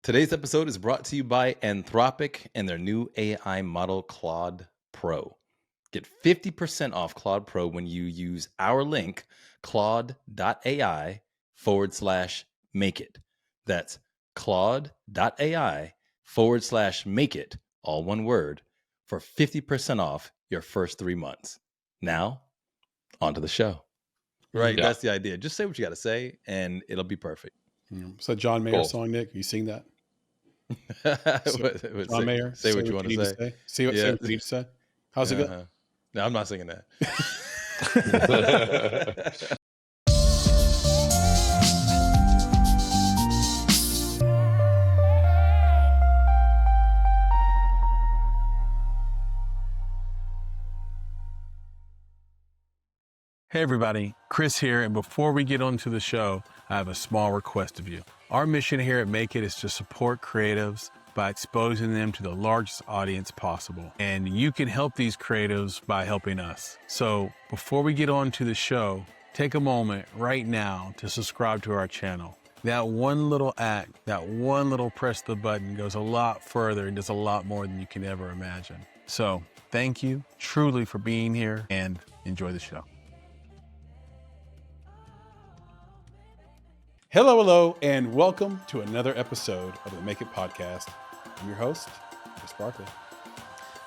Today's episode is brought to you by Anthropic and their new AI model, Claude Pro. Get 50% off Claude Pro when you use our link, claude.ai/make it. That's claude.ai/make it, all one word, for 50% off your first 3 months. Now, on to the show. Right, Yeah. that's the idea. Just say what you got to say, and it'll be perfect. So John Mayer Cool. song, Nick, you sing that? John Mayer, say what you want to say. Say what you need to say. How's it go? No, I'm not singing that. Hey everybody, Chris here, and before we get on to the show, I have a small request of you. Our mission here at Make It is to support creatives by exposing them to the largest audience possible. And you can help these creatives by helping us. So before we get on to the show, take a moment right now to subscribe to our channel. That one little act, that one little press the button goes a lot further and does a lot more than you can ever imagine. So thank you truly for being here and enjoy the show. Hello, and welcome to another episode of the Make It podcast. I'm your host, Chris Barkley.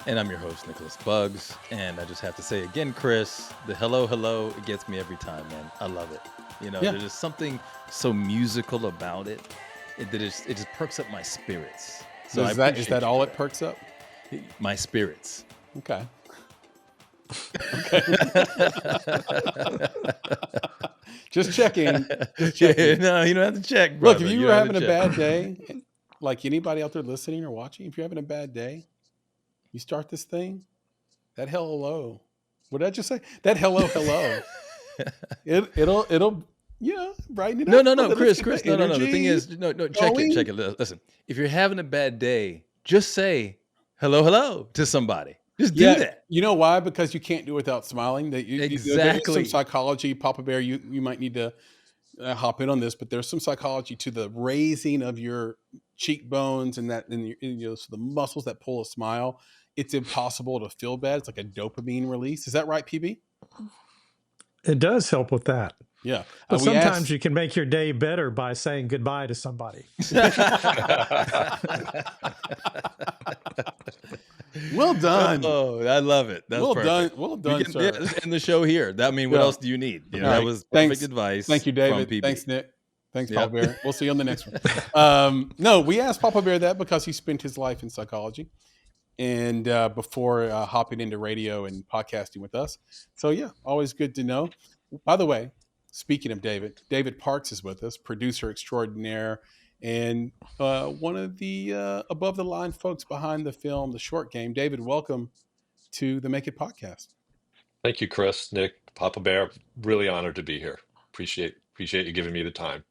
And I'm your host, Nicholas Buggs. And I just have to say again, Chris, the hello, it gets me every time, man. I love it. You know, There's just something so musical about it. It just perks up my spirits. So is that all it perks up? My spirits. Okay. Just checking. No, you don't have to check, brother. Look, if you were having a bad day, like anybody out there listening or watching, if you're having a bad day, you start this thing, that hello. What did I just say? That hello. It'll brighten it up. No, Chris. No. The thing is, no, check it. Listen, if you're having a bad day, just say hello to somebody. Just do that. You know why? Because you can't do it without smiling. Exactly. There's some psychology, Papa Bear. You might need to hop in on this, but there's some psychology to the raising of your cheekbones and so the muscles that pull a smile. It's impossible to feel bad. It's like a dopamine release. Is that right, PB? It does help with that. Yeah. But sometimes you can make your day better by saying goodbye to somebody. Well done. Oh, I love it. That's perfect. Well done, sir. End the show here. What else do you need? That was perfect advice. Thank you, David. From PB. Thanks, Nick. Thanks, Papa Bear. We'll see you on the next one. No, we asked Papa Bear that because he spent his life in psychology and before hopping into radio and podcasting with us. So yeah, always good to know. By the way, speaking of David Parks is with us, producer extraordinaire, and one of the above the line folks behind the film, The Short Game. David, welcome to the Make It podcast. Thank you, Chris, Nick, Papa Bear. Really honored to be here. Appreciate you giving me the time.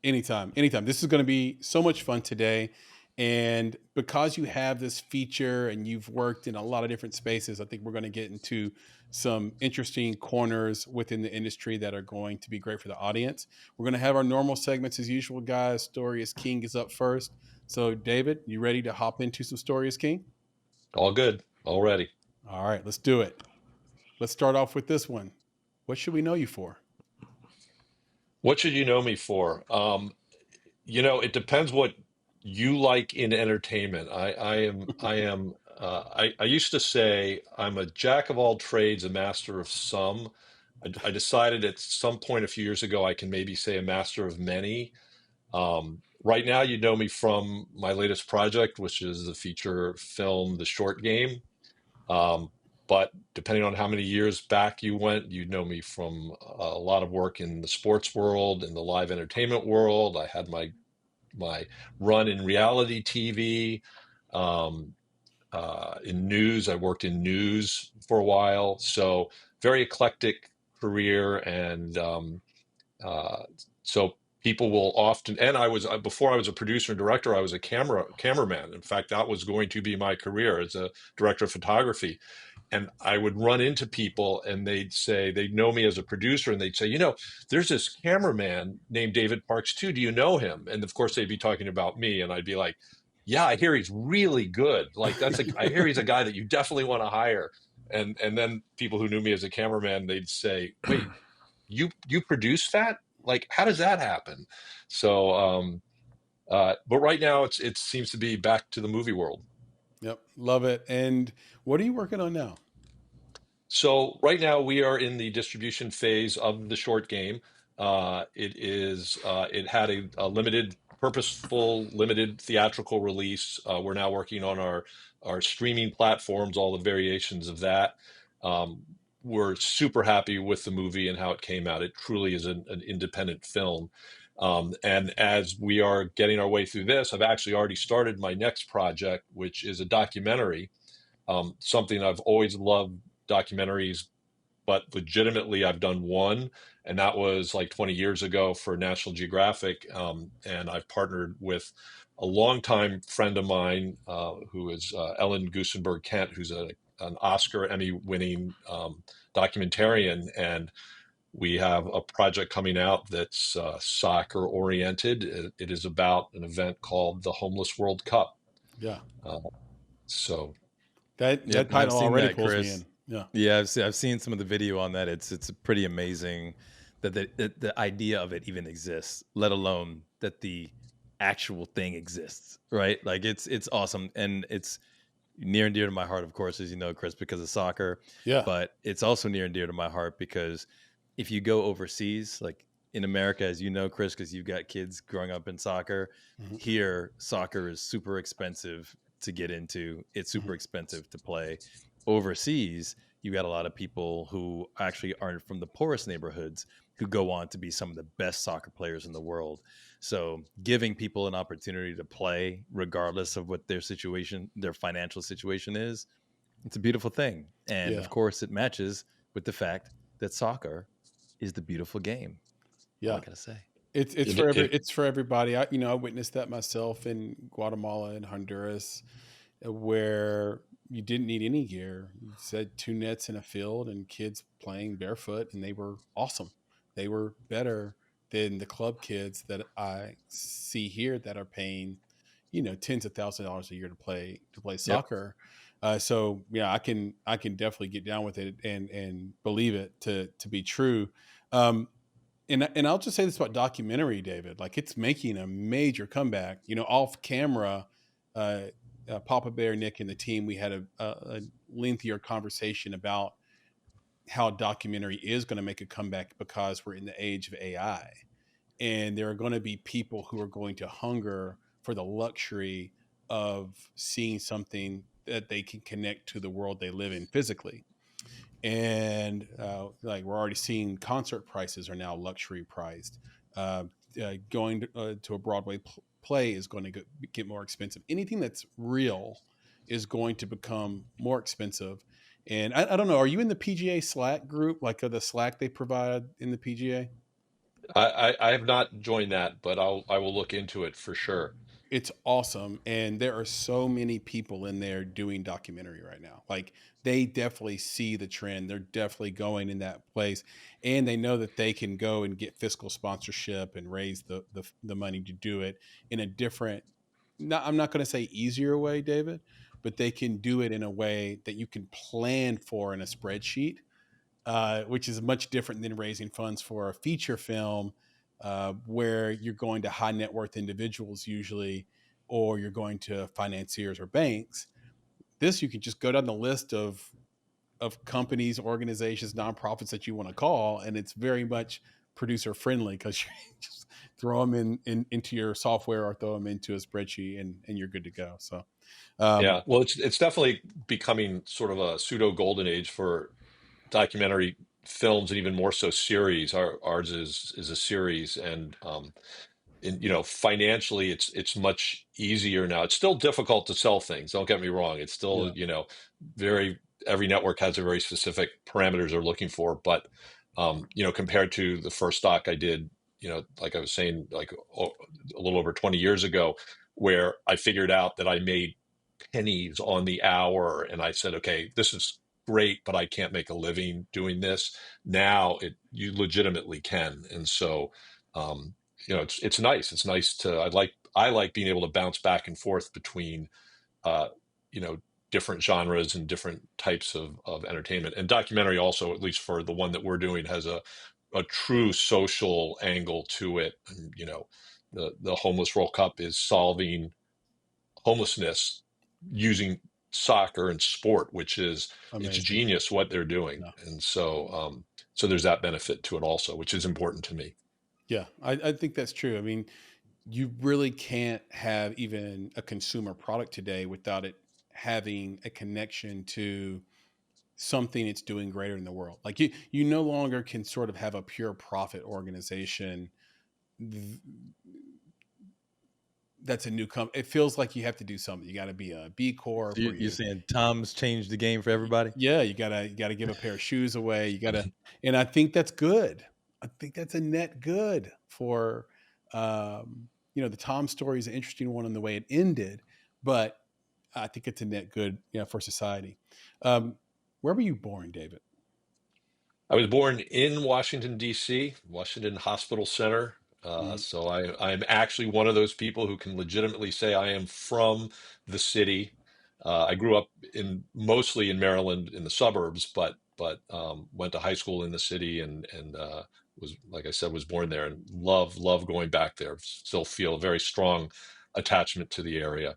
Anytime. This is going to be so much fun today. And because you have this feature and you've worked in a lot of different spaces, I think we're going to get into some interesting corners within the industry that are going to be great for the audience. We're going to have our normal segments as usual, guys. Story is King is up first. So, David, you ready to hop into some Story is King? All good. All ready. All right, let's do it. Let's start off with this one. What should we know you for? What should you know me for? It depends what you like in entertainment. I used to say I'm a jack of all trades, a master of some. I decided at some point a few years ago I can maybe say a master of many. Right now, you know me from my latest project, which is the feature film, The Short Game. But depending on how many years back you went, you know me from a lot of work in the sports world, in the live entertainment world. I had my run in reality TV, in news. I worked in news for a while. So very eclectic career. And so people will often, and I was before I was a producer and director, I was a cameraman. In fact, that was going to be my career as a director of photography. And I would run into people and they'd know me as a producer, and they'd say, there's this cameraman named David Parks too. Do you know him? And of course they'd be talking about me, and I'd be like, yeah, I hear he's really good. Like I hear he's a guy that you definitely want to hire. And then people who knew me as a cameraman, they'd say, wait, you produce that? Like, how does that happen? So, but right now it seems to be back to the movie world. Yep, love it. And what are you working on now? So right now we are in the distribution phase of the short game. It had a limited, purposeful, limited theatrical release. We're now working on our streaming platforms, all the variations of that. We're super happy with the movie and how it came out. It truly is an independent film. And as we are getting our way through this, I've actually already started my next project, which is a documentary. Something I've always loved, documentaries, but legitimately I've done one, and that was like 20 years ago for National Geographic. And I've partnered with a longtime friend of mine who is Ellen Gusenberg Kent, who's an Oscar Emmy winning documentarian. And we have a project coming out that's soccer oriented. It is about an event called the Homeless World Cup. Yeah. So that title already pulls me in. Yeah, I've seen some of the video on that. It's pretty amazing that the idea of it even exists, let alone that the actual thing exists, right? Like it's awesome, and it's near and dear to my heart, of course, as you know, Chris, because of soccer. Yeah. But it's also near and dear to my heart because if you go overseas, like in America, as you know, Chris, because you've got kids growing up in soccer, here soccer is super expensive to get into. It's super expensive to play. Overseas, you got a lot of people who actually aren't from the poorest neighborhoods who go on to be some of the best soccer players in the world. So giving people an opportunity to play regardless of what their situation, their financial situation is, it's a beautiful thing. And of course it matches with the fact that soccer is the beautiful game. Yeah. All I gotta say. It's for everybody. I witnessed that myself in Guatemala and Honduras, where you didn't need any gear. You said 2 nets in a field and kids playing barefoot, and they were awesome. They were better than the club kids that I see here that are paying, tens of thousands of dollars a year to play soccer. So yeah, I can definitely get down with it and believe it to be true. And I'll just say this about documentary, David. Like, it's making a major comeback. Off camera, Papa Bear, Nick, and the team, we had a lengthier conversation about how documentary is going to make a comeback because we're in the age of AI, and there are going to be people who are going to hunger for the luxury of seeing something that they can connect to the world they live in physically. And like, we're already seeing concert prices are now luxury priced. Going to a Broadway play is going to get more expensive. Anything that's real is going to become more expensive. And I don't know, are you in the PGA Slack group, like the Slack they provide in the PGA? I have not joined that, but I will look into it for sure. It's awesome. And there are so many people in there doing documentary right now. Like, they definitely see the trend. They're definitely going in that place, and they know that they can go and get fiscal sponsorship and raise the money to do it in a different, I'm not going to say easier way, David, but they can do it in a way that you can plan for in a spreadsheet, which is much different than raising funds for a feature film, where you're going to high net worth individuals usually, or you're going to financiers or banks. This, you can just go down the list of companies, organizations, nonprofits that you want to call, and it's very much producer friendly because you just throw them into your software or throw them into a spreadsheet, and you're good to go. So yeah, well, it's definitely becoming sort of a pseudo golden age for documentary films, and even more so series. Ours is a series, and financially it's much easier now. It's still difficult to sell things, don't get me wrong. It's still every network has a very specific parameters they're looking for, but compared to the first doc I did like I was saying, like a little over 20 years ago, where I figured out that I made pennies on the hour, and I said, okay, this is great, but I can't make a living doing this. Now you legitimately can. And so, it's nice. It's nice I like being able to bounce back and forth between, uh, you know, different genres and different types of entertainment. And documentary also, at least for the one that we're doing, has a true social angle to it. And, the Homeless World Cup is solving homelessness using soccer and sport, which is it's Amazing. genius what they're doing. Yeah. And so there's that benefit to it also, which is important to me. Yeah, I think that's true. I mean, you really can't have even a consumer product today without it having a connection to something it's doing greater in the world. Like you no longer can sort of have a pure profit organization that's a new company. It feels like you have to do something. You got to be a B Corp. So you're saying Tom's changed the game for everybody? Yeah, you gotta give a pair of shoes away. You gotta, and I think that's good. I think that's a net good for, the Tom story is an interesting one in the way it ended, but I think it's a net good, for society. Where were you born, David? I was born in Washington, D.C., Washington Hospital Center. So I'm actually one of those people who can legitimately say I am from the city. I grew up mostly in Maryland in the suburbs, but went to high school in the city and was, like I said, was born there and love going back there. Still feel a very strong attachment to the area.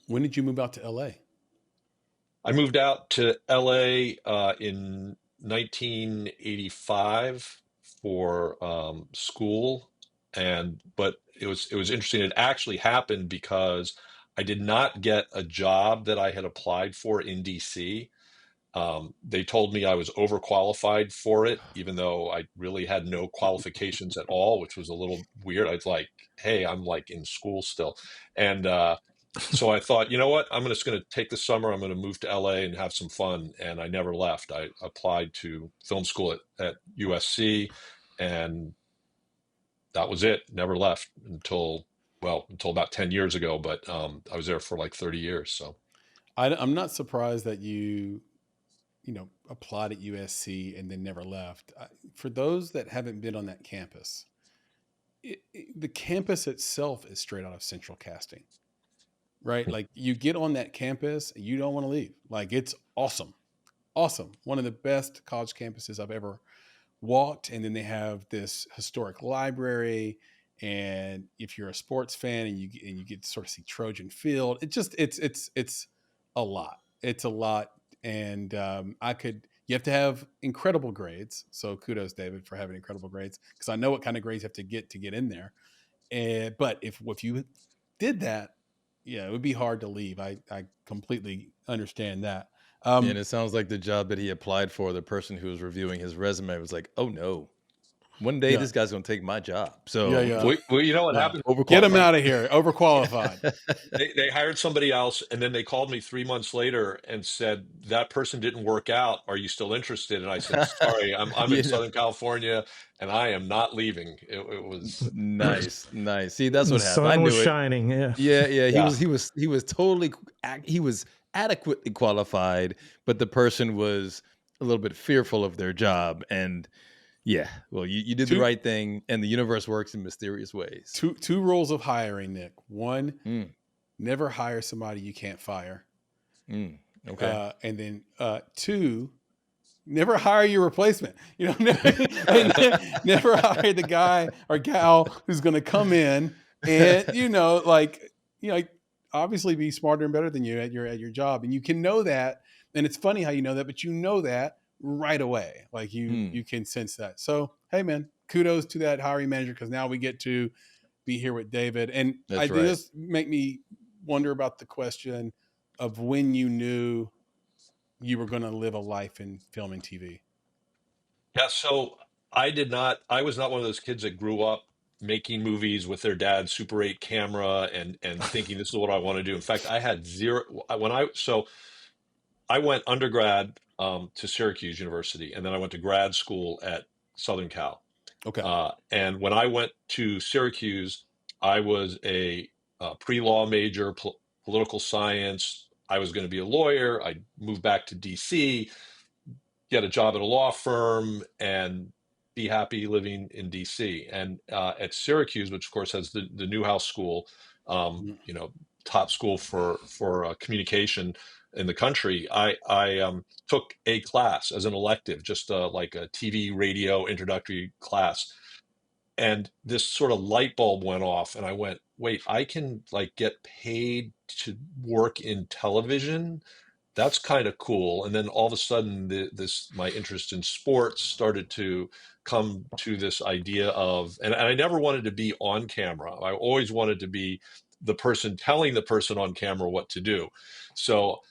When did you move out to LA? I moved out to LA in 1985 for school, but it was interesting. It actually happened because I did not get a job that I had applied for in DC. They told me I was overqualified for it, even though I really had no qualifications at all, which was a little weird. I was like, hey, I'm like in school still. And so I thought, you know what? I'm just going to take the summer. I'm going to move to LA and have some fun. And I never left. I applied to film school at USC, and that was it. Never left until about 10 years ago. But I was there for like 30 years. So I'm not surprised that you applied at USC and then never left. For those that haven't been on that campus, the campus itself is straight out of central casting, right? Like you get on that campus, you don't want to leave. Like it's awesome. One of the best college campuses I've ever walked. And then they have this historic library. And if you're a sports fan and you get to sort of see Trojan Field, it's a lot. It's a lot. And you have to have incredible grades. So kudos, David, for having incredible grades, because I know what kind of grades you have to get in there. But if you did that, yeah, it would be hard to leave. I completely understand that. And it sounds like the job that he applied for, the person who was reviewing his resume was like, oh no, one day this guy's going to take my job. So well, you know what happened? Get him out of here. Overqualified. They hired somebody else, and then they called me 3 months later and said, that person didn't work out. Are you still interested? And I said, sorry, I'm in Southern California and I am not leaving. It was nice. See, that's what happened. Sun I knew was it. shining. Yeah. He was adequately qualified, but the person was a little bit fearful of their job. And yeah, well, you did the right thing, and the universe works in mysterious ways. Two rules of hiring, Nick. One, never hire somebody you can't fire. Okay. And then two, never hire your replacement. Never hire the guy or gal who's going to come in and obviously be smarter and better than you at your job, and you can know that. And it's funny how you know that, but you know that right away. Like you can sense that. So, hey man, kudos to that hiring manager, because now we get to be here with David. And this make me wonder about the question of when you knew you were going to live a life in film and TV. Yeah. So I was not one of those kids that grew up making movies with their dad's Super 8 camera and thinking this is what I want to do. In fact, I had zero I went undergrad to Syracuse University, and then I went to grad school at Southern Cal. Okay. And when I went to Syracuse, I was a pre-law major, political science. I was going to be a lawyer. I moved back to DC, get a job at a law firm, and be happy living in DC. And at Syracuse, which of course has the Newhouse School, top school for communication in the country, I took a class as an elective, just like a TV radio introductory class. And this sort of light bulb went off, and I went, wait, I can like get paid to work in television. That's kind of cool. And then all of a sudden, my interest in sports started to come to this idea of, and I never wanted to be on camera. I always wanted to be the person telling the person on camera what to do. So,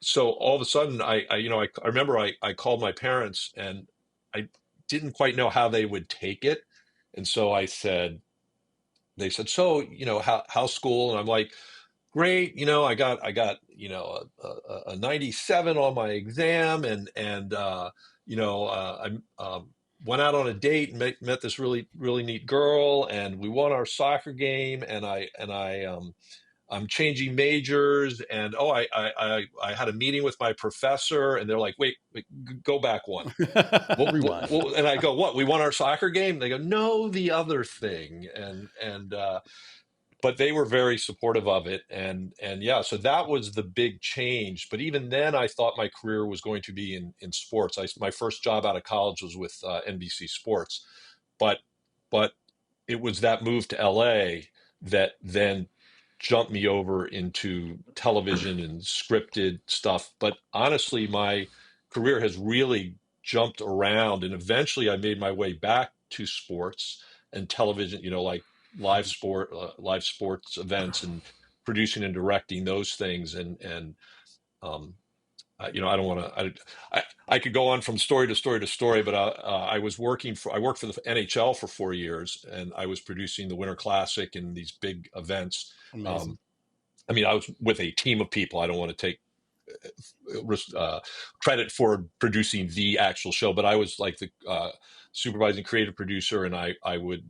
so all of a sudden, I remember I called my parents, and I didn't quite know how they would take it. And so they said, so, how's school? And I'm like, great. I got, a 97 on my exam, and I went out on a date and met this really, really neat girl, and we won our soccer game, and I'm changing majors, and I had a meeting with my professor, and they're like, wait, go back one. Rewind. And I go, what? We won our soccer game? They go, no, the other thing. But they were very supportive of it, and yeah, so that was the big change. But even then, I thought my career was going to be in sports. My first job out of college was with NBC Sports, but it was that move to LA that then jumped me over into television and scripted stuff. But honestly, my career has really jumped around, and eventually I made my way back to sports and television, like live sports events, and producing and directing those things. I don't want to. I could go on from story to story to story, but I worked for the NHL for 4 years, and I was producing the Winter Classic and these big events. Amazing. I was with a team of people. I don't want to take credit for producing the actual show, but I was like the supervising creative producer, and I would,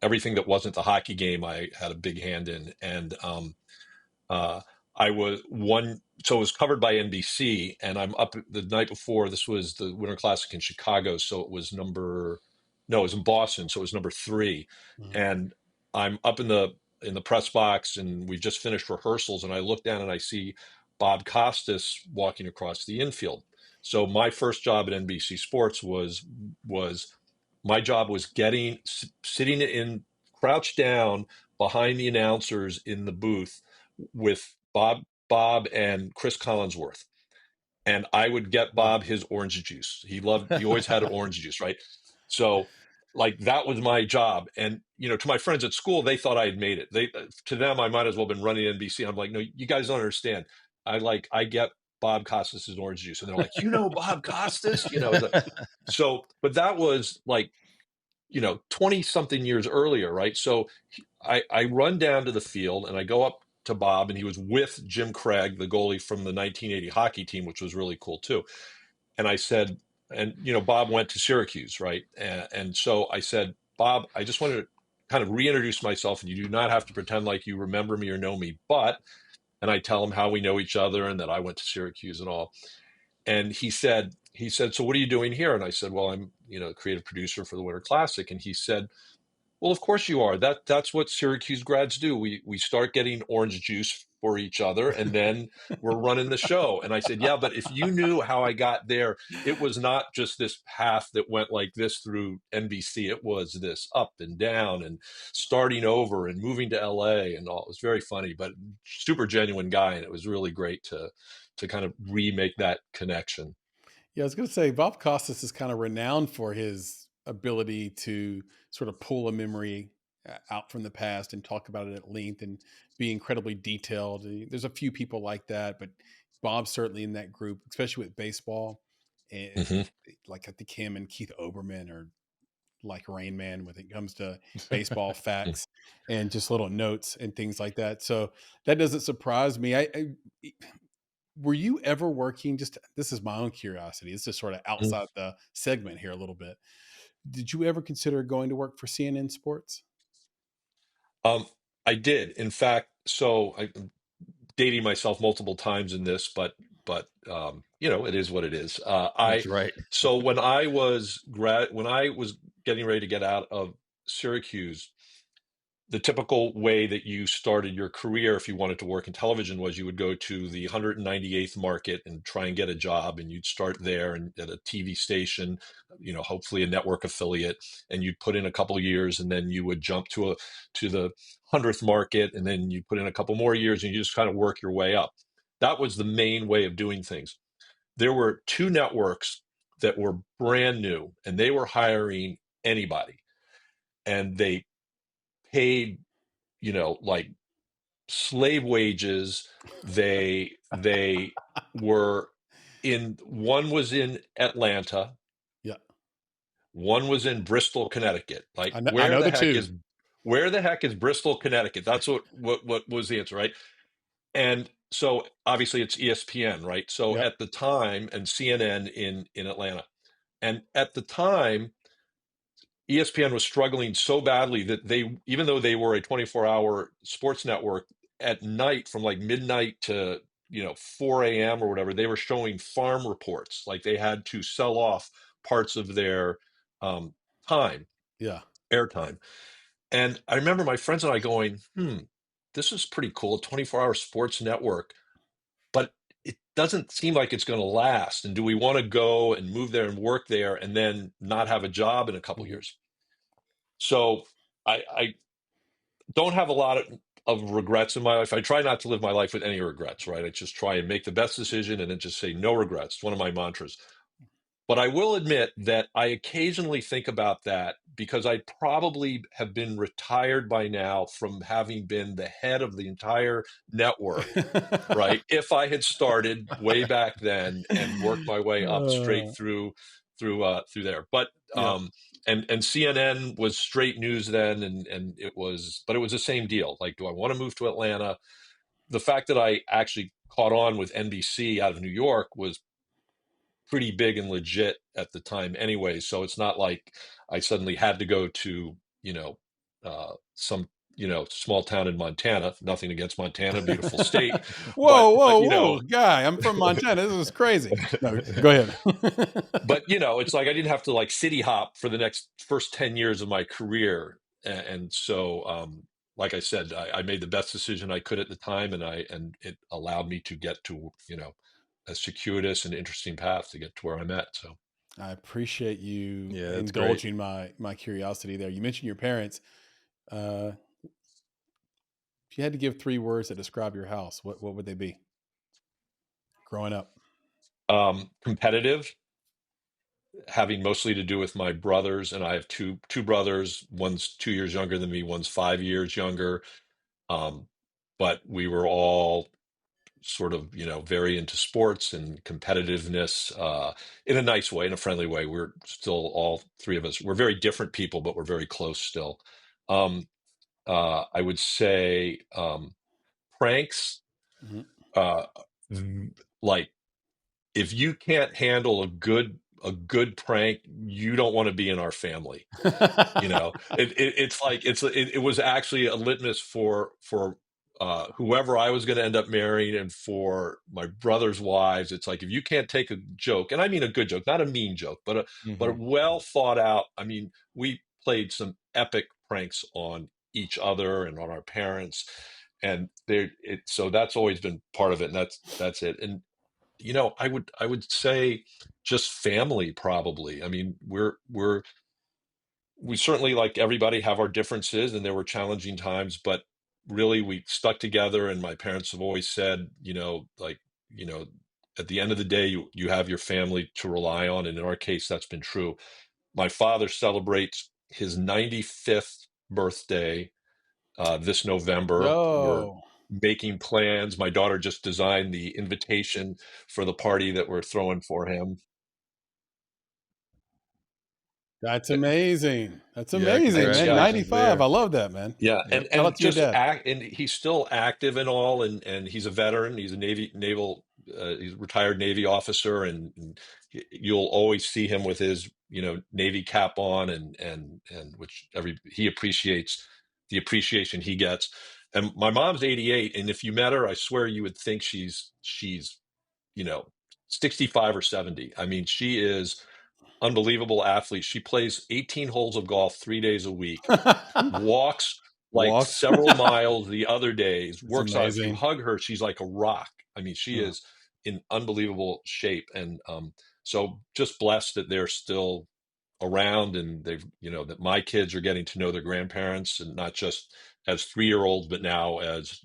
everything that wasn't the hockey game, I had a big hand in. And I was so it was covered by NBC, and I'm up the night before. This was the Winter Classic in Chicago, so it was it was in Boston, so it was number 3. And I'm up in the press box, and we just finished rehearsals, and I look down and I see Bob Costas walking across the infield. So my first job at NBC Sports was my job was sitting in, crouched down behind the announcers in the booth with Bob and Chris Collinsworth. And I would get Bob his orange juice. He always had an orange juice, right? So like that was my job. And, to my friends at school, they thought I had made it. To them, I might as well have been running NBC. I'm like, no, you guys don't understand. I get Bob Costas' orange juice. And they're like, Bob Costas, so, but that was like, 20 something years earlier. Right. So I run down to the field, and I go up to Bob, and he was with Jim Craig, the goalie from the 1980 hockey team, which was really cool too. And I said, and Bob went to Syracuse, right? And so I said, Bob, I just wanted to kind of reintroduce myself, and you do not have to pretend like you remember me or know me, and I tell him how we know each other and that I went to Syracuse and all. And he said, so what are you doing here? And I said, well, I'm, creative producer for the Winter Classic. And he said, well, of course you are. That's what Syracuse grads do. We start getting orange juice for each other, and then we're running the show. And I said, yeah, but if you knew how I got there, it was not just this path that went like this through NBC. It was this up and down and starting over and moving to LA and all. It was very funny, but super genuine guy. And it was really great to kind of remake that connection. Yeah, I was going to say Bob Costas is kind of renowned for his ability to sort of pull a memory out from the past and talk about it at length and be incredibly detailed. There's a few people like that, but Bob's certainly in that group, especially with baseball. And like I think him and Keith Oberman are like Rain Man when it comes to baseball facts and just little notes and things like that. So that doesn't surprise me. Were you ever working, this is my own curiosity, it's just sort of outside the segment here a little bit. did you ever consider going to work for CNN Sports? I did. In fact, so I'm dating myself multiple times in this, but it is what it is. That's right. So when I was getting ready to get out of Syracuse, the typical way that you started your career if you wanted to work in television was you would go to the 198th market and try and get a job, and you'd start there and at a TV station, hopefully a network affiliate, and you'd put in a couple of years, and then you would jump to the 100th market, and then you put in a couple more years, and you just kind of work your way up. That was the main way of doing things. There were two networks that were brand new, and they were hiring anybody, and they paid like slave wages. They were one was in Atlanta, Yeah, one was in Bristol, Connecticut. Like I where know the the heck two. is Bristol, Connecticut? That's what was the answer, right? And so obviously it's ESPN, right? So Yep. at the time, and CNN in Atlanta, and at the time ESPN was struggling so badly that even though they were a 24-hour sports network, at night from like midnight to 4 a.m. or whatever, they were showing farm reports. Like they had to sell off parts of their time, Yeah. airtime. And I remember my friends and I going, this is pretty cool, a 24-hour sports network, but it doesn't seem like it's going to last. And do we want to go and move there and work there and then not have a job in a couple years? So I don't have a lot of regrets in my life. I try not to live my life with any regrets, right? I just try and make the best decision and then just say no regrets. It's one of my mantras. But I will admit that I occasionally think about that because I probably have been retired by now from having been the head of the entire network, right? If I had started way back then and worked my way up straight through there. But and CNN was straight news then, and it was the same deal. Like, do I want to move to Atlanta? The fact that I actually caught on with NBC out of New York was pretty big and legit at the time anyway. So it's not like I suddenly had to go to, some, small town in Montana. Nothing against Montana, beautiful state. Whoa, guy! I'm from Montana. This is crazy. No, go ahead. But it's like I didn't have to like city hop for the first 10 years of my career, and so like I said, I made the best decision I could at the time, and it allowed me to get to a circuitous and interesting path to get to where I'm at. So I appreciate you indulging my curiosity there. You mentioned your parents. If you had to give 3 words that describe your house, what would they be? Growing up, competitive, having mostly to do with my brothers, and I have two brothers. One's 2 years younger than me, one's 5 years younger. But we were all sort of, very into sports and competitiveness, in a nice way, in a friendly way. We're still, all three of us, we're very different people, but we're very close still. I would say pranks, uh, like if you can't handle a good prank, you don't want to be in our family. It's like it was actually a litmus for whoever I was going to end up marrying, and for my brother's wives. It's like, if you can't take a joke, and I mean a good joke, not a mean joke, but a well thought out. I mean, we played some epic pranks on each other and on our parents, and so that's always been part of it, and that's it. And I would say just family, probably. I mean, we certainly, like everybody, have our differences, and there were challenging times, but really we stuck together. And my parents have always said, like, at the end of the day, you have your family to rely on. And in our case, that's been true. My father celebrates his 95th birthday this November. We're oh, making plans. My daughter just designed the invitation for the party that we're throwing for him. that's amazing. That's Yeah, amazing, man. congratulations 95. there. I love that, man. Yeah, Yep. Shout out and to your just dad. and he's still active and all, and he's a veteran. He's a he's a retired Navy officer, and you'll always see him with his Navy cap on, and which he appreciates the appreciation he gets. And my mom's 88, and if you met her, I swear you would think she's 65 or 70. I mean, she is unbelievable athlete. She plays 18 holes of golf 3 days a week, walks like Walks. several miles the other days, It's works out. If you amazing. hug her, she's like a rock. I mean, she is in unbelievable shape. And so just blessed that they're still around, and they've, that my kids are getting to know their grandparents, and not just as 3-year-olds, but now as,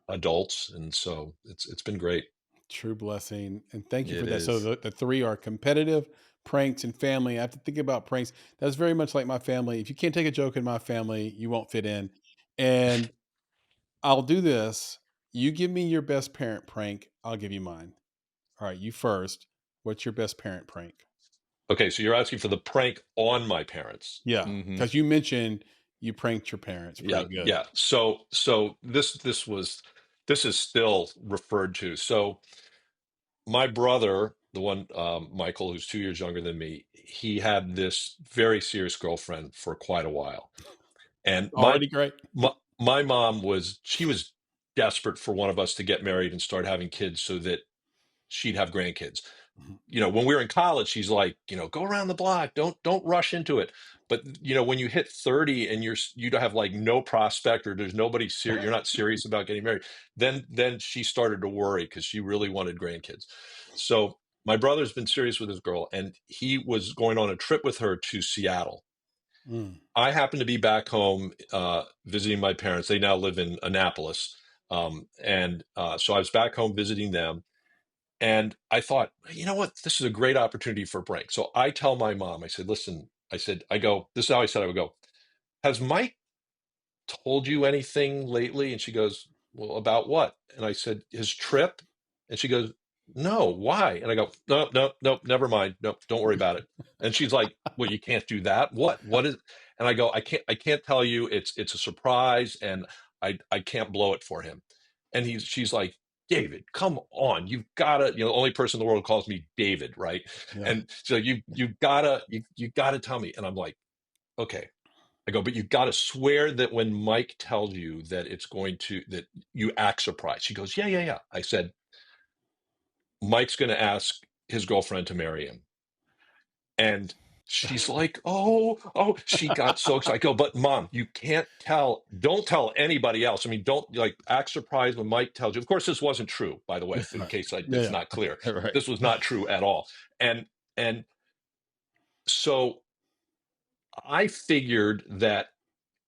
adults. And so it's been great. True blessing. And thank you for It that. So is. the three are competitive, pranks, and family. I have to think about pranks. That's very much like my family. If you can't take a joke in my family, you won't fit in. And I'll do this. You give me your best parent prank. I'll give you mine. All right, you first. What's your best parent prank? Okay, so you're asking for the prank on my parents. Yeah, Mm-hmm. because you mentioned you pranked your parents pretty good. Yeah. So this is still referred to. So my brother, the one, Michael, who's 2 years younger than me, he had this very serious girlfriend for quite a while. And Already great. my mom was desperate for one of us to get married and start having kids so that she'd have grandkids. When we were in college, she's like, go around the block, don't rush into it. But when you hit 30 and you don't have like no prospect, or there's nobody serious, you're not serious about getting married, then she started to worry, because she really wanted grandkids. So my brother's been serious with his girl, and he was going on a trip with her to Seattle. I happened to be back home visiting my parents. They now live in Annapolis. And so I was back home visiting them. And I thought, you know what, this is a great opportunity for a prank. So I tell my mom, I said, listen, this is how I said I would go. Has Mike told you anything lately? And she goes, well, about what? And I said, his trip. And she goes, no, why? And I go, no, never mind. No, don't worry about it. And she's like, well, you can't do that. What is? And I go, I can't tell you. It's a surprise, and I can't blow it for him. And she's like, David, come on, you've gotta, the only person in the world calls me David, right? Yeah. And so you gotta tell me. And I'm like, okay. I go, but you got to swear that when Mike tells you that that you act surprised. She goes, yeah. I said, Mike's going to ask his girlfriend to marry him. And she's like, oh, she got so excited. I go, but Mom, you don't tell anybody else. I mean, don't act surprised when Mike tells you. Of course, this wasn't true, by the way, in case it's not clear. Right. This was not true at all. And so I figured that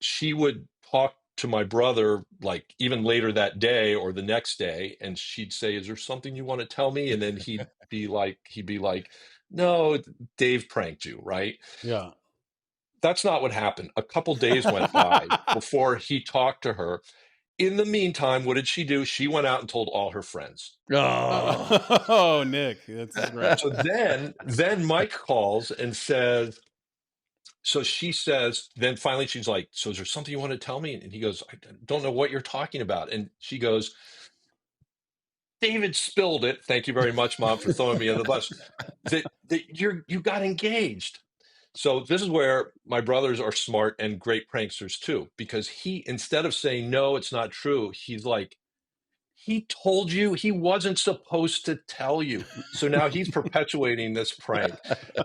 she would talk to my brother like even later that day or the next day, and she'd say, is there something you want to tell me? And then he'd be like, no, Dave pranked you, right? Yeah. That's not what happened. A couple days went by before he talked to her. In the meantime, what did she do? She went out and told all her friends. Oh, Nick, that's great. So then Mike calls and says, so she says, then finally she's like, so is there something you want to tell me? And he goes, I don't know what you're talking about. And she goes, David spilled it. Thank you very much, Mom, for throwing me under the bus. That you got engaged. So this is where my brothers are smart and great pranksters too, because he, instead of saying, no, it's not true, he's like, he told you, he wasn't supposed to tell you. So now he's perpetuating this prank.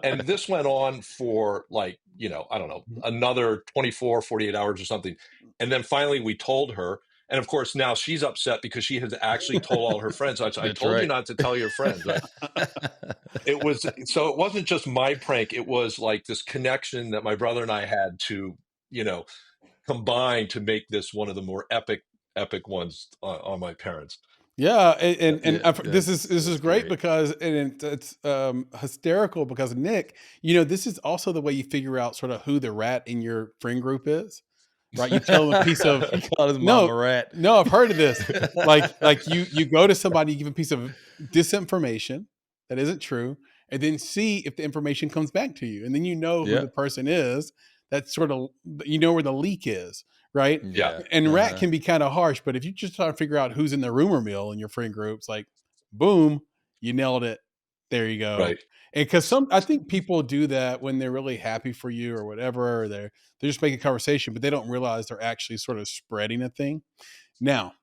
And this went on for I don't know, another 24, 48 hours or something. And then finally we told her. And of course, now she's upset because she has actually told all her friends. I told you not to tell your friends. Right? It wasn't just my prank. It was like this connection that my brother and I had to, combine to make this one of the more epic ones on my parents. Yeah, and Yeah, this is great because it's hysterical because Nick, this is also the way you figure out sort of who the rat in your friend group is, right? You tell them a piece of He called his mom a rat. No, I've heard of this. like you go to somebody, you give a piece of disinformation that isn't true, and then see if the information comes back to you, and then who the person is. That's sort of where the leak is. Right. Yeah. And rat can be kind of harsh, but if you just try to figure out who's in the rumor mill in your friend group, it's like, boom, you nailed it. There you go. Right. And because I think people do that when they're really happy for you or whatever, or they're just making conversation, but they don't realize they're actually sort of spreading a thing. Now,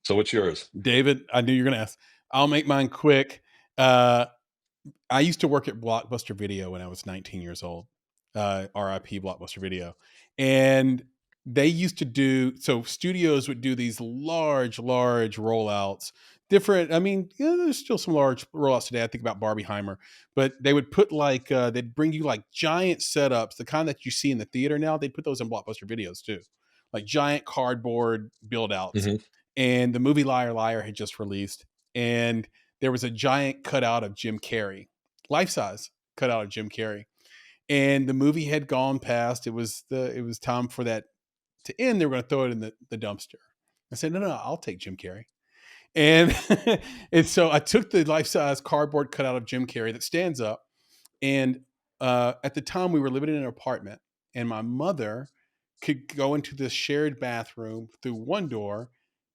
So what's yours? David, I knew you were going to ask. I'll make mine quick. I used to work at Blockbuster Video when I was 19 years old. RIP Blockbuster Video. And they used to do, so studios would do these large rollouts. Different, I mean, there's still some large rollouts today. I think about Barbieheimer, but they would put like, they'd bring you like giant setups, the kind that you see in the theater now. They'd put those in Blockbuster Videos too, like giant cardboard build outs. Mm-hmm. And the movie Liar Liar had just released. And there was a giant cutout of Jim Carrey, life-size cutout of Jim Carrey. And the movie had gone past. It was time for that to end. They were going to throw it in the dumpster. I said, no, I'll take Jim Carrey. And, and so I took the life-size cardboard cutout of Jim Carrey that stands up. And at the time, we were living in an apartment, and my mother could go into the shared bathroom through one door,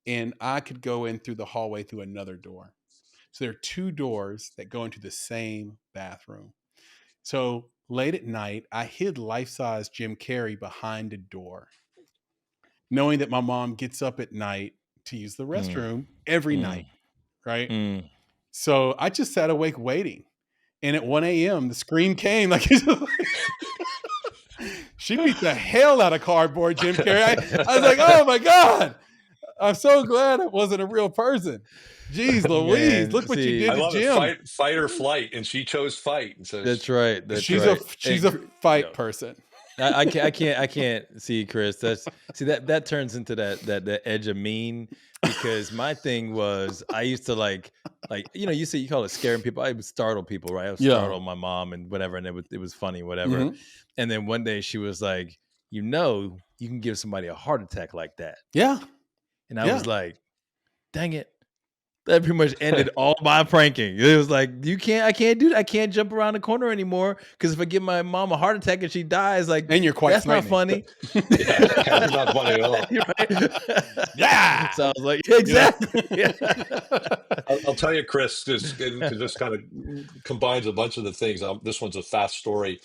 and I could go in through the hallway through another door. So there are two doors that go into the same bathroom. So late at night, I hid life-size Jim Carrey behind a door, knowing that my mom gets up at night to use the restroom every night, right? So I just sat awake waiting. And at 1 a.m., the scream came. Like she beat the hell out of cardboard Jim Carrey. I was like, oh my God. I'm so glad it wasn't a real person. Jeez Louise, Man, look what you did I to love Jim. it. Fight or flight, and she chose fight. And so That's right. She's right. a fight person. I can't see, Chris. That turns into that edge of mean, because my thing was, I used to like you call it scaring people. I would startle people, right? I would startle my mom and whatever, and it was funny, whatever. Mm-hmm. And then one day she was like, you can give somebody a heart attack like that. Yeah. And I was like, dang it. That pretty much ended all my pranking. It was like, I can't do that. I can't jump around the corner anymore, because if I give my mom a heart attack and she dies, like, and you're quite that's not funny. That's not funny at all. Right? Yeah. So I was like, exactly. Yeah. I'll tell you, Chris, because this kind of combines a bunch of the things. This one's a fast story.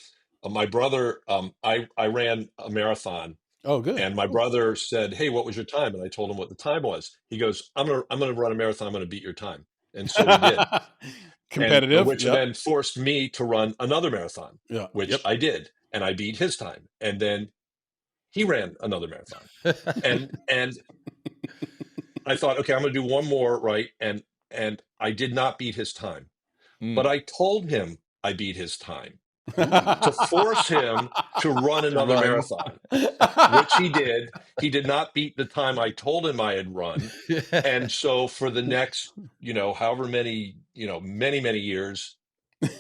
My brother, I ran a marathon. Oh, good. And my brother said, "Hey, what was your time?" And I told him what the time was. He goes, "I'm gonna run a marathon. I'm gonna beat your time." And so we did. Competitive, which then forced me to run another marathon, which I did, and I beat his time. And then he ran another marathon, and I thought, okay, I'm gonna do one more, right? And I did not beat his time, but I told him I beat his time to force him to run another marathon, which he did. He did not beat the time I told him I had run. And so for the next, however many, many years,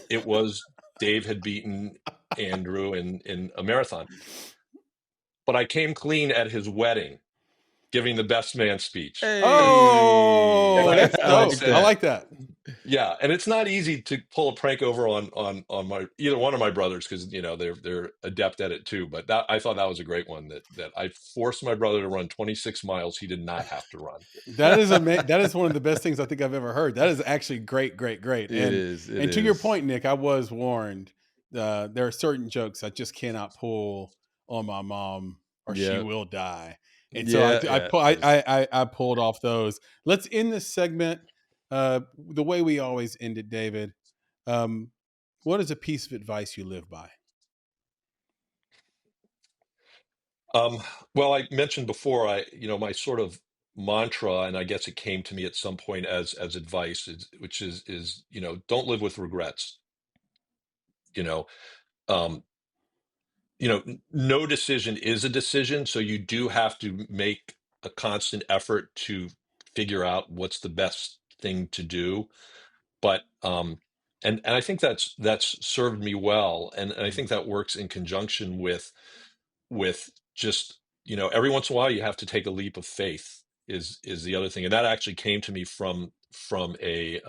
it was Dave had beaten Andrew in a marathon. But I came clean at his wedding, giving the best man speech. Hey. Oh, that's dope. I like that. Yeah, and it's not easy to pull a prank over on either one of my brothers, because they're adept at it too. But I thought that was a great one, that I forced my brother to run 26 miles he did not have to run. That is one of the best things I think I've ever heard. That is actually great. It is. And to your point, Nick, I was warned. There are certain jokes I just cannot pull on my mom, or she will die. And so I pulled off those. Let's end this segment the way we always end it, David. What is a piece of advice you live by? Well, I mentioned before, my sort of mantra, and I guess it came to me at some point as advice, which is don't live with regrets. No decision is a decision, so you do have to make a constant effort to figure out what's the best thing to do. But and I think that's served me well, and I think that works in conjunction with just every once in a while you have to take a leap of faith is the other thing. And that actually came to me from a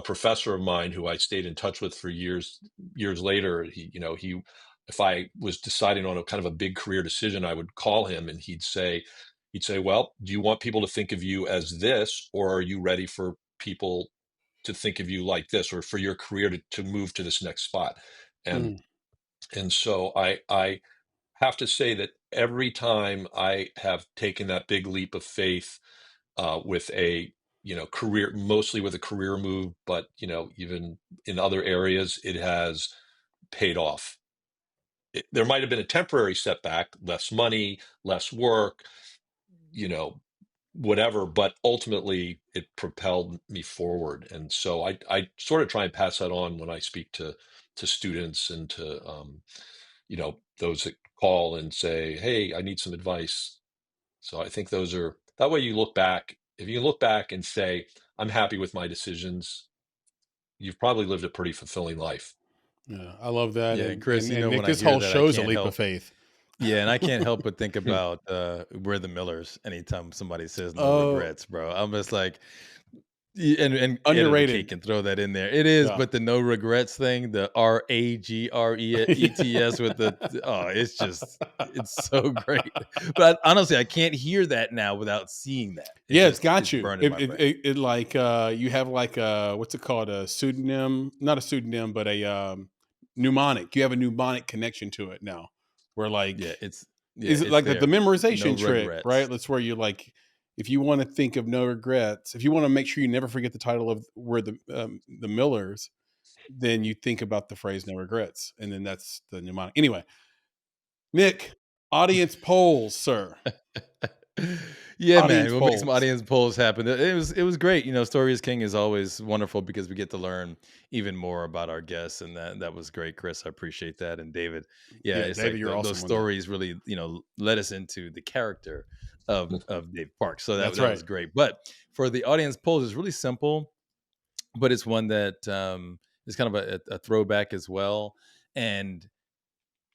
professor of mine who I stayed in touch with for years later. He if I was deciding on a kind of a big career decision, I would call him, and he'd say, well, do you want people to think of you as this, or are you ready for people to think of you like this, or for your career to move to this next spot. And so I have to say that every time I have taken that big leap of faith with a career, mostly with a career move, but even in other areas, it has paid off. There might have been a temporary setback, less money, less work, whatever, but ultimately it propelled me forward. And so I sort of try and pass that on when I speak to students and to those that call and say, hey, I need some advice. So I think that way you look back. If you look back and say, I'm happy with my decisions, you've probably lived a pretty fulfilling life. Yeah, I love that. Yeah, and Chris, And when Nick, I this hear whole that, I show's a can't leap of help. faith. Yeah, and I can't help but think about We're the Millers anytime somebody says no Oh, regrets, bro. I'm just like, and underrated. Cake can throw that in there. It is, Yeah. but the no regrets thing, the RAGRETS with it's so great. But honestly, I can't hear that now without seeing that. It's got It's you. burned in my brain. It like you have like what's it called, a pseudonym, not a pseudonym, but a mnemonic. You have a mnemonic connection to it now. Where like Yeah, is it it's like the there. No memorization trick, right? regrets. That's where you like, if you want to think of no regrets, if you want to make sure you never forget the title of where the Millers, then you think about the phrase no regrets, and then that's the mnemonic. Anyway, Nick, audience polls, sir. Yeah, man. Audience We'll make some polls. audience polls happen. It was great. Story is king is always wonderful because we get to learn even more about our guests, and that was great, Chris. I appreciate that. And David, yeah, Yeah, it's David, like you're those awesome on that. stories really led us into the character of Dave Park. So That's that right. was great. But for the audience polls, it's really simple, but it's one that is kind of a throwback as well, and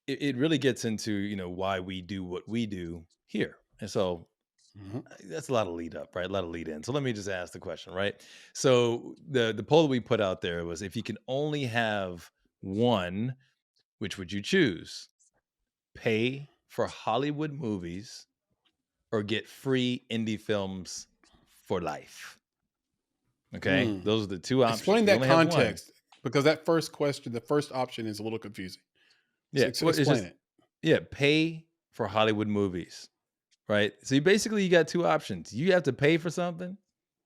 it really gets into why we do what we do here. And so Mhm. that's a lot of lead up, right? A lot of lead in. So let me just ask the question, right? So the poll that we put out there was, if you can only have one, which would you choose? Pay for Hollywood movies or get free indie films for life? Okay, Mm. those are the two options. Explain You that only have one. context, because that first question, the first option, is a little confusing. So Yeah, well, it's explain just it. pay for Hollywood movies, right? So you got two options. You have to pay for something,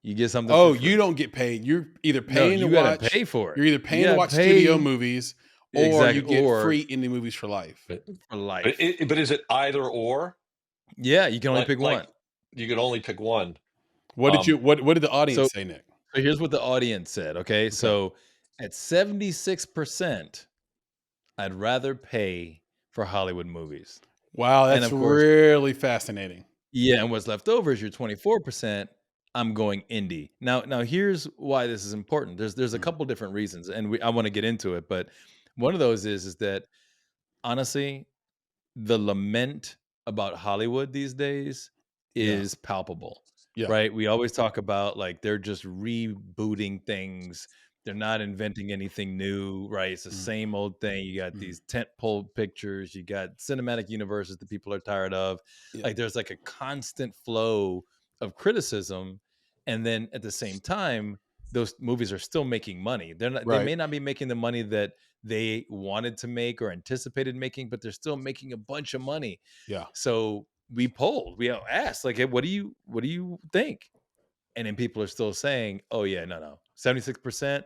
you get something for Oh, you free. don't get paid. You're either No, paying to you got to watch. pay for it. You're either You paying to got to watch studio pay movies, or you exactly, get or free indie movies for life. But, for life. but is it either or? Yeah, you can only pick Like one. you could only pick one. What did Um, you what did the So, audience say, Nick? so here's what the audience said. Okay, Okay. so at 76%, I'd rather pay for Hollywood movies, Wow, and that's of course, really fascinating. yeah, and what's left over is your 24%. I'm going indie. Now here's why this is important. There's a Mm. couple different reasons, and I want to get into it, but one of those is that honestly, the lament about Hollywood these days Yeah. is palpable, Yeah. right? We always talk about like they're just rebooting things. They're not inventing anything new, right? It's the Mm. same old thing. You got Mm. these tentpole pictures, you got cinematic universes that people are tired of. Yeah. Like there's like a constant flow of criticism. And then at the same time, those movies are still making money. They Right. may not be making the money that they wanted to make or anticipated making, but they're still making a bunch of money. Yeah. So we asked, like, hey, what do you think? And then people are still saying, oh yeah, no, 76%,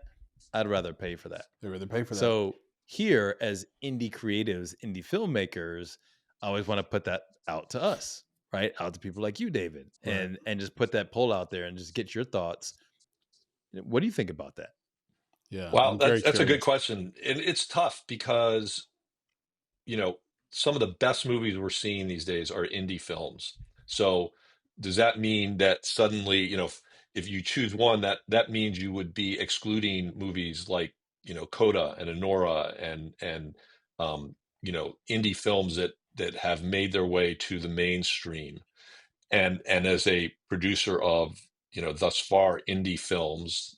I'd rather pay for that. They rather pay for that. So here, as indie creatives, indie filmmakers, I always want to put that out to us, right? Out to people like you, David, Right. and just put that poll out there and just get your thoughts. What do you think about that? Yeah. wow, I'm very that's a good curious. question, and it's tough because some of the best movies we're seeing these days are indie films. So does that mean that suddenly, if you choose one, that means you would be excluding movies like, Coda and Honora and indie films that have made their way to the mainstream. And as a producer of, thus far indie films,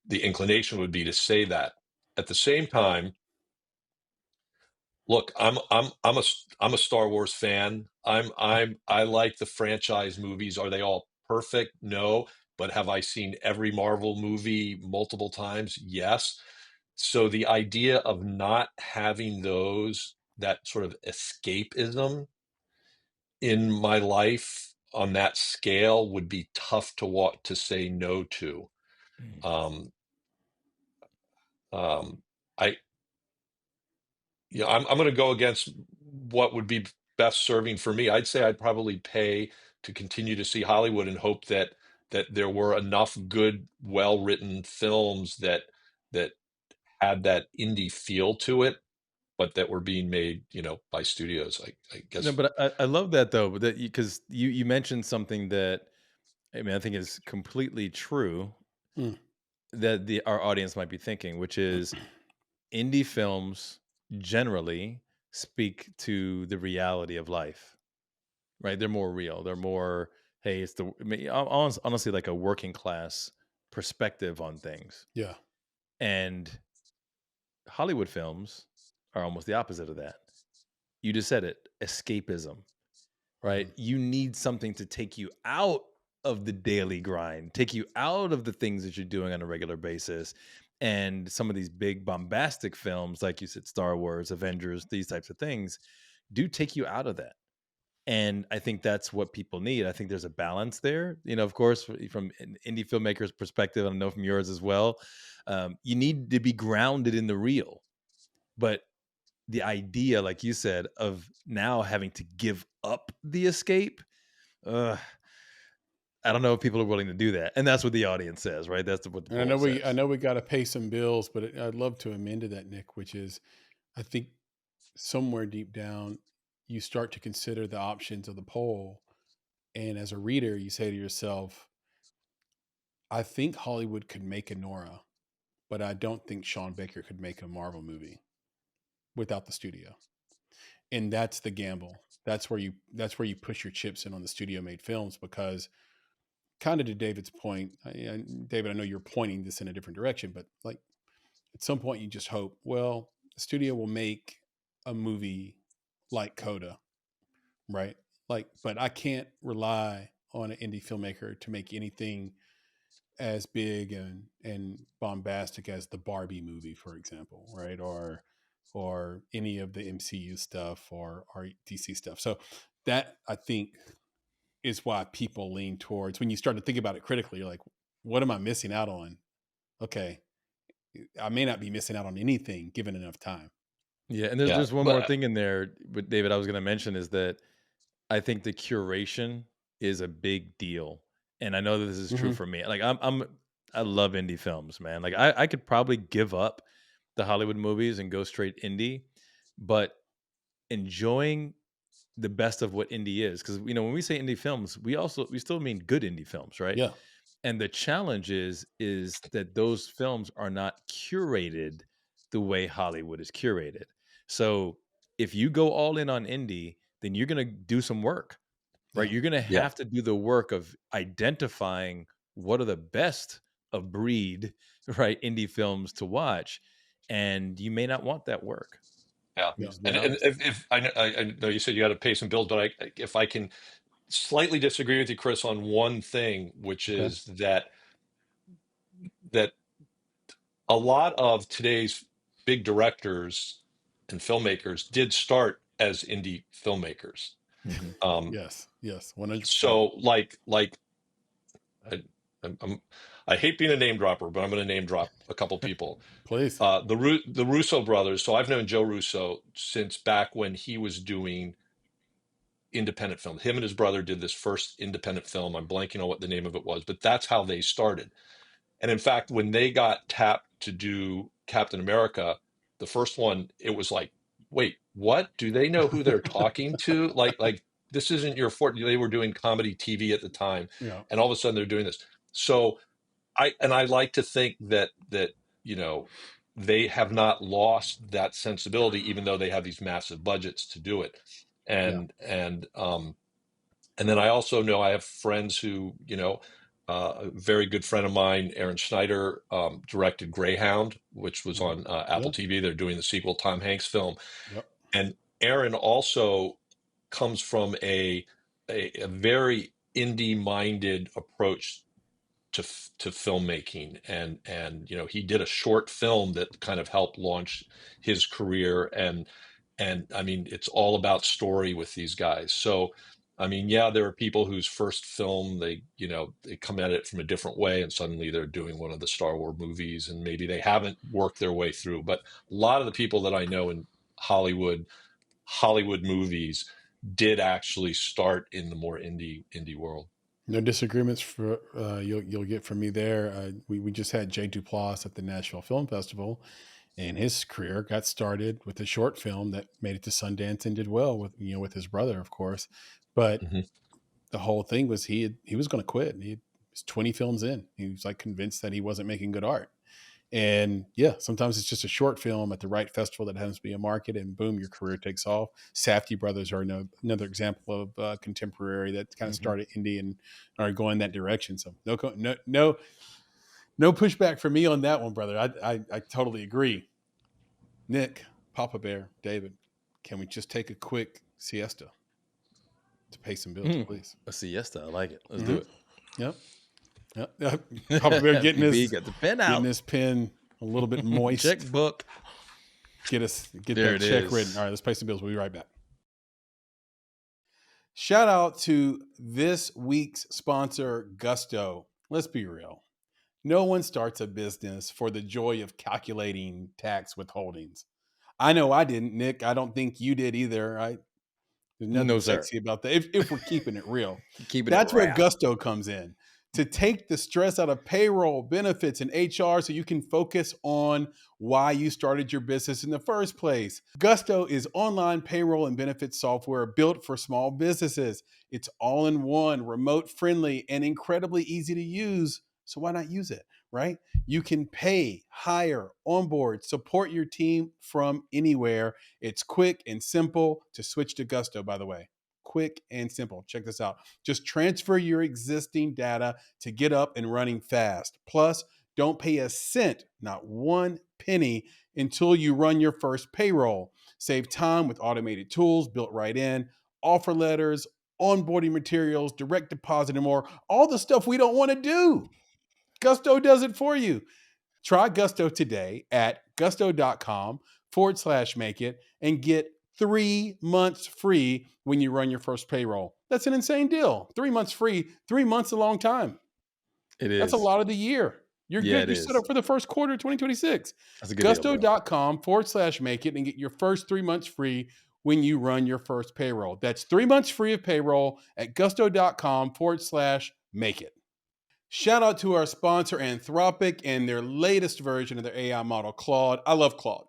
the inclination would be to say that. At the same time, look, I'm a Star Wars fan. I like the franchise movies. Are they all perfect? No. but have I seen every Marvel movie multiple times? Yes. So the idea of not having that sort of escapism in my life on that scale would be tough to say no to. Um, I, I'm going to go against what would be best serving for me. I'd say I'd probably pay to continue to see Hollywood and hope that there were enough good, well-written films that had that indie feel to it, but that were being made, by studios. I No, guess. but I love that though, but that because you mentioned something that I think is completely true Mm. that our audience might be thinking, which is indie films generally speak to the reality of life, right? They're more real. They're more, hey, it's honestly like a working class perspective on things. Yeah. And Hollywood films are almost the opposite of that. You just said it, escapism, right? You need something to take you out of the daily grind, take you out of the things that you're doing on a regular basis. And some of these big bombastic films, like you said, Star Wars, Avengers, these types of things, do take you out of that. And I think that's what people need. I think there's a balance there. Of course, from an indie filmmaker's perspective, I know from yours as well, you need to be grounded in the real. But the idea, like you said, of now having to give up the escape, I don't know if people are willing to do that. And that's what the audience says, right? That's what the And poll says. I know we got to pay some bills, but I'd love to amend to that, Nick, which is, I think somewhere deep down, you start to consider the options of the poll. And as a reader, you say to yourself, I think Hollywood could make a Nora, but I don't think Sean Baker could make a Marvel movie without the studio. And that's the gamble. That's where you push your chips in on the studio made films, because kind of to David's point, David, I know you're pointing this in a different direction, but like at some point you just hope, well, the studio will make a movie like Coda, right? Like, but I can't rely on an indie filmmaker to make anything as big and bombastic as the Barbie movie, for example, right? Or any of the MCU stuff or DC stuff. So that, I think, is why people lean towards, when you start to think about it critically, you're like, what am I missing out on? Okay, I may not be missing out on anything given enough time. Yeah, and there's one more thing in there, but David, I was going to mention is that I think the curation is a big deal, and I know that this is true for me. Like I love indie films, man. Like I could probably give up the Hollywood movies and go straight indie, but enjoying the best of what indie is, because when we say indie films, we still mean good indie films, right? Yeah. And the challenge is that those films are not curated the way Hollywood is curated. So if you go all in on indie, then you're going to do some work, right? Yeah. You're going to have to do the work of identifying what are the best of breed, right? Indie films to watch. And you may not want that work. Yeah. Just And, being honest. if I know you said you got to pay some bills, but if I can slightly disagree with you, Chris, on one thing, which Okay. is that a lot of today's big directors and filmmakers did start as indie filmmakers. Yes. 100%. So I hate being a name dropper, but I'm going to name drop a couple people. Please. The Russo brothers. So I've known Joe Russo since back when he was doing independent film. Him and his brother did this first independent film. I'm blanking on what the name of it was, but that's how they started. And in fact, when they got tapped to do Captain America, the first one, it was like, wait, what? Do they know who they're talking to? Like this isn't your fort. They were doing comedy TV at the time, Yeah. and all of a sudden they're doing this. So I like to think that they have not lost that sensibility, even though they have these massive budgets to do it. And then I also know I have friends who, a very good friend of mine, Aaron Schneider, directed Greyhound, which was on Apple TV. They're doing the sequel, Tom Hanks film. Yep. And Aaron also comes from a very indie-minded approach to filmmaking, and he did a short film that kind of helped launch his career, and I mean, it's all about story with these guys. So I mean, yeah, there are people whose first film, they come at it from a different way, and suddenly they're doing one of the Star Wars movies, and maybe they haven't worked their way through. But a lot of the people that I know in Hollywood movies did actually start in the more indie world. No disagreements for you'll get from me there. We just had Jay Duplass at the Nashville Film Festival, and his career got started with a short film that made it to Sundance and did well with his brother, of course. But Mhm. the whole thing was he was going to quit. He was 20 films in. He was like convinced that he wasn't making good art. And yeah, sometimes it's just a short film at the right festival that happens to be a market, and boom, your career takes off. Safdie brothers are another example of contemporary that kind of started indie and are going that direction. So no pushback for me on that one, brother. I totally agree. Nick, Papa Bear, David, can we just take a quick siesta to pay some bills, please? A siesta. I like it. Let's Mhm. do it. Yep. Papa Bear getting PB got the pen out. his pen a little bit moist. Checkbook. Get There that it check is. written. All right, let's pay some bills. We'll be right back. Shout out to this week's sponsor, Gusto. Let's be real. No one starts a business for the joy of calculating tax withholdings. I know I didn't, Nick. I don't think you did either. There's nothing No, sir. sexy about that. If we're keeping it real, Keeping that's it where rap. Gusto comes in to take the stress out of payroll, benefits, and HR so you can focus on why you started your business in the first place. Gusto is online payroll and benefits software built for small businesses. It's all in one, remote friendly, and incredibly easy to use. So why not use it, right? You can pay, hire, onboard, support your team from anywhere. It's quick and simple to switch to Gusto, by the way. Quick and simple. Check this out. Just transfer your existing data to get up and running fast. Plus, don't pay a cent, not one penny, until you run your first payroll. Save time with automated tools built right in, offer letters, onboarding materials, direct deposit, and more. All the stuff we don't want to do. Gusto does it for you. Try Gusto today at gusto.com/make it and get 3 months free when you run your first payroll. That's an insane deal. 3 months free, 3 months a long time. It is. That's a lot of the year. You're Yeah, good. it You're set is. up for the first quarter of 2026. That's a good deal, bro. Gusto.com/make it and get your first 3 months free when you run your first payroll. That's 3 months free of payroll at gusto.com/make it. Shout out to our sponsor, Anthropic, and their latest version of their AI model, Claude. I love Claude.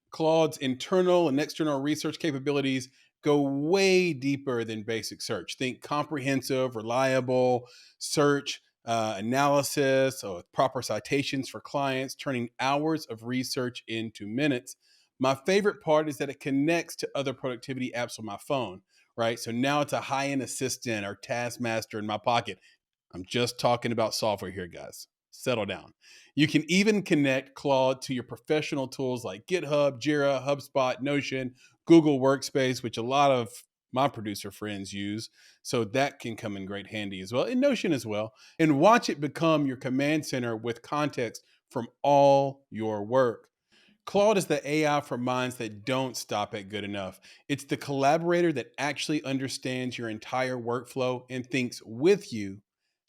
Claude's internal and external research capabilities go way deeper than basic search. Think comprehensive, reliable search, analysis, or proper citations for clients, turning hours of research into minutes. My favorite part is that it connects to other productivity apps on my phone, right? So now it's a high-end assistant or taskmaster in my pocket. I'm just talking about software here, guys. Settle down. You can even connect Claude to your professional tools like GitHub, Jira, HubSpot, Notion, Google Workspace, which a lot of my producer friends use. So that can come in great handy as well, and Notion as well. And watch it become your command center with context from all your work. Claude is the AI for minds that don't stop at good enough. It's the collaborator that actually understands your entire workflow and thinks with you,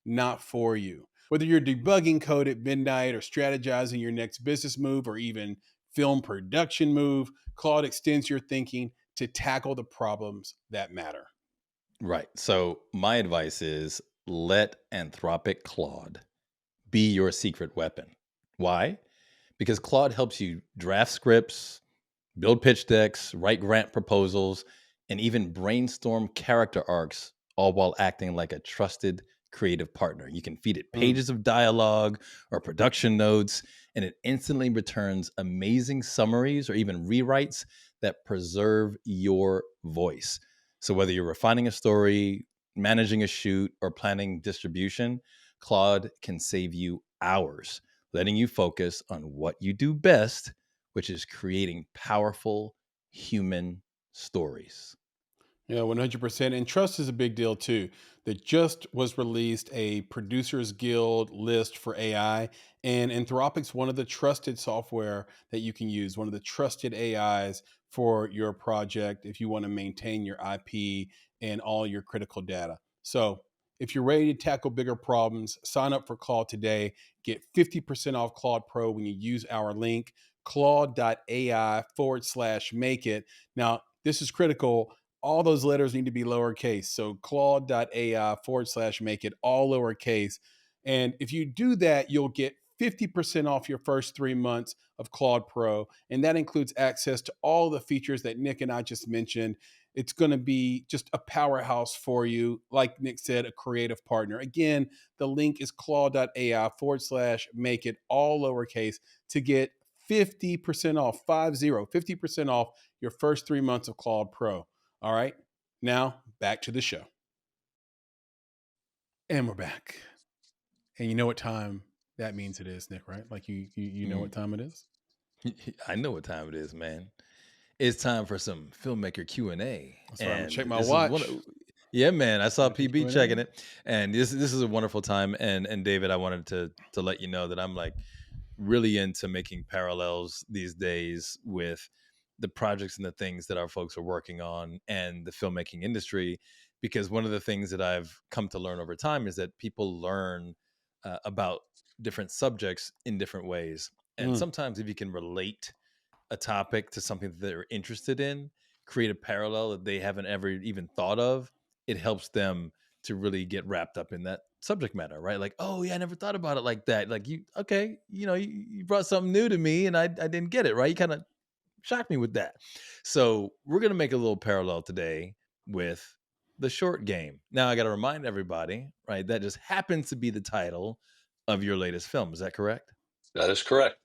not for you. Whether you're debugging code at midnight or strategizing your next business move or even film production move, Claude extends your thinking to tackle the problems that matter. Right. So my advice is let Anthropic Claude be your secret weapon. Why? Because Claude helps you draft scripts, build pitch decks, write grant proposals, and even brainstorm character arcs, all while acting like a trusted creative partner. You can feed it pages of dialogue or production notes, and it instantly returns amazing summaries or even rewrites that preserve your voice. So whether you're refining a story, managing a shoot, or planning distribution, Claude can save you hours, letting you focus on what you do best, which is creating powerful human stories. Yeah, 100%. And trust is a big deal too. There just was released a Producers Guild list for AI, and Anthropic's one of the trusted software that you can use, one of the trusted AIs for your project if you want to maintain your IP and all your critical data. So, if you're ready to tackle bigger problems, sign up for Claude today. Get 50% off Claude Pro when you use our link, claude.ai/make it. Now, this is critical. All those letters need to be lowercase. So claude.ai/make it all lowercase. And if you do that, you'll get 50% off your first 3 months of Claude Pro. And that includes access to all the features that Nick and I just mentioned. It's going to be just a powerhouse for you. Like Nick said, a creative partner. Again, the link is claude.ai/make it all lowercase to get 50% off, 50% off your first 3 months of Claude Pro. All right, now back to the show. And we're back. And you know what time that means it is, Nick, right? Like you know what time it is? I know what time it is, man. It's time for some filmmaker Q&A. That's right. I'm gonna check And my this watch. is yeah, man. I saw Filmmaker PB Q&A. checking it. And this is a wonderful time. And David, I wanted to let you know that I'm like really into making parallels these days with the projects and the things that our folks are working on and the filmmaking industry, because one of the things that I've come to learn over time is that people learn about different subjects in different ways. And sometimes if you can relate a topic to something that they're interested in, create a parallel that they haven't ever even thought of, it helps them to really get wrapped up in that subject matter, right? Like, oh yeah, I never thought about it like that. Like you brought something new to me and I didn't get it, right? You kind of shocked me with that. So we're going to make a little parallel today with the short game. Now I got to remind everybody, right? That just happens to be the title of your latest film. Is that correct? That is correct.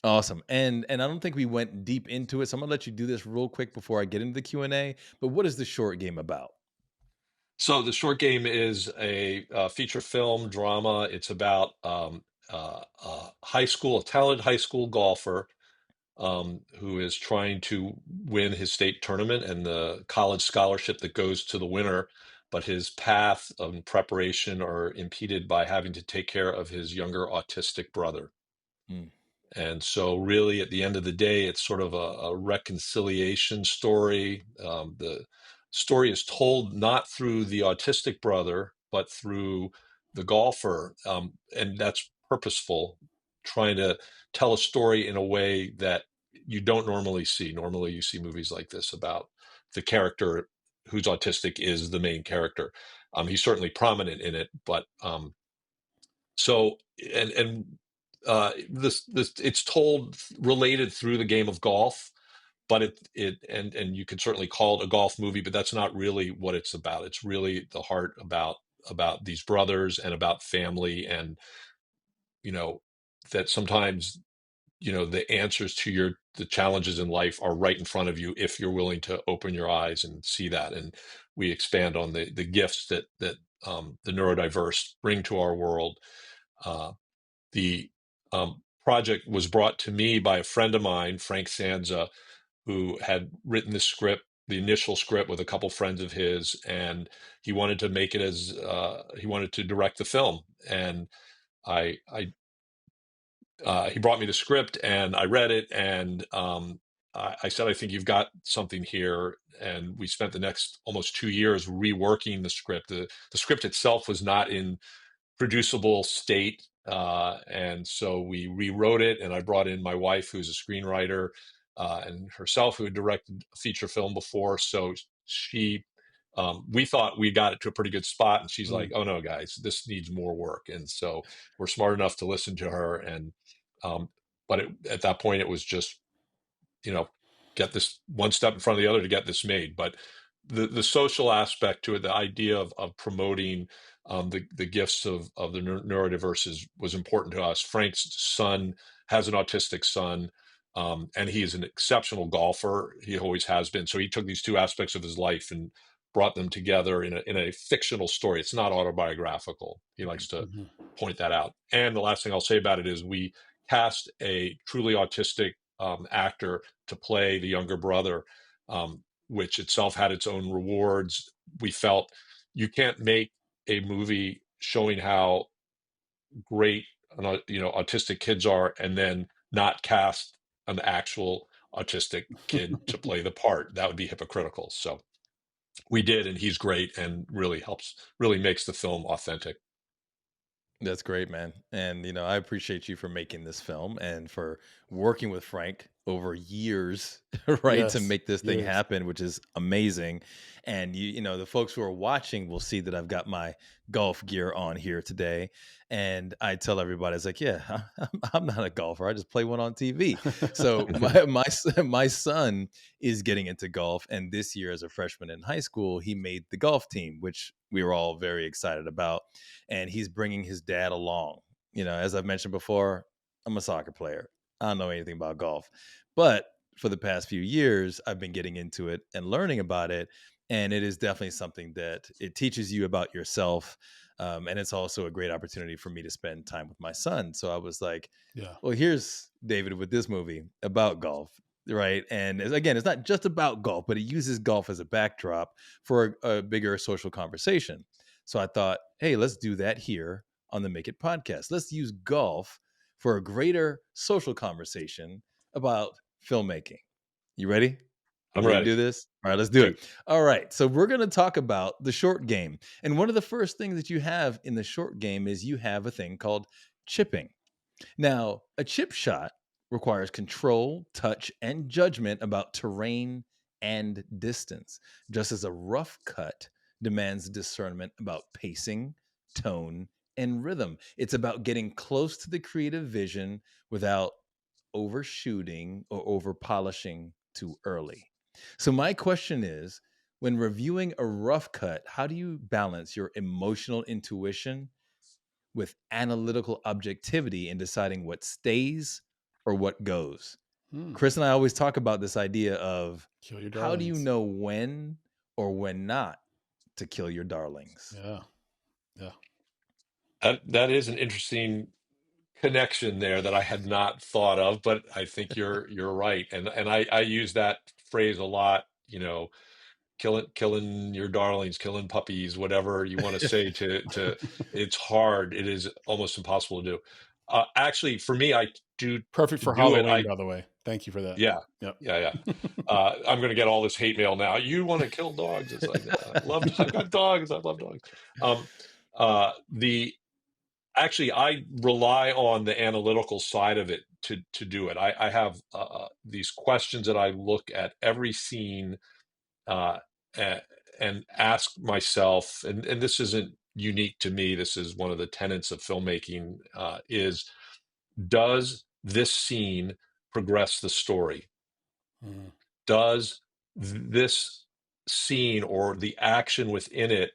Awesome. And I don't think we went deep into it, so I'm gonna let you do this real quick before I get into the Q&A. But what is the short game about? So the short game is a feature film drama. It's about a talented high school golfer who is trying to win his state tournament and the college scholarship that goes to the winner. But his path and preparation are impeded by having to take care of his younger autistic brother. And so really at the end of the day, it's sort of a reconciliation story. The story is told not through the autistic brother, but through the golfer. And that's purposeful, trying to tell a story in a way that you don't normally see. Normally you see movies like this about the character who's autistic is the main character. He's certainly prominent in it, but so this it's told related through the game of golf, but and you could certainly call it a golf movie, but that's not really what it's about. It's really the heart about these brothers and about family, and that sometimes the answers to the challenges in life are right in front of you if you're willing to open your eyes and see that. And we expand on the gifts that the neurodiverse bring to our world. The project was brought to me by a friend of mine, Frank Sanza, who had written the initial script with a couple friends of his, and he wanted to make it he wanted to direct the film. And he brought me the script, and I read it, and I said, I think you've got something here. And we spent the next almost 2 years reworking the script. The script itself was not in producible state. And so we rewrote it, and I brought in my wife, who's a screenwriter, and herself, who had directed a feature film before. So we thought we got it to a pretty good spot, and she's like, "Oh no, guys, this needs more work." And so we're smart enough to listen to her. And but at that point, it was just get this one step in front of the other to get this made. But the social aspect to it, the idea of promoting the gifts of the neurodiverse was important to us. Frank's son has an autistic son, and he is an exceptional golfer. He always has been. So he took these two aspects of his life and brought them together in a fictional story. It's not autobiographical. He likes to point that out. And the last thing I'll say about it is we cast a truly autistic actor to play the younger brother. which itself had its own rewards. We felt you can't make a movie showing how great autistic kids are and then not cast an actual autistic kid to play the part. That would be hypocritical. So we did, and he's great and really makes the film authentic. That's great, man. And, I appreciate you for making this film and for working with Frank over years, right, to Yes, make this thing years. happen, which is amazing. And, the folks who are watching will see that I've got my golf gear on here today. And I tell everybody, it's like, yeah, I'm not a golfer. I just play one on TV. So my son is getting into golf. And this year, as a freshman in high school, he made the golf team, which we were all very excited about. And he's bringing his dad along. As I've mentioned before, I'm a soccer player. I don't know anything about golf, but for the past few years, I've been getting into it and learning about it. And it is definitely something that it teaches you about yourself. And it's also a great opportunity for me to spend time with my son. So I was like, Yeah. well, here's David with this movie about golf. Right. And again, it's not just about golf, but it uses golf as a backdrop for a bigger social conversation. So I thought, hey, let's do that here on the Make It podcast. Let's use golf for a greater social conversation about filmmaking. You ready? I'm Ready to ready. do this? All right, let's do it. All right. So we're going to talk about the short game. And one of the first things that you have in the short game is you have a thing called chipping. Now, a chip shot requires control, touch, and judgment about terrain and distance, just as a rough cut demands discernment about pacing, tone, and rhythm. It's about getting close to the creative vision without overshooting or over polishing too early. So, my question is, when reviewing a rough cut, how do you balance your emotional intuition with analytical objectivity in deciding what stays or what goes? Chris and I always talk about this idea of Kill your how do you darlings. know when or when not to kill your darlings? Yeah. That is an interesting connection there that I had not thought of, but I think you're right. And I use that phrase a lot, killing your darlings, killing puppies, whatever you want to say to it's hard. It is almost impossible to do. Actually, for me, I do Perfect for do it. Halloween, by the way. Thank you for that. Yeah, Yep. yeah. I'm going to get all this hate mail now. You want to kill dogs? It's like I've got dogs. I love dogs. The Actually, I rely on the analytical side of it to do it. I have these questions that I look at every scene uh, and ask myself, and this isn't unique to me. This is one of the tenets of filmmaking: is does this scene progress the story? Mhm. Does this scene or the action within it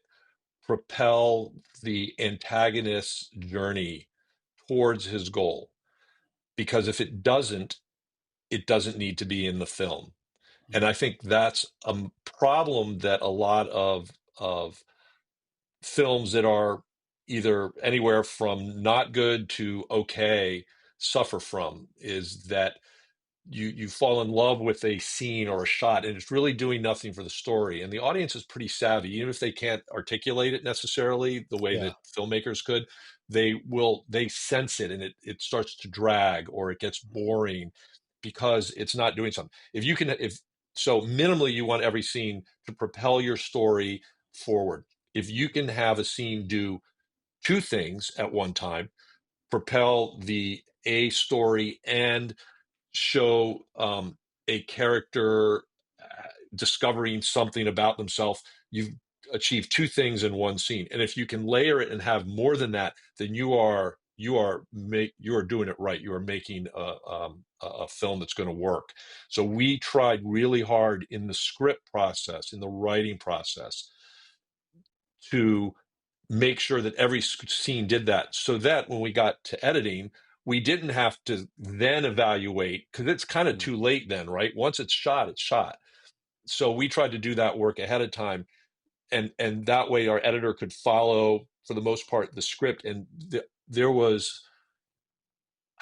propel the antagonist's journey towards his goal? Because if it doesn't need to be in the film. And I think that's a problem that a lot of films that are either anywhere from not good to okay suffer from, is that you fall in love with a scene or a shot and it's really doing nothing for the story, and the audience is pretty savvy. Even if they can't articulate it necessarily the way Yeah. that filmmakers could, they sense it, and it starts to drag or it gets boring because it's not doing something. If so minimally, you want every scene to propel your story forward. If you can have a scene do two things at one time, propel the a story and show a character discovering something about themselves, you've achieved two things in one scene. And if you can layer it and have more than that, then you are doing it right. You are making a film that's going to work. So we tried really hard in the script process, in the writing process, to make sure that every scene did that, so that when we got to editing, we didn't have to then evaluate, because it's kind of too late then, right? Once it's shot, it's shot. So we tried to do that work ahead of time, and that way our editor could follow, for the most part, the script. And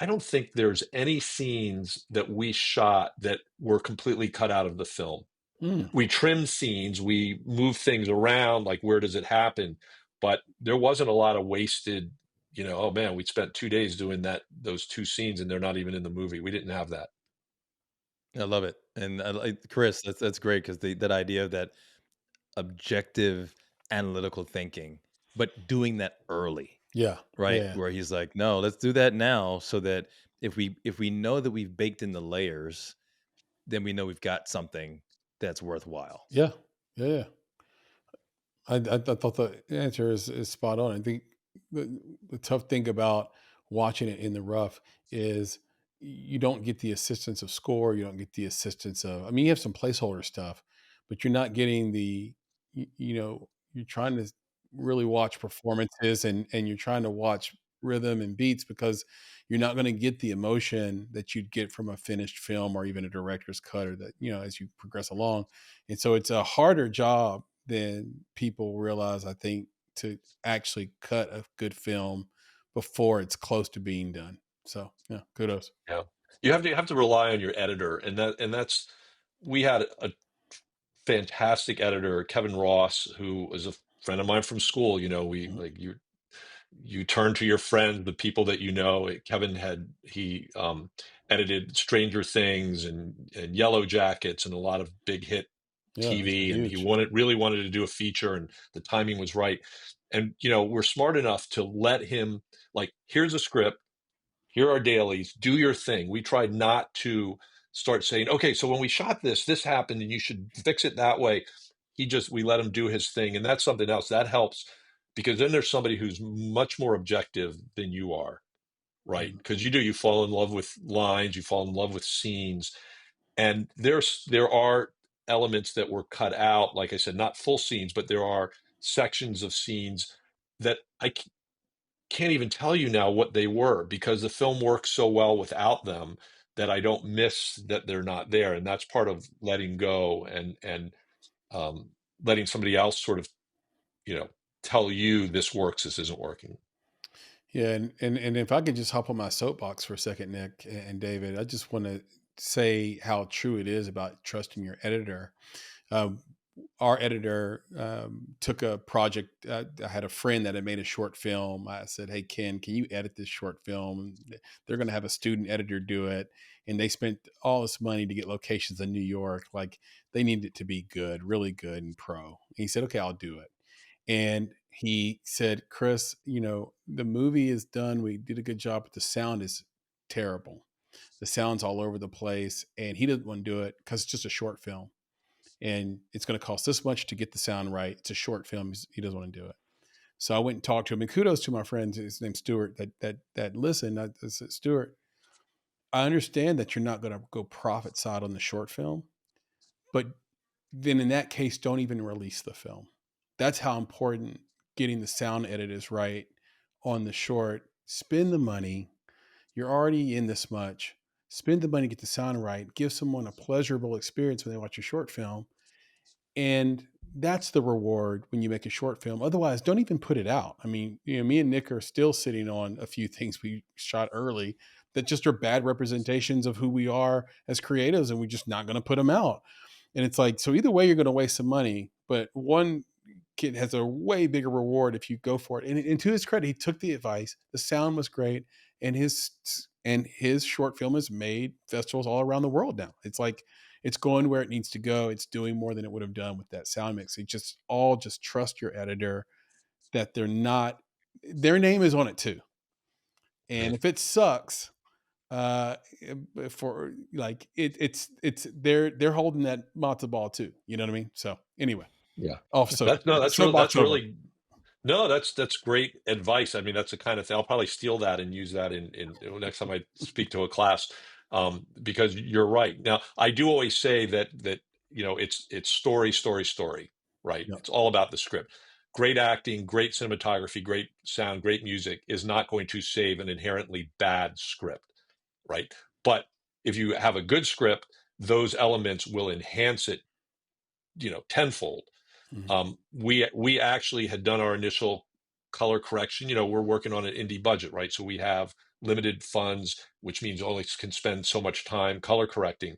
I don't think there's any scenes that we shot that were completely cut out of the film. We trim scenes, we move things around, like where does it happen? But there wasn't a lot of wasted, oh man, we spent 2 days doing those two scenes and they're not even in the movie. We didn't have that. I love it, and I like Chris. That's great because that idea of that objective analytical thinking, but doing that early, Yeah. right? Yeah. Where he's like, no, let's do that now, so that if we know that we've baked in the layers, then we know we've got something that's worthwhile. Yeah. Yeah. I thought the answer is spot on. I think the tough thing about watching it in the rough is you don't get the assistance of score. You don't get the assistance of, I mean, you have some placeholder stuff, but you're not getting you're trying to really watch performances and you're trying to watch rhythm and beats because you're not going to get the emotion that you'd get from a finished film or even a director's cut or that, as you progress along. And so it's a harder job than people realize, I think, to actually cut a good film before it's close to being done. So yeah, kudos. Yeah. You have to rely on your editor, and that's we had a fantastic editor, Kevin Ross, who was a friend of mine from school. We Mhm. like you turn to your friends, the people that you know. Kevin he edited Stranger Things and Yellow Jackets and a lot of big hit Yeah, those are TV, and he huge. really wanted to do a feature, and the timing was right. And we're smart enough to let him, like, here's a script, here are dailies, do your thing. We tried not to start saying, okay, so when we shot this happened and you should fix it that way. We let him do his thing. And that's something else that helps, because then there's somebody who's much more objective than you are, right? Mhm. Because you fall in love with lines, you fall in love with scenes. And there are elements that were cut out, like I said, not full scenes, but there are sections of scenes that I can't even tell you now what they were, because the film works so well without them that I don't miss that they're not there. And that's part of letting go and um, letting somebody else sort of, you know, tell you this works, this isn't working. Yeah, and if I could just hop on my soapbox for a second, Nick and David, I just want to say how true it is about trusting your editor. Um, our editor took a project. I had a friend that had made a short film. I said, "Hey, Ken, can you edit this short film?" They're going to have a student editor do it, and they spent all this money to get locations in New York. Like they needed it to be good, really good, and pro. And he said, "Okay, I'll do it." And he said, "Chris, the movie is done. We did a good job, but the sound is terrible. The sound's all over the place, and he didn't want to do it because it's just a short film." And it's going to cost this much to get the sound right. It's a short film. He doesn't want to do it. So I went and talked to him, and kudos to my friend. His name's Stuart. That listened. I said, Stuart, I understand that you're not going to go profit side on the short film, but then in that case, don't even release the film. That's how important getting the sound edit is right on the short. Spend the money. You're already in this much. Spend the money, get the sound right. Give someone a pleasurable experience when they watch your short film. And that's the reward when you make a short film. Otherwise, don't even put it out. I mean, me and Nick are still sitting on a few things we shot early that just are bad representations of who we are as creatives, and we're just not going to put them out. And it's like, so either way, you're going to waste some money, but one kid has a way bigger reward if you go for it. And to his credit, he took the advice. The sound was great, and his short film has made festivals all around the world now. It's like it's going where it needs to go. It's doing more than it would have done with that sound mix. You just trust your editor that their name is on it too. And if it sucks, for like it's they're holding that matzo ball too. You know what I mean? So anyway, Yeah. off so That's real. soapbox That's over. really, no, that's great advice. I mean, that's the kind of thing I'll probably steal that and use that in next time I speak to a class, because you're right. Now, I do always say that it's story, story, story, right? Yep. It's all about the script. Great acting, great cinematography, great sound, great music is not going to save an inherently bad script, right? But if you have a good script, those elements will enhance it, tenfold. Mhm. We actually had done our initial color correction. We're working on an indie budget, right? So we have limited funds, which means only can spend so much time color correcting.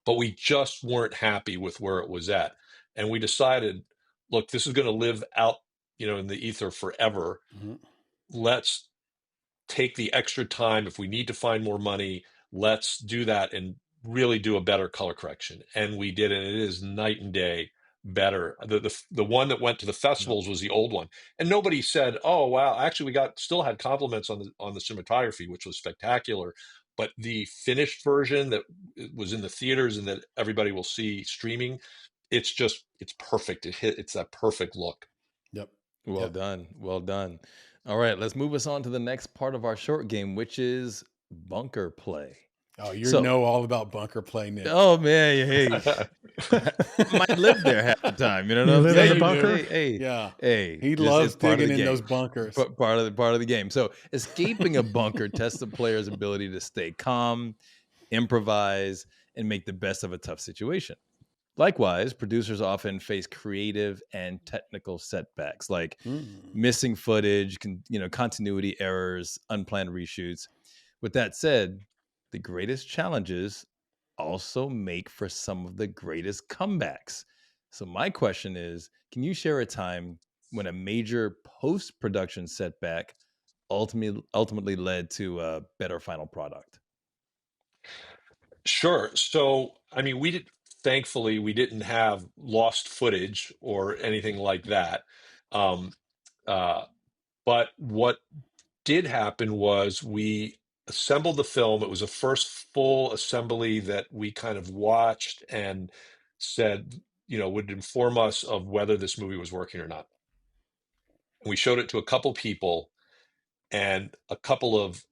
but we just weren't happy with where it was at. And we decided, look, this is going to live out, in the ether forever. Mm-hmm. Let's take the extra time. If we need to find more money, let's do that and really do a better color correction. And we did, and it is night and day better. The one that went to the festivals was the old one, and nobody said, "Oh wow!" Actually, we still had compliments on the cinematography, which was spectacular. But the finished version that was in the theaters and that everybody will see streaming, it's perfect. It's that perfect look. Yep. Well done. Well done. All right, let's move us on to the next part of our short game, which is bunker play. Oh, you know all about bunker play, Nick. Oh man, hey, I might live there half the time. You know what I'm live saying? in the bunker? Hey. He loves digging in those bunkers. Part of the game. So escaping a bunker tests the player's ability to stay calm, improvise, and make the best of a tough situation. Likewise, producers often face creative and technical setbacks like missing footage, continuity errors, unplanned reshoots. With that said, the greatest challenges also make for some of the greatest comebacks. So my question is, can you share a time when a major post-production setback ultimately led to a better final product? Sure. So, I mean, thankfully, we didn't have lost footage or anything like that. Um, but what did happen was we assembled the film. It was the first full assembly that we kind of watched and said, would inform us of whether this movie was working or not. We showed it to a couple people, and a couple of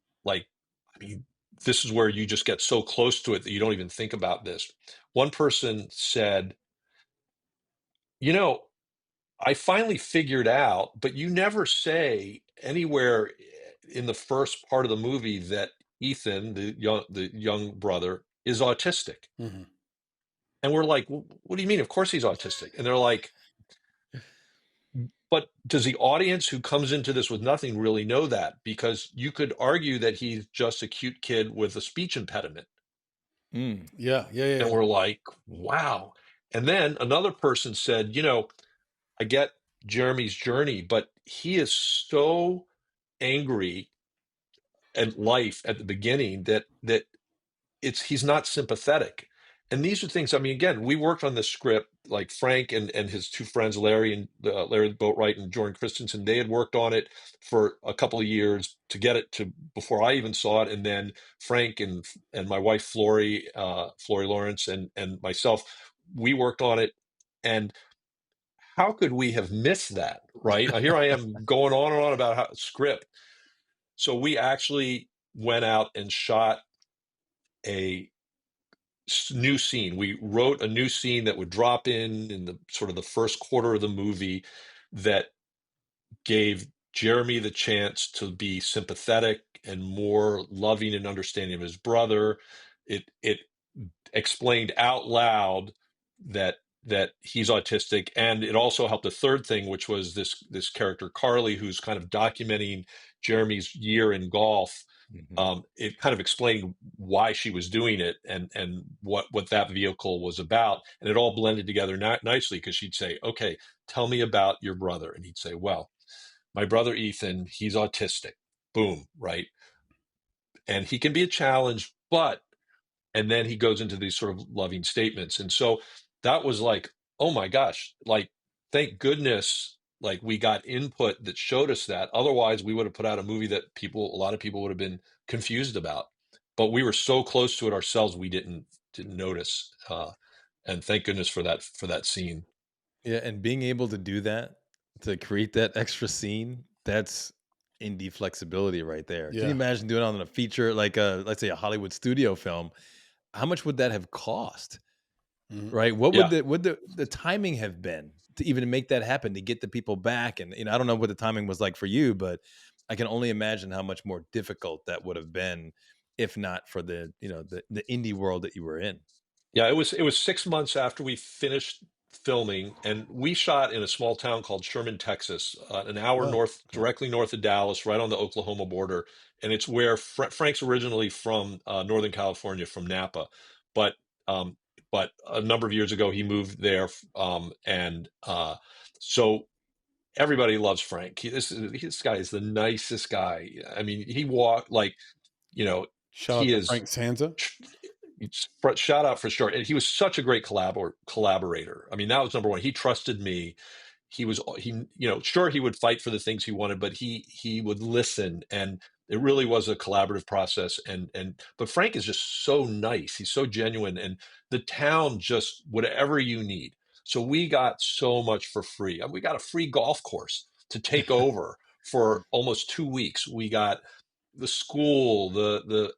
this is where you just get so close to it that you don't even think about this. One person said, I finally figured out, but you never say anywhere in the first part of the movie that Ethan, the young brother, is autistic. Mm-hmm. And we're like, well, what do you mean? Of course he's autistic. And they're like, but does the audience who comes into this with nothing really know that? Because you could argue that he's just a cute kid with a speech impediment. Yeah. And we're like, wow. And then another person said, I get Jeremy's journey, but he is so angry at life at the beginning that he's not sympathetic. And these are things, I mean, again, we worked on this script, like Frank and his two friends, Larry Boatwright and Jordan Christensen, they had worked on it for a couple of years to get it to before I even saw it. And then Frank and my wife, Flory Lawrence and myself, we worked on it. And how could we have missed that, right? Here I am going on and on about script. So we actually went out and shot a new scene. We wrote a new scene that would drop in the sort of the first quarter of the movie that gave Jeremy the chance to be sympathetic and more loving and understanding of his brother. It explained out loud that he's autistic, and it also helped a third thing, which was this character Carly, who's kind of documenting Jeremy's year in golf. It kind of explained why she was doing it and what that vehicle was about, and it all blended together nicely, because she'd say, okay, tell me about your brother, and he'd say, well, my brother Ethan, he's autistic. Boom, right? And he can be a challenge, and then he goes into these sort of loving statements. And so that was like, oh my gosh, like, thank goodness, like, we got input that showed us that. Otherwise, we would have put out a movie that a lot of people would have been confused about. But we were so close to it ourselves, we didn't notice. And thank goodness for that scene. Yeah, and being able to do that, to create that extra scene, that's indie flexibility right there. Can you imagine doing it on a feature, like let's say a Hollywood studio film? How much would that have cost? Right? What would the timing have been to even make that happen, to get the people back? And I don't know what the timing was like for you, but I can only imagine how much more difficult that would have been if not for the indie world that you were in. Yeah, it was 6 months after we finished filming, and we shot in a small town called Sherman, Texas, an hour directly north of Dallas, right on the Oklahoma border. And it's where Frank's originally from, Northern California, from Napa. But but a number of years ago he moved there, so everybody loves Frank. This guy is the nicest guy. I mean, he walked like, Shout out he to is. Frank Sanza. Shout out for sure. And he was such a great collaborator. I mean, that was number one. He trusted me. Sure, he would fight for the things he wanted, but he would listen, and it really was a collaborative process. But Frank is just so nice. He's so genuine, and the town just whatever you need. So we got so much for free. We got a free golf course to take over for almost 2 weeks. We got the school, the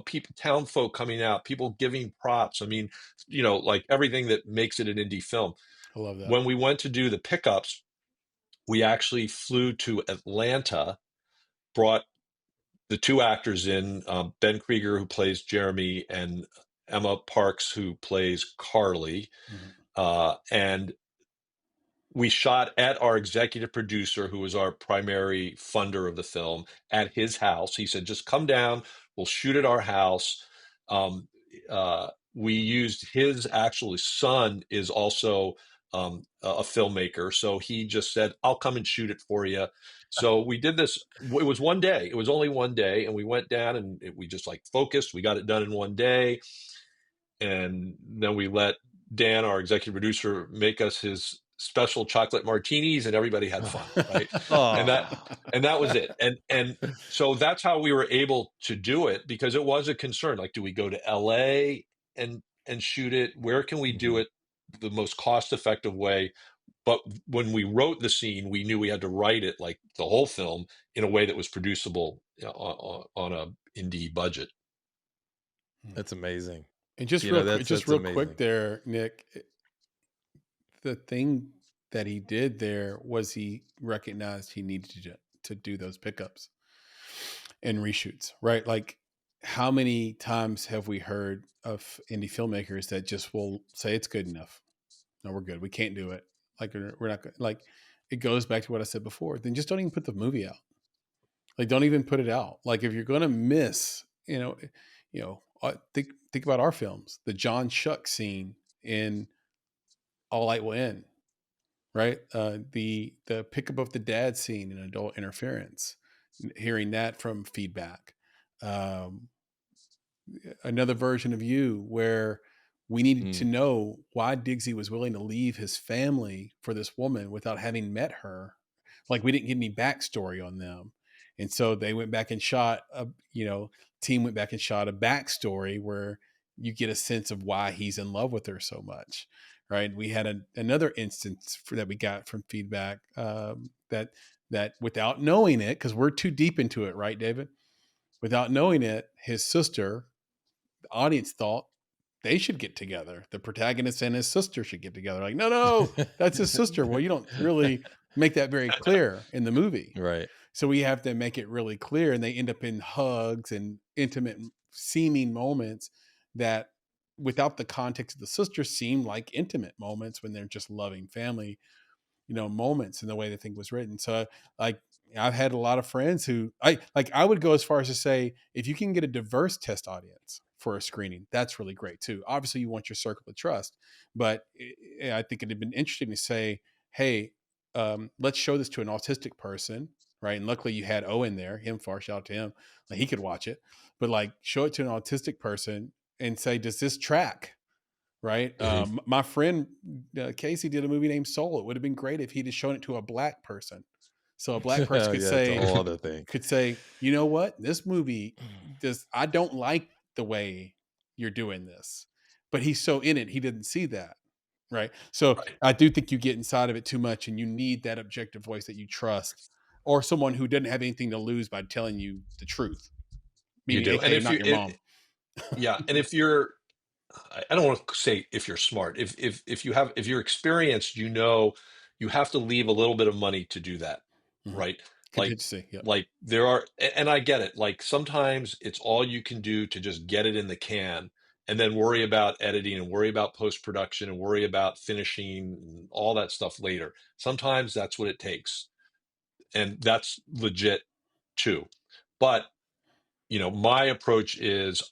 people, town folk coming out, people giving props. I mean, like everything that makes it an indie film. I love that. When we went to do the pickups, we actually flew to Atlanta, brought the two actors in, Ben Krieger, who plays Jeremy, and Emma Parks, who plays Carly. And we shot at our executive producer, who was our primary funder of the film, at his house. He said, just come down, we'll shoot at our house. We used his son is also a filmmaker. So he just said, I'll come and shoot it for you. So we did this. It was one day. It was only one day. And we went down and we just focused. We got it done in one day. And then we let Dan, our executive producer, make us his special chocolate martinis, and everybody had fun, right? and that was it. And so that's how we were able to do it, because it was a concern. Like, do we go to LA and shoot it? Where can we do it the most cost-effective way? But when we wrote the scene, we knew we had to write it, like the whole film, in a way that was producible on a indie budget. That's amazing. And just real quick there, Nick, the thing that he did there was he recognized he needed to do those pickups and reshoots, right? Like, how many times have we heard of indie filmmakers that just will say it's good enough? No, we're good. We can't do it. Like, we're not good. Like, it goes back to what I said before. Then just don't even put the movie out. Like, don't even put it out. Like, if you're going to miss, think about our films, the John Shuck scene in All Light Will End, right? The pickup of the dad scene in Adult Interference, hearing that from feedback. Another version of You, where we needed to know why Diggsy was willing to leave his family for this woman without having met her. Like, we didn't get any backstory on them. And so they went back and shot team went back and shot a backstory where you get a sense of why he's in love with her so much. Right. We had another instance that we got from feedback that without knowing it, because we're too deep into it, right, David? Without knowing it, his sister, the audience thought they should get together. The protagonist and his sister should get together. Like, no, that's his sister. Well, you don't really make that very clear in the movie. Right. So we have to make it really clear, and they end up in hugs and intimate seeming moments that, without the context of the sister, seem like intimate moments when they're just loving family, moments in the way the thing was written. So, like, I've had a lot of friends who I would go as far as to say, if you can get a diverse test audience for a screening, that's really great too. Obviously you want your circle of trust, but I think it'd been interesting to say, hey, let's show this to an autistic person. Right. And luckily you had Owen there, him, far shout out to him. Like, he could watch it, but like, show it to an autistic person and say, does this track? Right. Mm-hmm. My friend Casey did a movie named Soul. It would have been great if he'd have shown it to a black person. So a black person could say, it's a whole other thing. Could say, you know what, this movie I don't like the way you're doing this, but he's so in it, he didn't see that. Right. So I do think you get inside of it too much, and you need that objective voice that you trust, or someone who doesn't have anything to lose by telling you the truth. You do. And if not your mom. Yeah. And if you're, I don't want to say if you're smart, if you're experienced, you have to leave a little bit of money to do that. Right. Like there are, and I get it. Like, sometimes it's all you can do to just get it in the can, and then worry about editing and worry about post-production and worry about finishing and all that stuff later. Sometimes that's what it takes. And that's legit too. But, my approach is,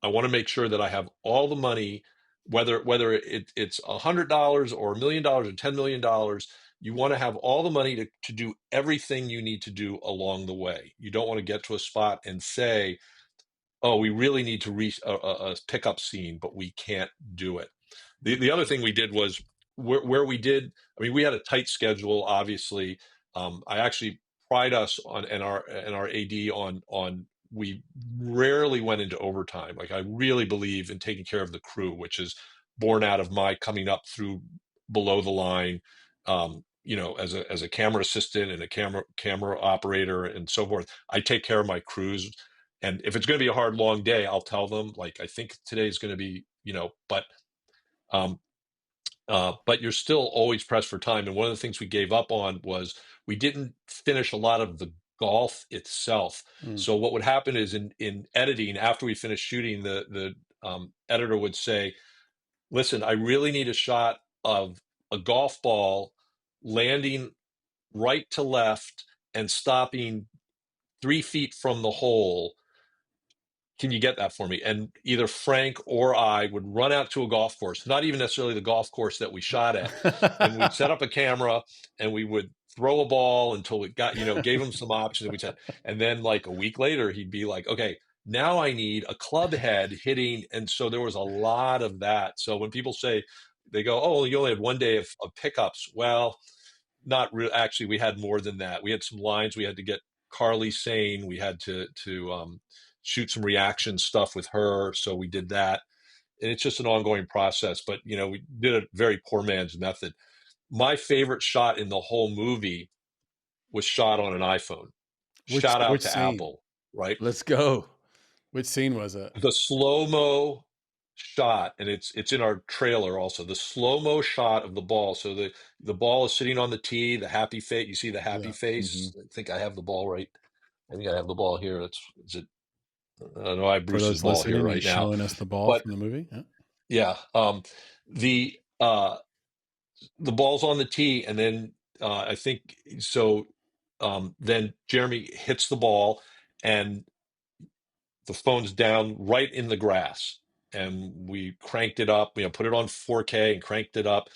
I want to make sure that I have all the money whether it's $100 or $1 million or $10 million, you want to have all the money to do everything you need to do along the way. You don't want to get to a spot and say, oh, we really need to reach a pickup scene, but we can't do it. The other thing we did was where we did, I mean, we had a tight schedule, obviously. I actually pride us on and our AD on we rarely went into overtime. Like, I really believe in taking care of the crew, which is born out of my coming up through below the line, as a camera assistant and a camera operator and so forth. I take care of my crews. And if it's going to be a hard, long day, I'll tell them, like, I think today is going to be, but you're still always pressed for time. And one of the things we gave up on was we didn't finish a lot of the golf itself. So what would happen is in editing, after we finished shooting, the editor would say, listen, I really need a shot of a golf ball landing right to left and stopping 3 feet from the hole. Can you get that for me? And either Frank or I would run out to a golf course, not even necessarily the golf course that we shot at, and we'd set up a camera and we would throw a ball until it got, gave him some options. And we said, and then like a week later, he'd be like, okay, now I need a club head hitting. And so there was a lot of that. So when people say, they go, oh, you only had one day of pickups. Well, not really. Actually, we had more than that. We had some lines we had to get Carly sane. We had to shoot some reaction stuff with her. So we did that. And it's just an ongoing process. But, we did a very poor man's method. My favorite shot in the whole movie was shot on an iPhone. Shout out to scene? Apple, right? Let's go. Which scene was it? The slow-mo shot, and it's in our trailer also, the slow-mo shot of the ball. So the ball is sitting on the tee, the happy face. You see the happy face? I think I have the ball right. I think I have the ball here. Is it? I don't know. I have Bruce's ball here right now. Showing us the ball from the movie. Yeah. The ball's on the tee, and then I think so. Then Jeremy hits the ball, and the phone's down right in the grass, and we cranked it up. Put it on 4K and cranked it up,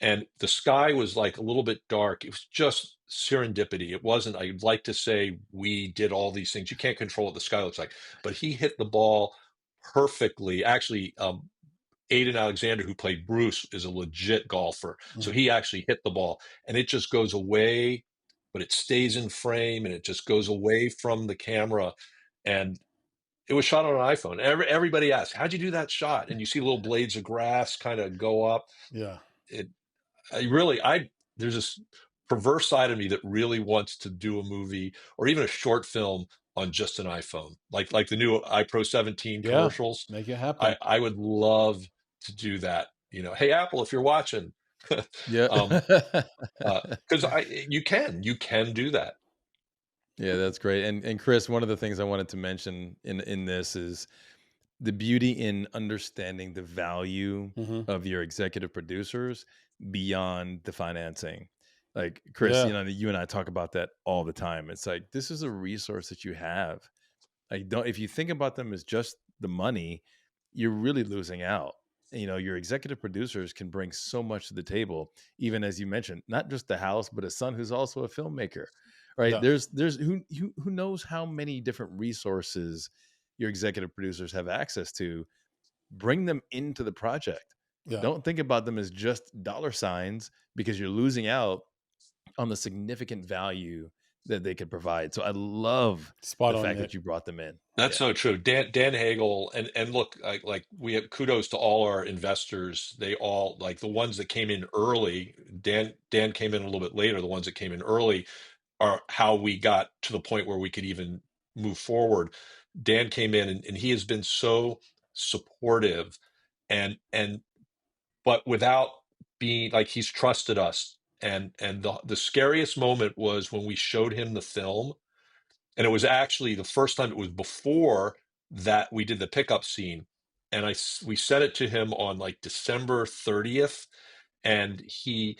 and the sky was like a little bit dark. It was just serendipity. It wasn't, I'd like to say we did all these things. You can't control what the sky looks like, but he hit the ball perfectly. Actually, Aiden Alexander, who played Bruce, is a legit golfer. So he actually hit the ball, and it just goes away, but it stays in frame, and it just goes away from the camera. And it was shot on an iPhone. Everybody asks, how'd you do that shot? And you see little blades of grass kind of go up. Yeah. There's this perverse side of me that really wants to do a movie or even a short film on just an iPhone, like the new iPro 17 commercials. Make it happen. I would love to do that. Hey, Apple, if you're watching, Yeah. because you can do that. Yeah, that's great. And Chris, one of the things I wanted to mention in this is the beauty in understanding the value of your executive producers beyond the financing. Like Chris, you and I talk about that all the time. It's like, this is a resource that you have. If you think about them as just the money, you're really losing out. Your executive producers can bring so much to the table, even as you mentioned, not just the house, but a son who's also a filmmaker, right? Yeah. There's who knows how many different resources your executive producers have access to. Bring them into the project. Yeah. Don't think about them as just dollar signs, because you're losing out on the significant value that they could provide. So I love the fact that you brought them in. That's so true. Dan Hagel, and look, like we have kudos to all our investors. They all, like the ones that came in early, Dan came in a little bit later. The ones that came in early are how we got to the point where we could even move forward. Dan came in and he has been so supportive but without being like, he's trusted us. And the scariest moment was when we showed him the film. And it was actually the first time, it was before that we did the pickup scene. And we sent it to him on like December 30th. And we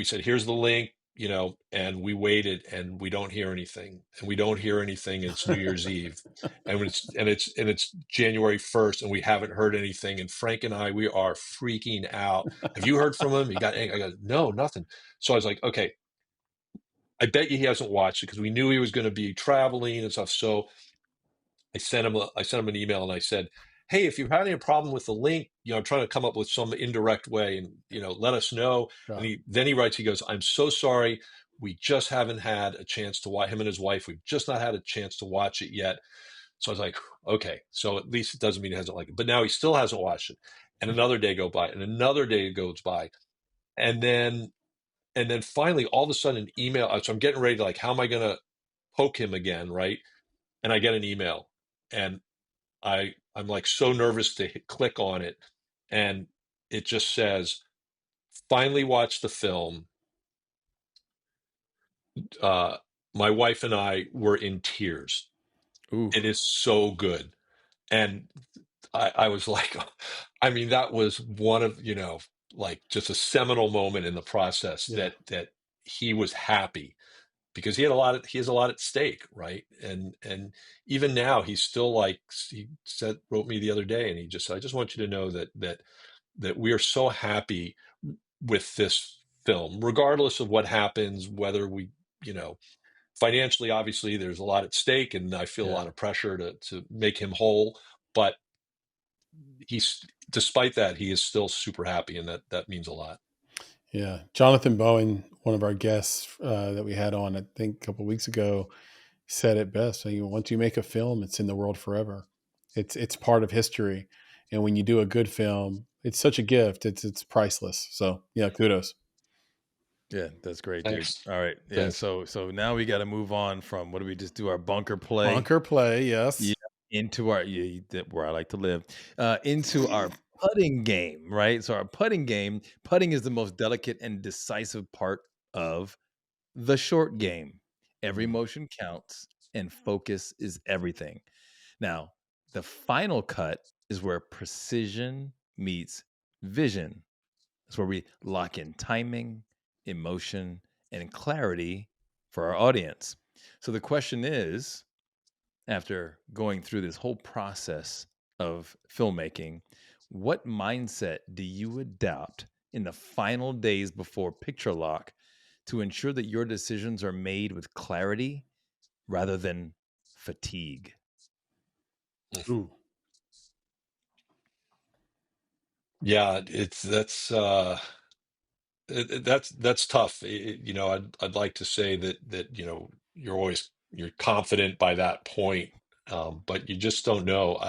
said, here's the link, and we waited and we don't hear anything and we don't hear anything. It's New Year's Eve and it's January 1st and we haven't heard anything. And Frank and we are freaking out. Have you heard from him? I go, no, nothing. So I was like, okay, I bet you he hasn't watched it because we knew he was going to be traveling and stuff. So I sent him an email and I said, hey, if you're having a problem with the link, I'm trying to come up with some indirect way and, let us know. Yeah. And then he writes, he goes, I'm so sorry. We just haven't had a chance to watch him and his wife. We've just not had a chance to watch it yet. So I was like, okay, so at least it doesn't mean he hasn't liked it, but now he still hasn't watched it. And another day goes by and another day goes by. And then finally, all of a sudden, an email. So I'm getting ready to how am I going to poke him again? Right. And I get an email and I'm like so nervous to click on it. And it just says, finally watched the film. My wife and I were in tears. Ooh. It is so good. And I was like, I mean, that was one of, just a seminal moment in the process that he was happy because he has a lot at stake. Right. And even now he's still wrote me the other day and he just said, I just want you to know that we are so happy with this film, regardless of what happens, whether we, financially, obviously there's a lot at stake and I feel a lot of pressure to make him whole, but despite that, he is still super happy. And that means a lot. Yeah. Jonathan Bowen, one of our guests that we had on, I think a couple of weeks ago, said it best. So, once you make a film, it's in the world forever. It's part of history. And when you do a good film, it's such a gift. It's priceless. So yeah, kudos. Yeah, that's great, Thanks. dude. All right. Yeah. Thanks. So now we got to move on from what do we just do? Our bunker play. Bunker play, yes. Yeah, into our where I like to live. Into our putting game, right? So our putting is the most delicate and decisive part of the short game. Every motion counts and focus is everything. Now, the final cut is where precision meets vision. It's where we lock in timing, emotion, and clarity for our audience. So the question is, after going through this whole process of filmmaking, what mindset do you adopt in the final days before picture lock to ensure that your decisions are made with clarity rather than fatigue? Ooh. Yeah, that's tough. I'd like to say that you're confident by that point, but you just don't know.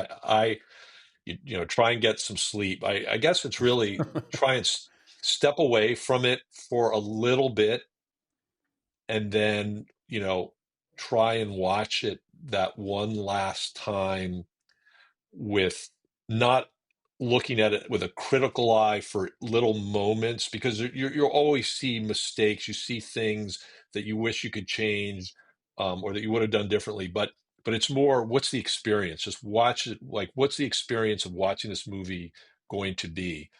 Try and get some sleep. I guess it's really try and step away from it for a little bit, and then try and watch it that one last time with not looking at it with a critical eye for little moments because you'll always see mistakes. You see things that you wish you could change, or that you would have done differently. But it's more, what's the experience? Just watch it. Like, what's the experience of watching this movie going to be?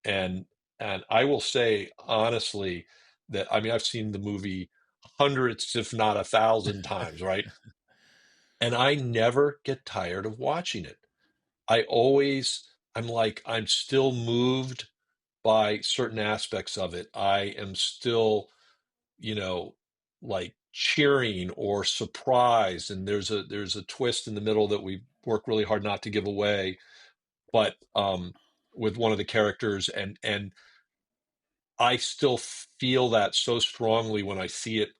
And I will say honestly that I've seen the movie hundreds, if not 1,000 times, right? And I never get tired of watching it. I'm still moved by certain aspects of it. I am still, you know, cheering or surprised. And there's a twist in the middle that we work really hard not to give away, but with one of the characters, and I still feel that so strongly when I see it,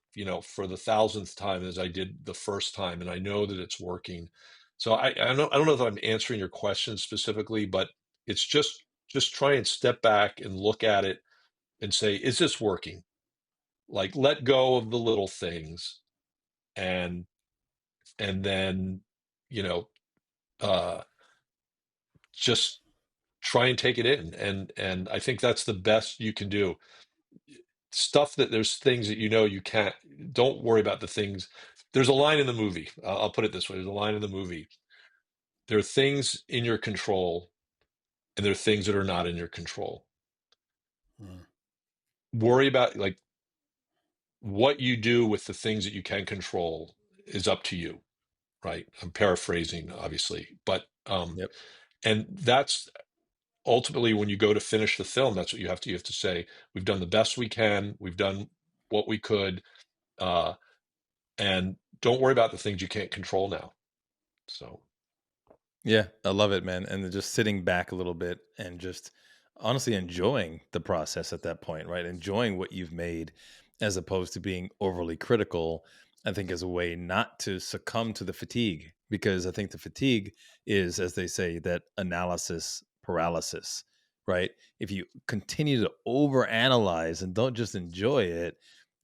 for the 1,000th time as I did the first time, and I know that it's working. So I don't know if I'm answering your question specifically, but it's just try and step back and look at it and say, is this working? Like, let go of the little things, and then you know uh, just try and take it in, and I think that's the best you can do. There's things that you can't. Don't worry about the things. There's a line in the movie. I'll put it this way: there's a line in the movie. There are things in your control, and there are things that are not in your control. Worry about what you do with the things that you can control is up to you, right? I'm paraphrasing, obviously, but Yep. and that's ultimately when you go to finish the film. That's what you have to say. We've done the best we can. We've done what we could, and don't worry about the things you can't control now. So. Yeah, I love it, man. And then just sitting back a little bit and just honestly enjoying the process at that point, right? Enjoying what you've made as opposed to being overly critical, I think is a way not to succumb to the fatigue, because I think the fatigue is, as they say, that analysis paralysis, right? If you continue to overanalyze and don't just enjoy it,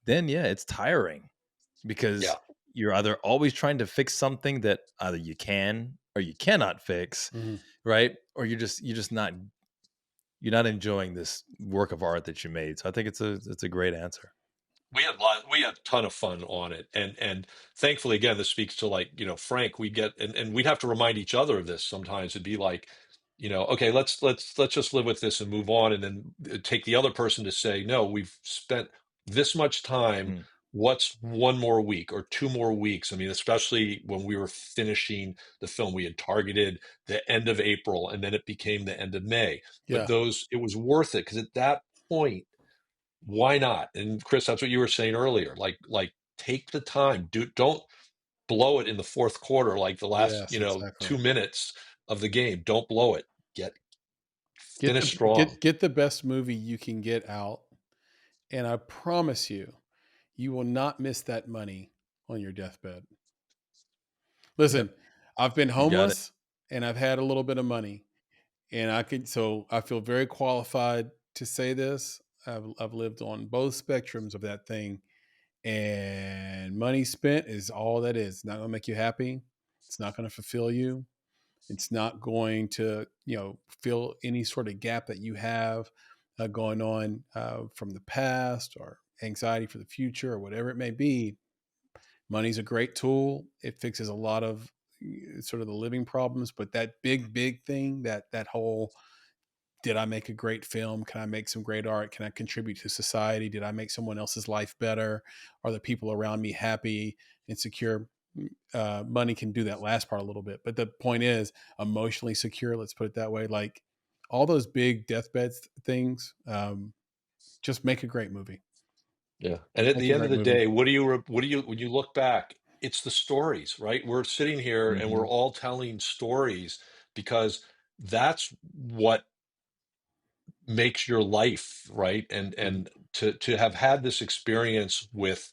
then yeah, it's tiring, Yeah. because you're either always trying to fix something that either you can or you cannot fix, Mm-hmm. right? Or you're not enjoying this work of art that you made. So I think it's a great answer. We had a ton of fun on it, and thankfully, again, this speaks to, like, Frank. We get, and we'd have to remind each other of this sometimes. It'd be like, okay, let's just live with this and move on, and then take the other person to say, no, we've spent this much time. Mm. What's one more week or 2 more weeks? I mean, especially when we were finishing the film, we had targeted the end of April, and then it became the end of May. But Yeah. it was worth it, because at that point, why not? And Chris, that's what you were saying earlier. Like take the time. Don't blow it in the fourth quarter, like the last, Yes, exactly. 2 minutes of the game. Don't blow it. Get Finish the strong. get the best movie you can get out, and I promise you, you will not miss that money on your deathbed. Yep. Listen, I've been You got it. homeless and I've had a little bit of money, and I feel very qualified to say this. I've lived on both spectrums of that thing, and money spent is all that is. It's not going to make you happy. It's not going to fulfill you. It's not going to, fill any sort of gap that you have going on from the past, or anxiety for the future, or whatever it may be. Money's a great tool. It fixes a lot of sort of the living problems, but that big thing, that whole, did I make a great film? Can I make some great art? Can I contribute to society? Did I make someone else's life better? Are the people around me happy and secure? Money can do that last part a little bit, but the point is emotionally secure. Let's put it that way. Like all those big deathbed things, just make a great movie. Yeah. And at Make the a end of great the movie. day, what do you when you look back, it's the stories, right? We're sitting here and Mm-hmm. we're all telling stories, because that's what makes your life, right? And Mhm. to have had this experience with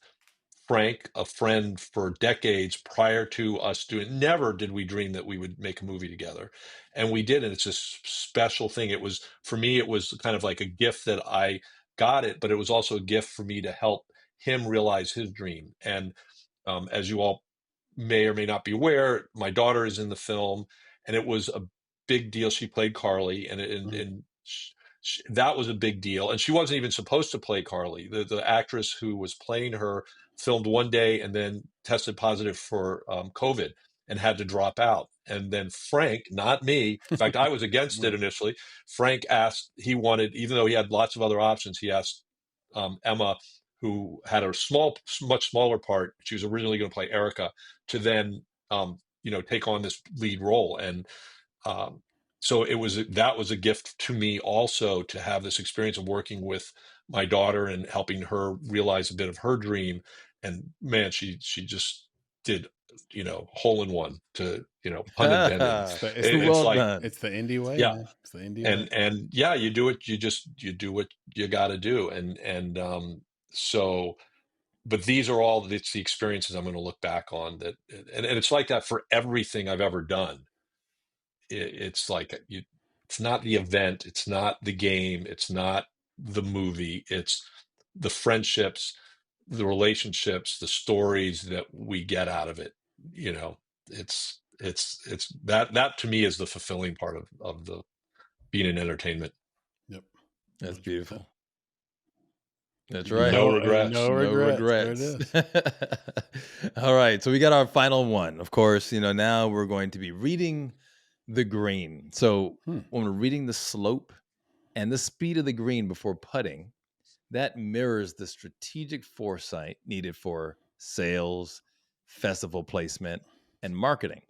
Frank, a friend for decades prior to us doing, never did we dream that we would make a movie together. And we did, and it's a special thing. It was, for me, it was kind of like a gift that I got it, but it was also a gift for me to help him realize his dream. And as you all may or may not be aware, my daughter is in the film, and it was a big deal. She played Carly, Mhm. and that was a big deal. And she wasn't even supposed to play Carly. The actress who was playing her filmed one day and then tested positive for COVID and had to drop out. And then Frank, not me, in fact, I was against it Right. initially. Frank asked, he wanted, even though he had lots of other options, he asked Emma, who had a much smaller part. She was originally going to play Erica, to then take on this lead role. And um, so that was a gift to me also, to have this experience of working with my daughter and helping her realize a bit of her dream. And man, she just did, hole in one, to, pun intended. It's It's Well like, done. it's the indie way, yeah. man. It's the indie way. And yeah, you do it. You do what you got to do. So, but these are all, it's the experiences I'm going to look back on, that, and it's like that for everything I've ever done. It's like it's not the event, it's not the game, it's not the movie, it's the friendships, the relationships, the stories that we get out of it. You know, it's that to me is the fulfilling part of the being in entertainment. Yep. That's 100%. beautiful. That's And right. No no regrets. No regrets. There it regrets. is. All right. So we got our final one. Of course, now we're going to be reading the green. So Hmm. when we're reading the slope and the speed of the green before putting, that mirrors the strategic foresight needed for sales, festival placement, and marketing.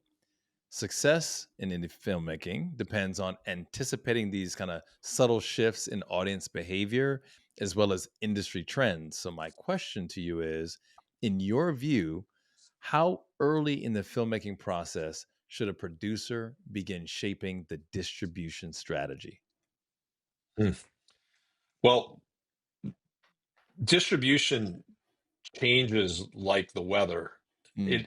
Success in indie filmmaking depends on anticipating these kind of subtle shifts in audience behavior as well as industry trends. So, my question to you is, in your view, how early in the filmmaking process should a producer begin shaping the distribution strategy? Hmm. Well, distribution changes like the weather. Mm,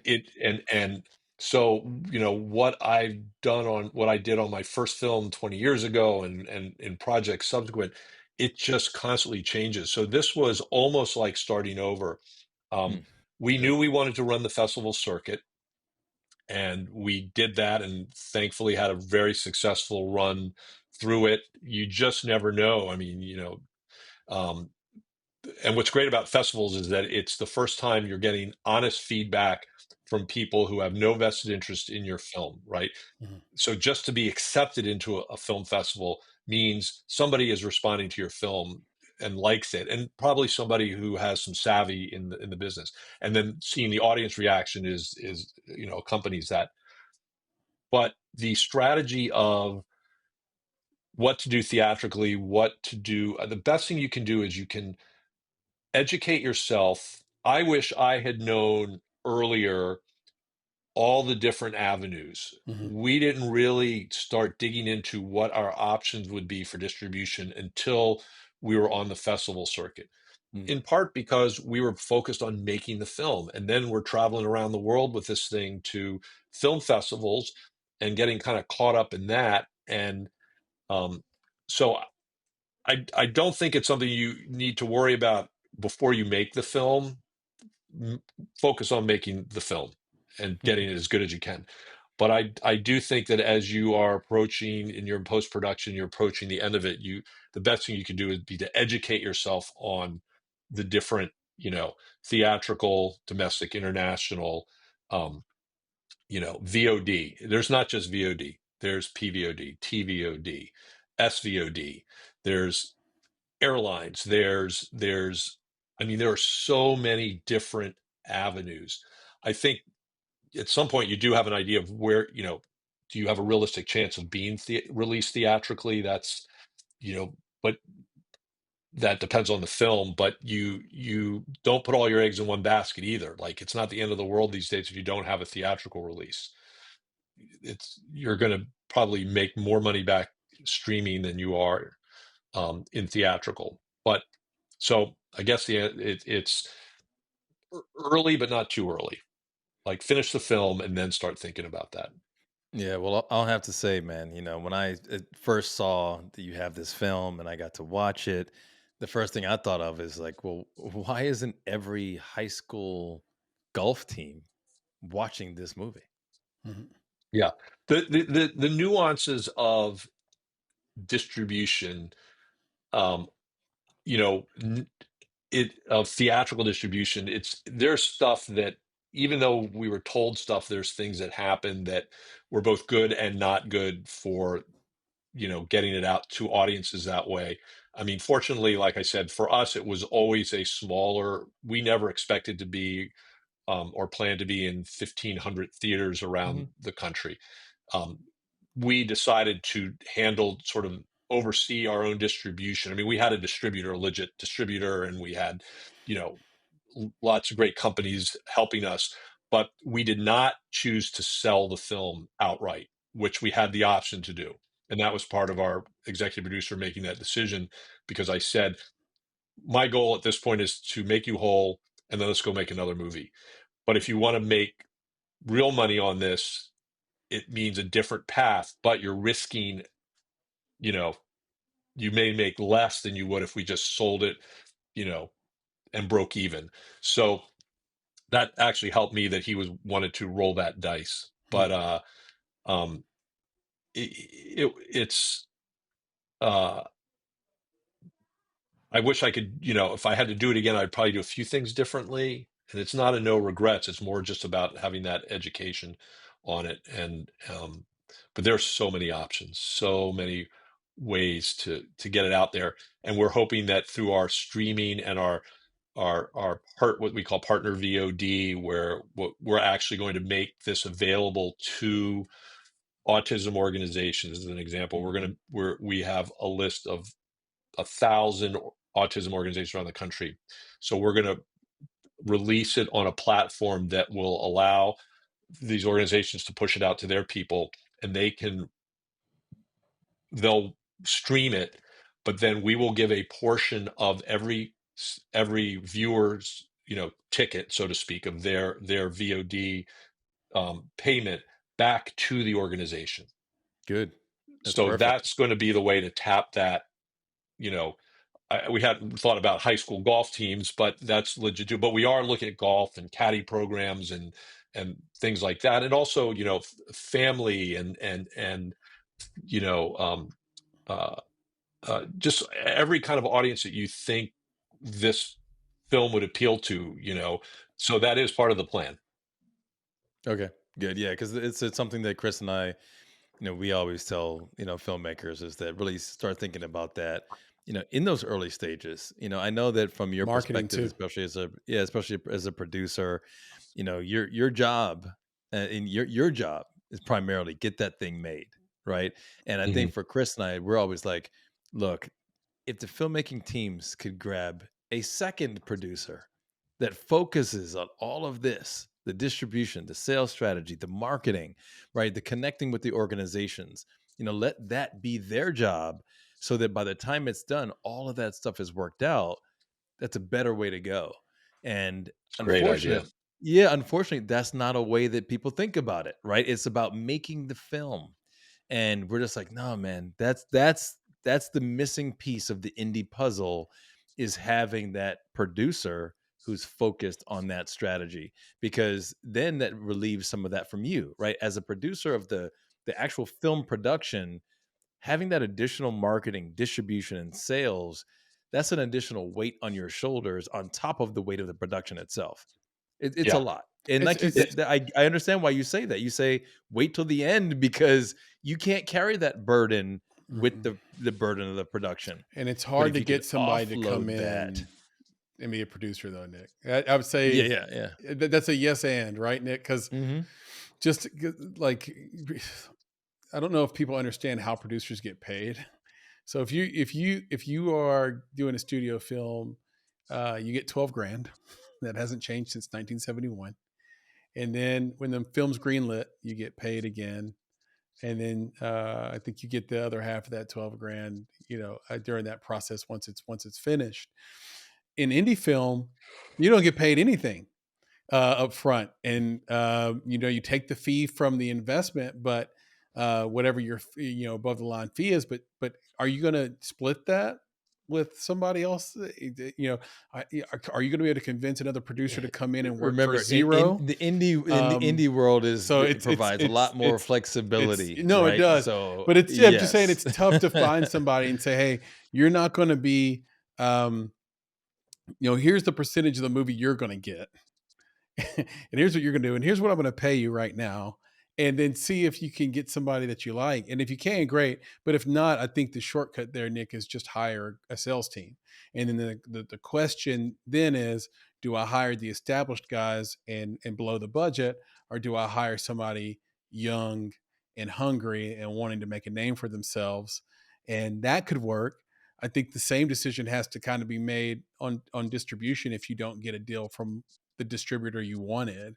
And so, what I did on my first film 20 years ago and in projects subsequent, it just constantly changes. So this was almost like starting over. Um, mm, we good. knew we wanted to run the festival circuit, and we did that, and thankfully had a very successful run through it. You just never know. I mean, um, and what's great about festivals is that it's the first time you're getting honest feedback from people who have no vested interest in your film, right? Mhm. So just to be accepted into a film festival means somebody is responding to your film and likes it, and probably somebody who has some savvy in the business. And then seeing the audience reaction is accompanies that. But the strategy of what to do theatrically, what to do, the best thing you can do is you can educate yourself. I wish I had known earlier all the different avenues. Mhm. We didn't really start digging into what our options would be for distribution until we were on the festival circuit, Mm, in part because we were focused on making the film. And then we're traveling around the world with this thing to film festivals and getting kind of caught up in that. And um, so I don't think it's something you need to worry about before you make the film. Focus on making the film and Mhm. getting it as good as you can. But I do think that as you are approaching in your post production, you're approaching the end of it. The best thing you can do is be to educate yourself on the different, theatrical, domestic, international, um, VOD. There's not just VOD. There's PVOD, TVOD, SVOD. There's airlines. I mean, there are so many different avenues. I think at some point you do have an idea of where, do you have a realistic chance of being released theatrically? But that depends on the film. But you don't put all your eggs in one basket either. Like, it's not the end of the world these days if you don't have a theatrical release. You're going to probably make more money back streaming than you are in theatrical. But so I guess it's early, but not too early. Like, finish the film and then start thinking about that. yeah, well, I'll have to say, man, when I first saw that you have this film and I got to watch it, the first thing I thought of is like, well, why isn't every high school golf team watching this movie? Mhm. Yeah, the nuances of distribution, um, you know, of theatrical distribution. There's stuff that, even though we were told stuff, there's things that happen that were both good and not good for getting it out to audiences that way. I mean, fortunately, like I said, for us, it was always a smaller. We never expected to be or plan to be in 1,500 theaters Hmm. around the country. Um, we decided to handle, sort of oversee our own distribution. I mean, we had a distributor, a legit distributor, and we had, you know, lots of great companies helping us, but we did not choose to sell the film outright, which we had the option to do. And that was part of our executive producer making that decision, because I said, my goal at this point is to make you whole, and then let's go make another movie. But if you want to make real money on this, it means a different path, but you're risking, you know, you may make less than you would if we just sold it, you know, and broke even. So that actually helped me, that he wanted to roll that dice. But Mhm. um, it's uh, I wish I could, if I had to do it again, I'd probably do a few things differently. And it's not a no regrets. It's more just about having that education on it. And but there's so many options, so many ways to get it out there. And we're hoping that through our streaming and our what we call partner VOD, where we're actually going to make this available to autism organizations. As an example, we have a list of 1,000 autism organizations around the country. So we're going to release it on a platform that will allow these organizations to push it out to their people, and they'll stream it, but then we will give a portion of every viewer's ticket, so to speak, of their VOD payment back to the organization. Good. That's So perfect. that's going to be the way to tap that. We hadn't thought about high school golf teams, but that's legit too. But we are looking at golf and caddy programs and things like that, and also family and just every kind of audience that you think this film would appeal to. So that is part of the plan. Okay, good. Yeah, because it's something that Chris and I, we always tell filmmakers is that really start thinking about that. In those early stages. I know that from your Marketing perspective, too. especially as a producer, your job and your job is primarily get that thing made, right? And I think for Chris and I, we're always like, look, if the filmmaking teams could grab a second producer that focuses on all of this, the distribution, the sales strategy, the marketing, right? The connecting with the organizations, let that be their job so that by the time it's done, all of that stuff is worked out. That's a better way to go. And Great idea. unfortunately, that's not a way that people think about it, right? It's about making the film. And we're just like, no, man, that's the missing piece of the indie puzzle is having that producer who's focused on that strategy, because then that relieves some of that from you, right? As a producer of the actual film production, having that additional marketing, distribution, and sales, that's an additional weight on your shoulders on top of the weight of the production itself. It's a lot. And like you said, I understand why you say that. You say wait till the end because you can't carry that burden with the burden of the production. And it's hard to get somebody to come in and be a producer, though, Nick. I would say, yeah. That's a yes and, right, Nick? Because just like, I don't know if people understand how producers get paid. So if you are doing a studio film, you get $12,000. That hasn't changed since 1971. And then when the film's greenlit, you get paid again. And then I think you get the other half of that $12,000, during that process once it's finished. In indie film, you don't get paid anything up front, and you take the fee from the investment, but whatever your above the line fee is. But are you going to split that with somebody else? Are you going to be able to convince another producer to come in and work for zero? In the indie world it provides a lot more flexibility. It does. So, but I'm just saying it's tough to find somebody and say, hey, you're not going to be, here's the percentage of the movie you're going to get. And here's what you're going to do. And here's what I'm going to pay you right now. And then see if you can get somebody that you like. And if you can, great. But if not, I think the shortcut there, Nick, is just hire a sales team. And then the question then is, do I hire the established guys and blow the budget? Or do I hire somebody young and hungry and wanting to make a name for themselves? And that could work. I think the same decision has to kind of be made on distribution if you don't get a deal from the distributor you wanted,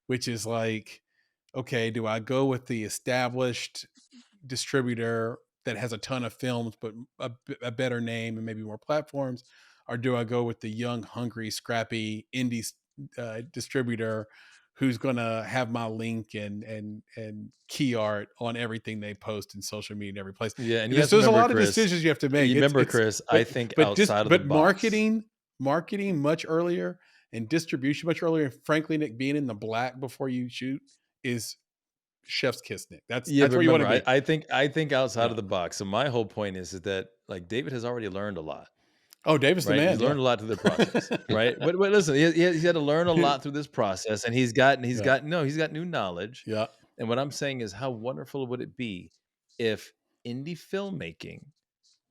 which is like, okay, do I go with the established distributor that has a ton of films, but a better name and maybe more platforms? Or do I go with the young, hungry, scrappy indie distributor who's going to have my link and key art on everything they post in social media in every place? Yeah. And there's a lot of decisions you have to make. You remember, Chris, I think outside of the box. Marketing much earlier and distribution much earlier. And frankly, Nick, being in the black before you shoot is chef's kiss, Nick. That's where you want to be. I think outside of the box. So my whole point is that like David has already learned a lot. Oh, David's the man. He's learned a lot through the process, right? But listen, he had to learn a lot through this process, and he's got new knowledge. Yeah. And what I'm saying is, how wonderful would it be if indie filmmaking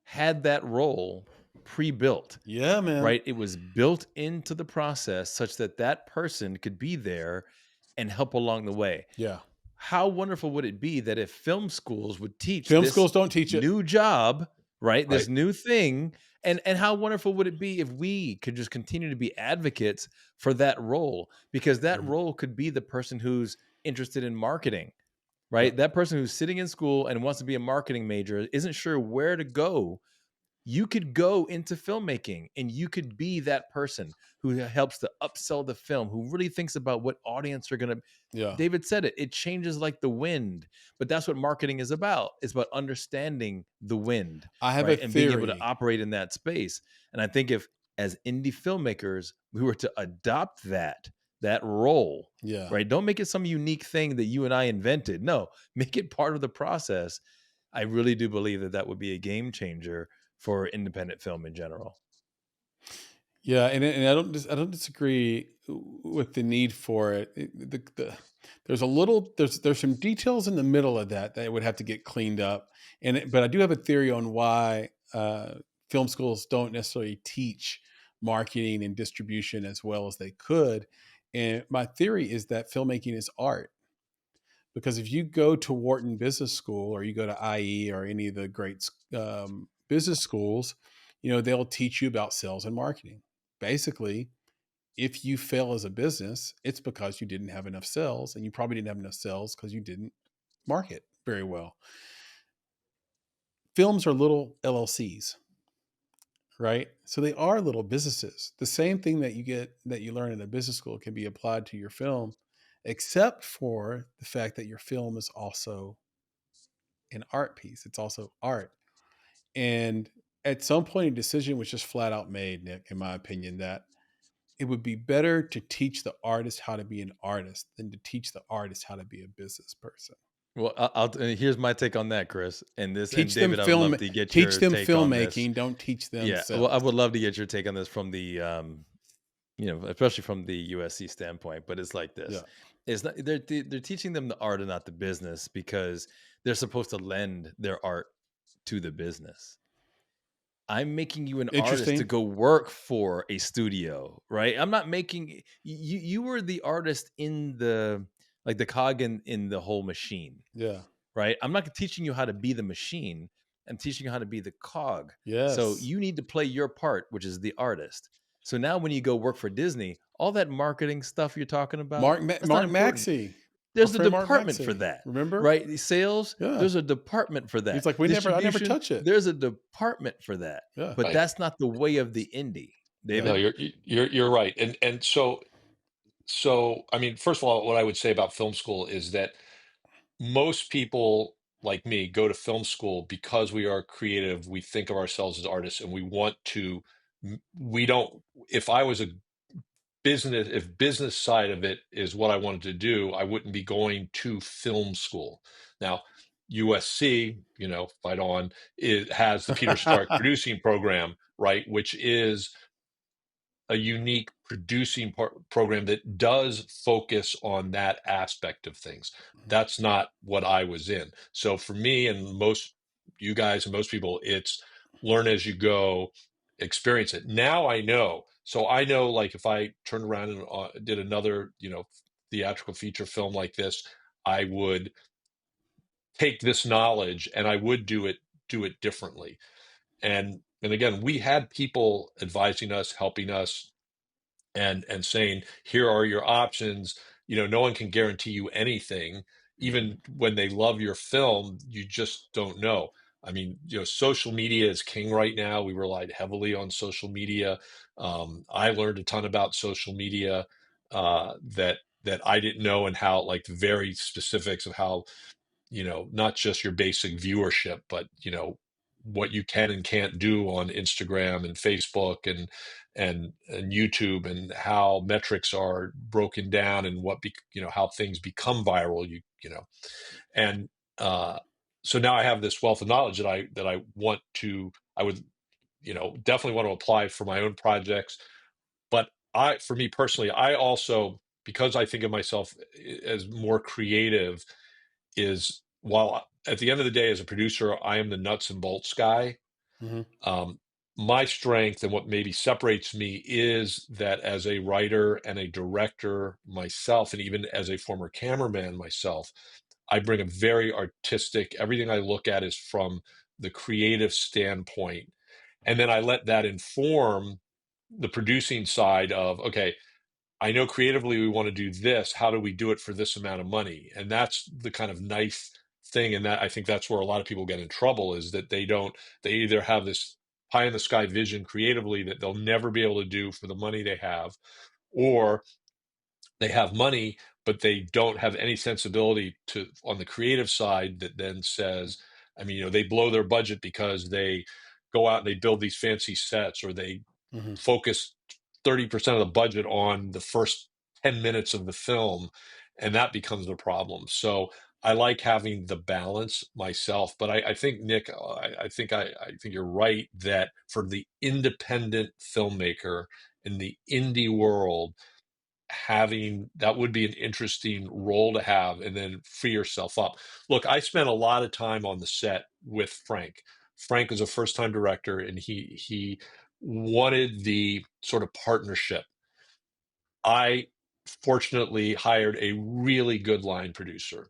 had that role pre-built. Yeah, man. Right? It was built into the process such that that person could be there and help along the way. Yeah. How wonderful would it be that if film schools would teach Film this schools don't teach it. new job, right? This Right. new thing. And how wonderful would it be if we could just continue to be advocates for that role? Because that role could be the person who's interested in marketing, right? Yep. That person who's sitting in school and wants to be a marketing major, isn't sure where to go. You could go into filmmaking and you could be that person who helps to upsell the film, who really thinks about what audience are going to. Yeah. David said it changes like the wind, but that's what marketing is about. It's about understanding the wind. I have right? a And theory. being able to operate in that space. And I think if, as indie filmmakers, we were to adopt that role, Yeah. right? Don't make it some unique thing that you and I invented. No, make it part of the process. I really do believe that would be a game changer for independent film in general. Yeah, and I don't disagree with the need for it. There's some details in the middle of that would have to get cleaned up, but I do have a theory on why film schools don't necessarily teach marketing and distribution as well as they could. And my theory is that filmmaking is art. Because if you go to Wharton Business School or you go to IE or any of the great business schools, they'll teach you about sales and marketing. Basically, if you fail as a business, it's because you didn't have enough sales, and you probably didn't have enough sales because you didn't market very well. Films are little LLCs, right? So they are little businesses. The same thing that you learn in a business school can be applied to your film, except for the fact that your film is also an art piece. It's also art. And at some point, a decision was just flat out made, Nick, in my opinion, that it would be better to teach the artist how to be an artist than to teach the artist how to be a business person. Well, here's my take on that, Chris. And Teach David, them I would love to get your take filmmaking. on this. Don't teach them. Yeah, sales. well, I would love to get your take on this from the, especially from the USC standpoint. But it's like this: it's not they're teaching them the art and not the business because they're supposed to lend their art to the business. I'm making you an artist to go work for a studio, right? I'm not making you. You were the artist in the cog in the whole machine. Yeah. Right. I'm not teaching you how to be the machine. I'm teaching you how to be the cog. Yes. So you need to play your part, which is the artist. So now when you go work for Disney, all that marketing stuff you're talking about, Mark Maxey. There's a department for that. Remember? Right? The sales, there's a department for that. He's like, I never touch it. There's a department for that. Yeah. But that's not the way of the indie. David? No, you're right. And so I mean, first of all, what I would say about film school is that most people like me go to film school because we are creative. We think of ourselves as artists and we don't, if I was if business side of it is what I wanted to do, I wouldn't be going to film school. Now, USC, fight on, it has the Peter Stark producing program, right? Which is a unique producing program that does focus on that aspect of things. That's not what I was in. So for me and most you guys and most people, it's learn as you go, experience it. Now I know. So I know, like, if I turned around and did another, theatrical feature film like this, I would take this knowledge and I would do it differently. And again, we had people advising us, helping us, and saying, here are your options. No one can guarantee you anything. Even when they love your film, you just don't know. I mean, social media is king right now. We relied heavily on social media. I learned a ton about social media that I didn't know, and how, like, the very specifics of how, not just your basic viewership, but, what you can and can't do on Instagram and Facebook and YouTube, and how metrics are broken down, and how things become viral, and so now I have this wealth of knowledge that I would definitely want to apply for my own projects. But for me personally, I also, because I think of myself as more creative, is, while at the end of the day, as a producer, I am the nuts and bolts guy. My strength and what maybe separates me is that as a writer and a director myself, and even as a former cameraman myself, I bring a very artistic, everything I look at is from the creative standpoint. And then I let that inform the producing side of, okay, I know creatively we want to do this. How do we do it for this amount of money? And that's the kind of nice thing. And that I think that's where a lot of people get in trouble, is that they either have this pie in the sky vision creatively that they'll never be able to do for the money they have, or they have money, but they don't have any sensibility to on the creative side that then says, I mean, they blow their budget because they go out and they build these fancy sets, or they focus 30% of the budget on the first 10 minutes of the film, and that becomes a problem. So I like having the balance myself, but I think, Nick, I think you're right that for the independent filmmaker in the indie world, having that would be an interesting role to have, and then free yourself up. Look, I spent a lot of time on the set with Frank. Frank was a first-time director, and he wanted the sort of partnership. I fortunately hired a really good line producer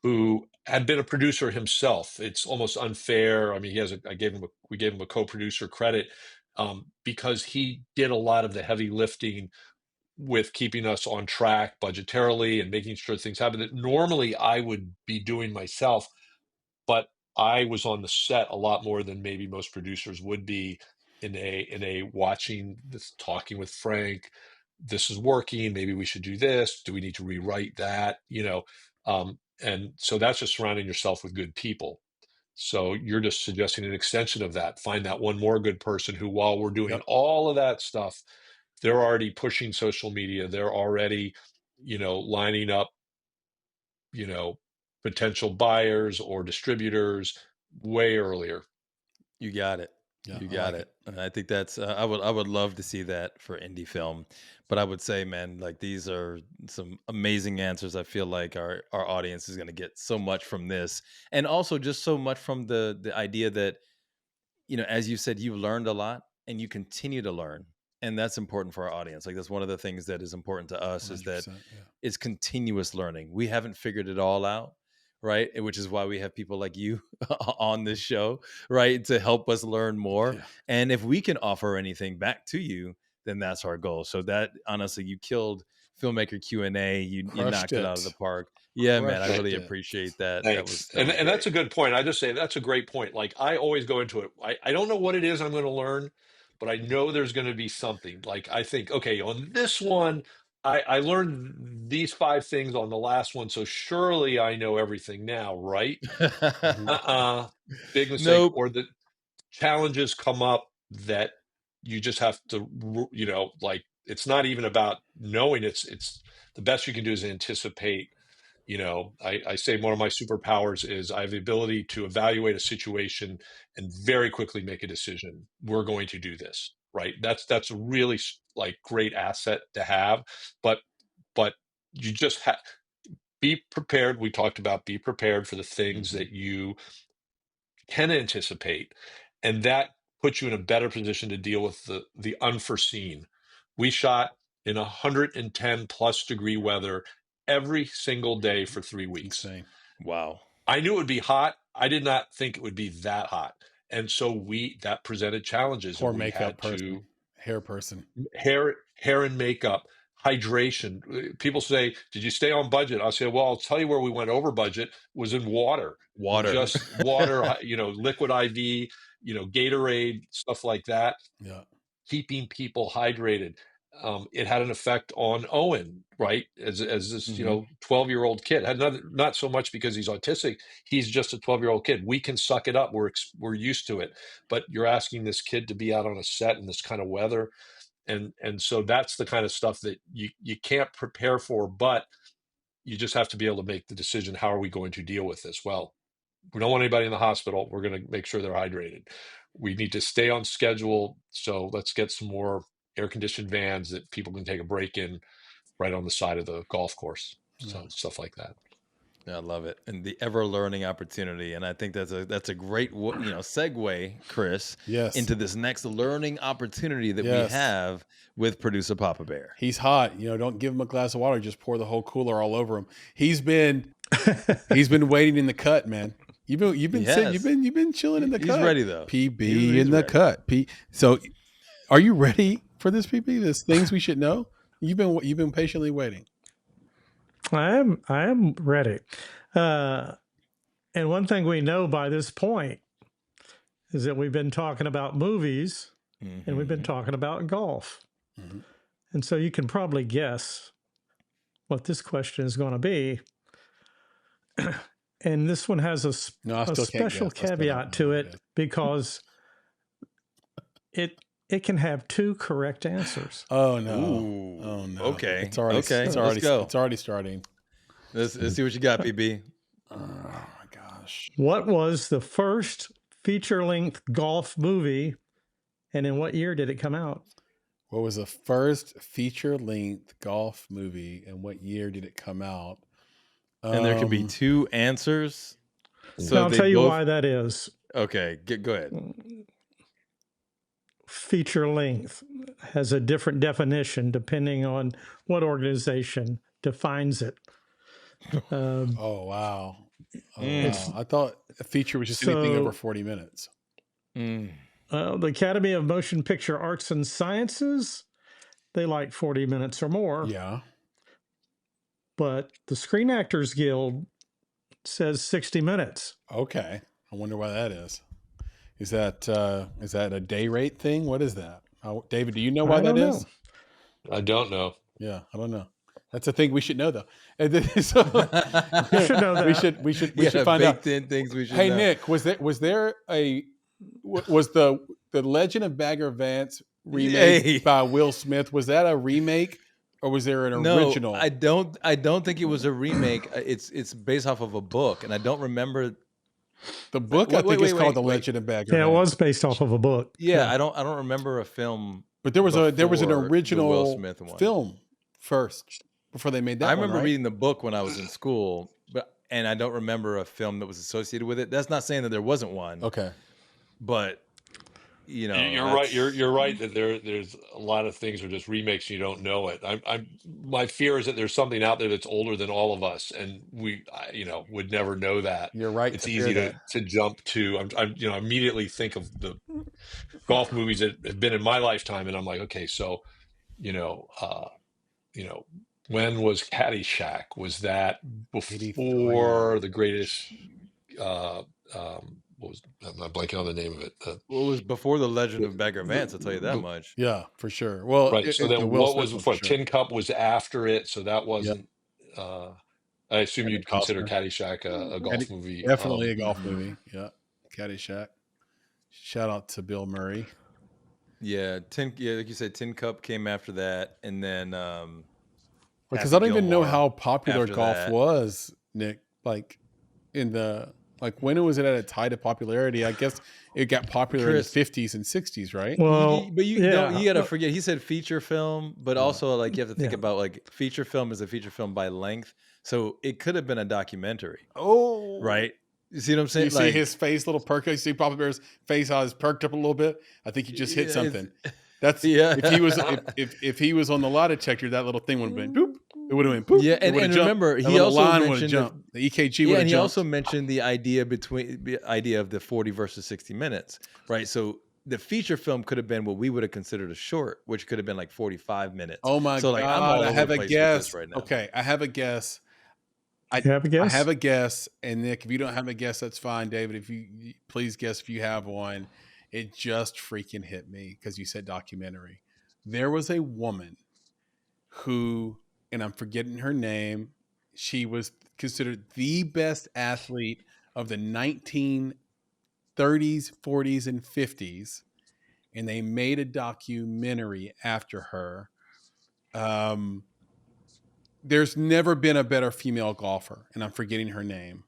who had been a producer himself. It's almost unfair. I mean, we gave him a co-producer credit because he did a lot of the heavy lifting with keeping us on track budgetarily and making sure things happen that normally I would be doing myself. But I was on the set a lot more than maybe most producers would be in a watching this, talking with Frank. This is working. Maybe we should do this. Do we need to rewrite that? And so that's just surrounding yourself with good people. So you're just suggesting an extension of that. Find that one more good person who, while we're doing all of that stuff, they're already pushing social media. They're already, lining up, potential buyers or distributors way earlier. You got it. Yeah, you got it. And I think that's I would love to see that for indie film. But I would say, man, like these are some amazing answers. I feel like our audience is going to get so much from this, and also just so much from the idea that, as you said, you've learned a lot and you continue to learn. And that's important for our audience. Like that's one of the things that is important to us is that it's continuous learning. We haven't figured it all out, right? Which is why we have people like you on this show, right? To help us learn more. Yeah. And if we can offer anything back to you, then that's our goal. So that honestly, you killed Filmmaker Q&A. You knocked it out of the park. Yeah, man, I really appreciate that. Thanks. That was and that's a good point. I just say that's a great point. Like I always go into it. I don't know what it is I'm going to learn, but I know there's going to be something. Like I think, okay, on this one, I learned these 5 things on the last one, so surely I know everything now, right? Big mistake. Nope. Or the challenges come up that you just have to, like it's not even about knowing. It's the best you can do is anticipate. I say one of my superpowers is I have the ability to evaluate a situation and very quickly make a decision. We're going to do this, right? That's a really like great asset to have, but you just be prepared. We talked about be prepared for the things that you can anticipate, and that puts you in a better position to deal with the unforeseen. We shot in 110 plus degree weather every single day for 3 weeks. Insane. Wow. I knew it would be hot. I did not think it would be that hot. And so that presented challenges. Poor and we makeup had person, hair person, hair and makeup, hydration. People say, did you stay on budget? I'll say, well, I'll tell you where we went over budget was in water, just water, liquid IV, Gatorade, stuff like that. Yeah. Keeping people hydrated. It had an effect on Owen, right? As this, 12-year-old kid. Had not so much because he's autistic. He's just a 12-year-old kid. We can suck it up. We're used to it. But you're asking this kid to be out on a set in this kind of weather, and so that's the kind of stuff that you can't prepare for, but you just have to be able to make the decision. How are we going to deal with this? Well, we don't want anybody in the hospital. We're going to make sure they're hydrated. We need to stay on schedule. So let's get some more air-conditioned vans that people can take a break in right on the side of the golf course. So stuff like that. I love it, and the ever learning opportunity, and I think that's a great segue, Chris, Yes. into this next learning opportunity that we Yes. have with producer Papa Bear. He's hot. Don't give him a glass of water. Just pour the whole cooler all over him. He's been waiting in the cut, man. You've been sitting. You've been chilling in the cut. He's ready though. PB He's in the ready. cut. So, are you ready for this, PB? There's things we should know. You've been patiently waiting. I am ready. And one thing we know by this point is that we've been talking about movies and we've been talking about golf. Mm-hmm. And so you can probably guess what this question is going to be. And this one has a special caveat to it because it can have two correct answers. Oh no! Ooh. Oh no! Okay. It's already Let's go. It's already starting. Let's see what you got, PB. Oh my gosh! What was the first feature-length golf movie, and in what year did it come out? What was the first feature-length golf movie, and what year did it come out? And there could be two answers. So I'll tell you why that is. Okay, go ahead. Feature length has a different definition depending on what organization defines it. Oh, wow. I thought a feature was just anything over 40 minutes. The Academy of Motion Picture Arts and Sciences, they like 40 minutes or more. Yeah. But the Screen Actors Guild says 60 minutes. Okay. I wonder why that is. Is that a day rate thing? What is that? David, do you know why that is? I don't know. Yeah, I don't know. That's a thing we should know, though. So, you should know that. We should find out. In things we should hey, know. Nick, was the Legend of Bagger Vance remake by Will Smith? Was that a remake? Or was there an original? I don't think it was a remake. It's based off of a book, and I don't remember. The book I think is called The Legend of Bagger. Yeah, it was based off of a book. Yeah, I don't remember a film. But there was an original Will Smith one. film first before they made that. I remember right? reading the book when I was in school, and I don't remember a film that was associated with it. That's not saying that there wasn't one. Okay, but you're right. You're right that there's a lot of things are just remakes. And you don't know it. My fear is that there's something out there that's older than all of us, and we would never know that. You're right. It's easy to jump to. I immediately think of the golf movies that have been in my lifetime, and I'm like, okay, so when was Caddyshack? Was that before The Greatest? I'm not blanking on the name of it. It was before The Legend of Bagger Vance, I'll tell you that much. Yeah, for sure. Well, right. So then what was before? Tin Cup was after it, so that wasn't. Yep. I assume you'd consider Caddyshack a golf movie. Definitely a golf movie. Yeah, Caddyshack. Shout out to Bill Murray. Yeah, like you said, Tin Cup came after that, and then because I don't even know how popular golf was, Nick. Like when was it at its height of popularity? I guess it got popular in the 50s and 60s, right? Well, but you got to forget. He said feature film, but also you have to think about feature film is a feature film by length, so it could have been a documentary. Oh, right. You see what I'm saying? You see his face, little perk. You see Papa Bear's face, how it's perked up a little bit. I think he just hit something. That's if he was on the lie detector, that little thing would have been boop. It would have been poop. Yeah, and remember, he also mentioned the EKG. Yeah, and he also mentioned the idea of the 40 versus 60 minutes, right? So the feature film could have been what we would have considered a short, which could have been 45 minutes. Oh my god! I have a guess right now. Okay, I have a guess. I have a guess, and Nick, if you don't have a guess, that's fine. David, if you please guess if you have one. It just freaking hit me because you said documentary. There was a woman who, and I'm forgetting her name, she was considered the best athlete of the 1930s, 40s, and 50s, and they made a documentary after her. There's never been a better female golfer, and I'm forgetting her name.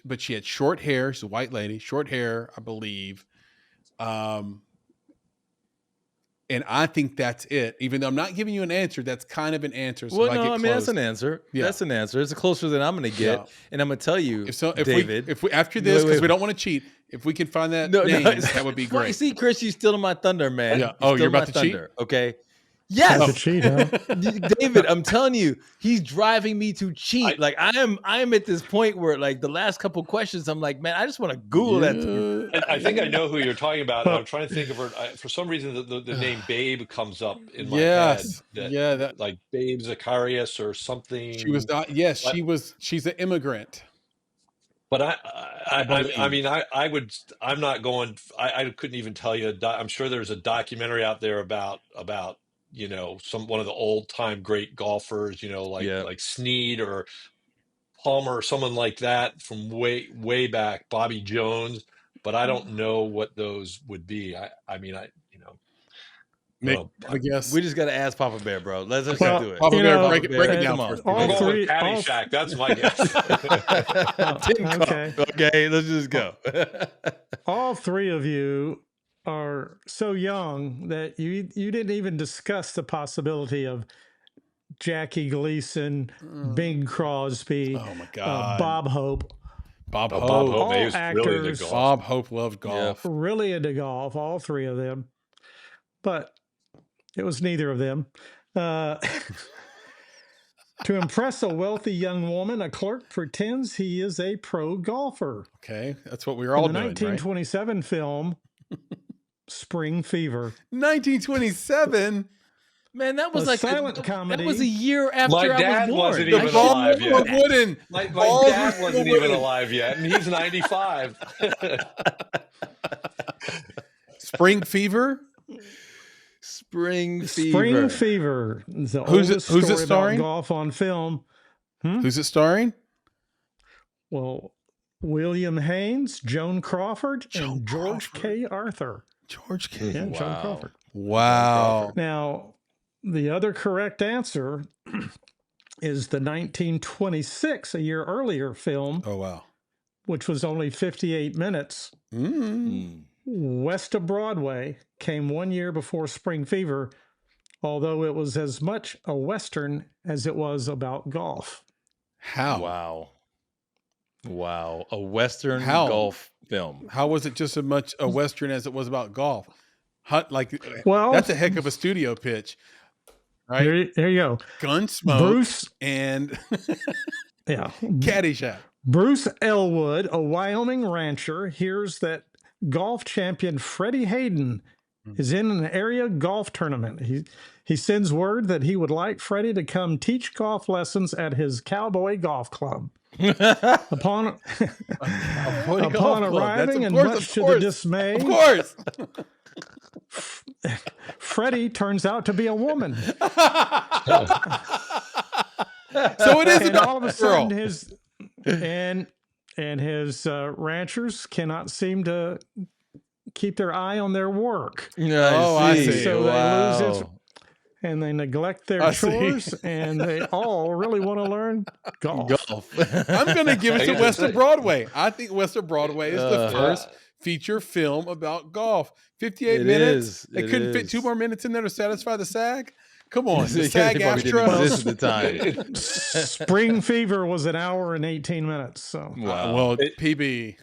But she had short hair. She's a white lady, short hair, I believe. And I think that's it. Even though I'm not giving you an answer, that's kind of an answer. So Well, if no, I I get mean close, that's an answer. yeah. That's an answer. It's closer than I'm going to get, Yeah. and I'm going to tell you, if David. we after this, because wait. we don't want to cheat, if we can find that No, name, no, that would be Well, great. see, Chris, you stealing my thunder, man. Yeah. You're Oh, you're stealing my about to cheat? thunder. Okay. Time Yes. to cheat, huh? David, I'm telling you, he's driving me to cheat. I- Like I am at this point where like the last couple questions, I'm like, man, I just want to Google that. I think I know who you're talking about, and Well- I'm trying to think of her. For some reason, the name Babe comes up in my Yes. head. Yeah, that- like Babe Zacharias or something. She was not. Yes, But- she's an immigrant. But believe. I mean, I'm not going. I couldn't even tell you. I'm sure there's a documentary out there about one of the old time great golfers. Like Snead or Palmer or someone like that from way back, Bobby Jones. But I don't know what those would be. Nick, Well, I guess We just got to ask Papa Bear, bro. Let's just Well, do it. Papa you Bear, know, break it down come for us. on. I'm all going three. with Caddyshack. That's my guess. Tin cup. Okay. Okay, let's just go. All three of you are so young that you didn't even discuss the possibility of Jackie Gleason, Bing Crosby, Oh my God, Bob Hope. Bob Oh, Hope. Bob Hope, All he was really into actors. golf. Bob Hope loved golf. Really into golf, all three of them. But it was neither of them. To impress a wealthy young woman, a clerk pretends he is a pro golfer. Okay, that's what we were all In the doing, 1927 film, Spring Fever. right? 1927. Man, that was A like silent comedy. That was a year after My I was dad born. wasn't The even ball alive yet. wooden. My Balls dad were wasn't still even wooden. alive yet, and he's 95. Spring Fever. Spring Fever. Spring Fever. Is the Who's it- oldest who's it story starring? about golf on film. Who's it starring? Well, William Haynes, Joan Crawford, Joan and George Crawford. K. Arthur. George K. Yeah, Joan Wow. Crawford. Wow. Now, the other correct answer is the 1926, a year earlier film, Oh wow. which was only 58 minutes. Mm. West of Broadway came 1 year before Spring Fever, although it was as much a Western as it was about golf. How? Wow. A Western How? golf film. How was it just as much a Western as it was about golf? Well, That's a heck of a studio pitch, right? there you go. Gunsmoke Bruce, and yeah. Caddyshack. Bruce Elwood, a Wyoming rancher, hears that golf champion Freddie Hayden is in an area golf tournament. He sends word that he would like Freddie to come teach golf lessons at his cowboy golf club. Upon arriving, and much to the dismay, Of course. Freddie turns out to be a woman. So it is And about all of a sudden, his ranchers cannot seem to keep their eye on their work. I see. So they lose Wow. and they neglect their I see. chores, and they all really want to learn golf. I'm going to give it to West of Broadway. I think West of Broadway is the first Yeah. feature film about golf. 58 It minutes. is. They It couldn't fit is. 2 more minutes in there to satisfy the SAG. Come on, the They SAG probably didn't exist Astra. at the time. Spring Fever was an hour and 18 minutes. So Wow. Well, It- PB.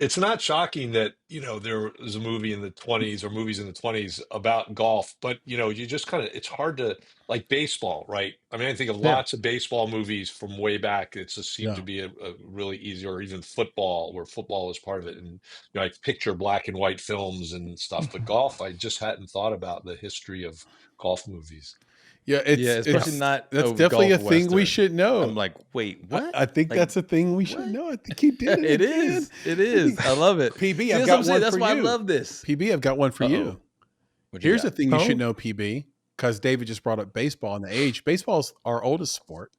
It's not shocking that there was a movie in the 20s or movies in the 20s about golf, but you just kind of, it's hard to, like baseball, right? I mean, I think of lots of baseball movies from way back. It just seemed to be a really easy, or even football, where football was part of it, and I picture black and white films and stuff. But golf, I just hadn't thought about the history of golf movies. Yeah, especially not. That's a definitely a golf thing we Western. should know. I'm like, wait, what? I think Like, that's a thing we should know. I think he did it. It again. is. It is. I love it. PB, See, I've that's got what I'm saying. one That's for why you. I love this. PB, I've got one for you. What you Here's got? the thing you Oh. should know, PB, because David just brought up baseball and the age. Baseball's our oldest sport.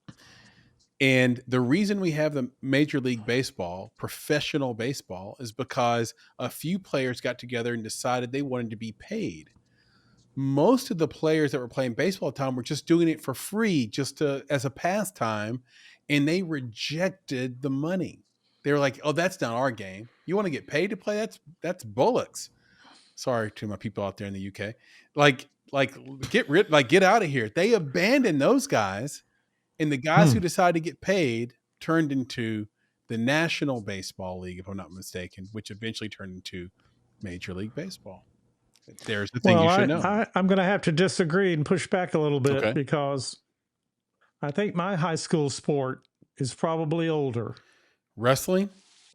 And the reason we have the Major League Baseball, professional baseball, is because a few players got together and decided they wanted to be paid. Most of the players that were playing baseball at the time were just doing it for free, just as a pastime, and they rejected the money. They were like, "Oh, that's not our game. You want to get paid to play? That's bullocks." Sorry to my people out there in the UK. Get out of here. They abandoned those guys, and the guys who decided to get paid turned into the National Baseball League, if I'm not mistaken, which eventually turned into Major League Baseball. There's the thing you should know. I'm going to have to disagree and push back a little bit because I think my high school sport is probably older. Wrestling?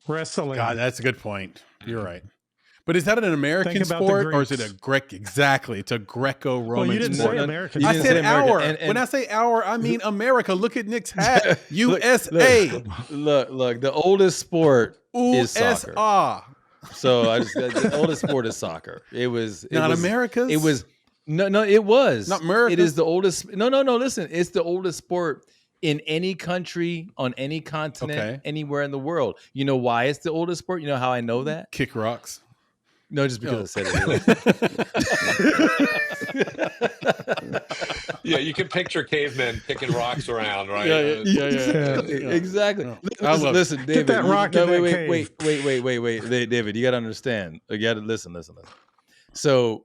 God, that's a good point. You're right. But is that an American sport or is it a Greek? Exactly. It's a Greco-Roman sport. Well, you didn't say American. I said our. When I say our, I mean America. Look at Nick's hat. USA. Look. The oldest sport is soccer. So the oldest sport is soccer. It was America's. It was it was not America. It is the oldest. No. Listen, it's the oldest sport in any country, on any continent, anywhere in the world. You know why it's the oldest sport? You know how I know that? Kick rocks. No, just because I said it. Yeah, you can picture cavemen picking rocks around, right? Yeah. Exactly. No. Listen, David. Get that rock in that cave. Wait, David. You got to understand. You got to listen. So,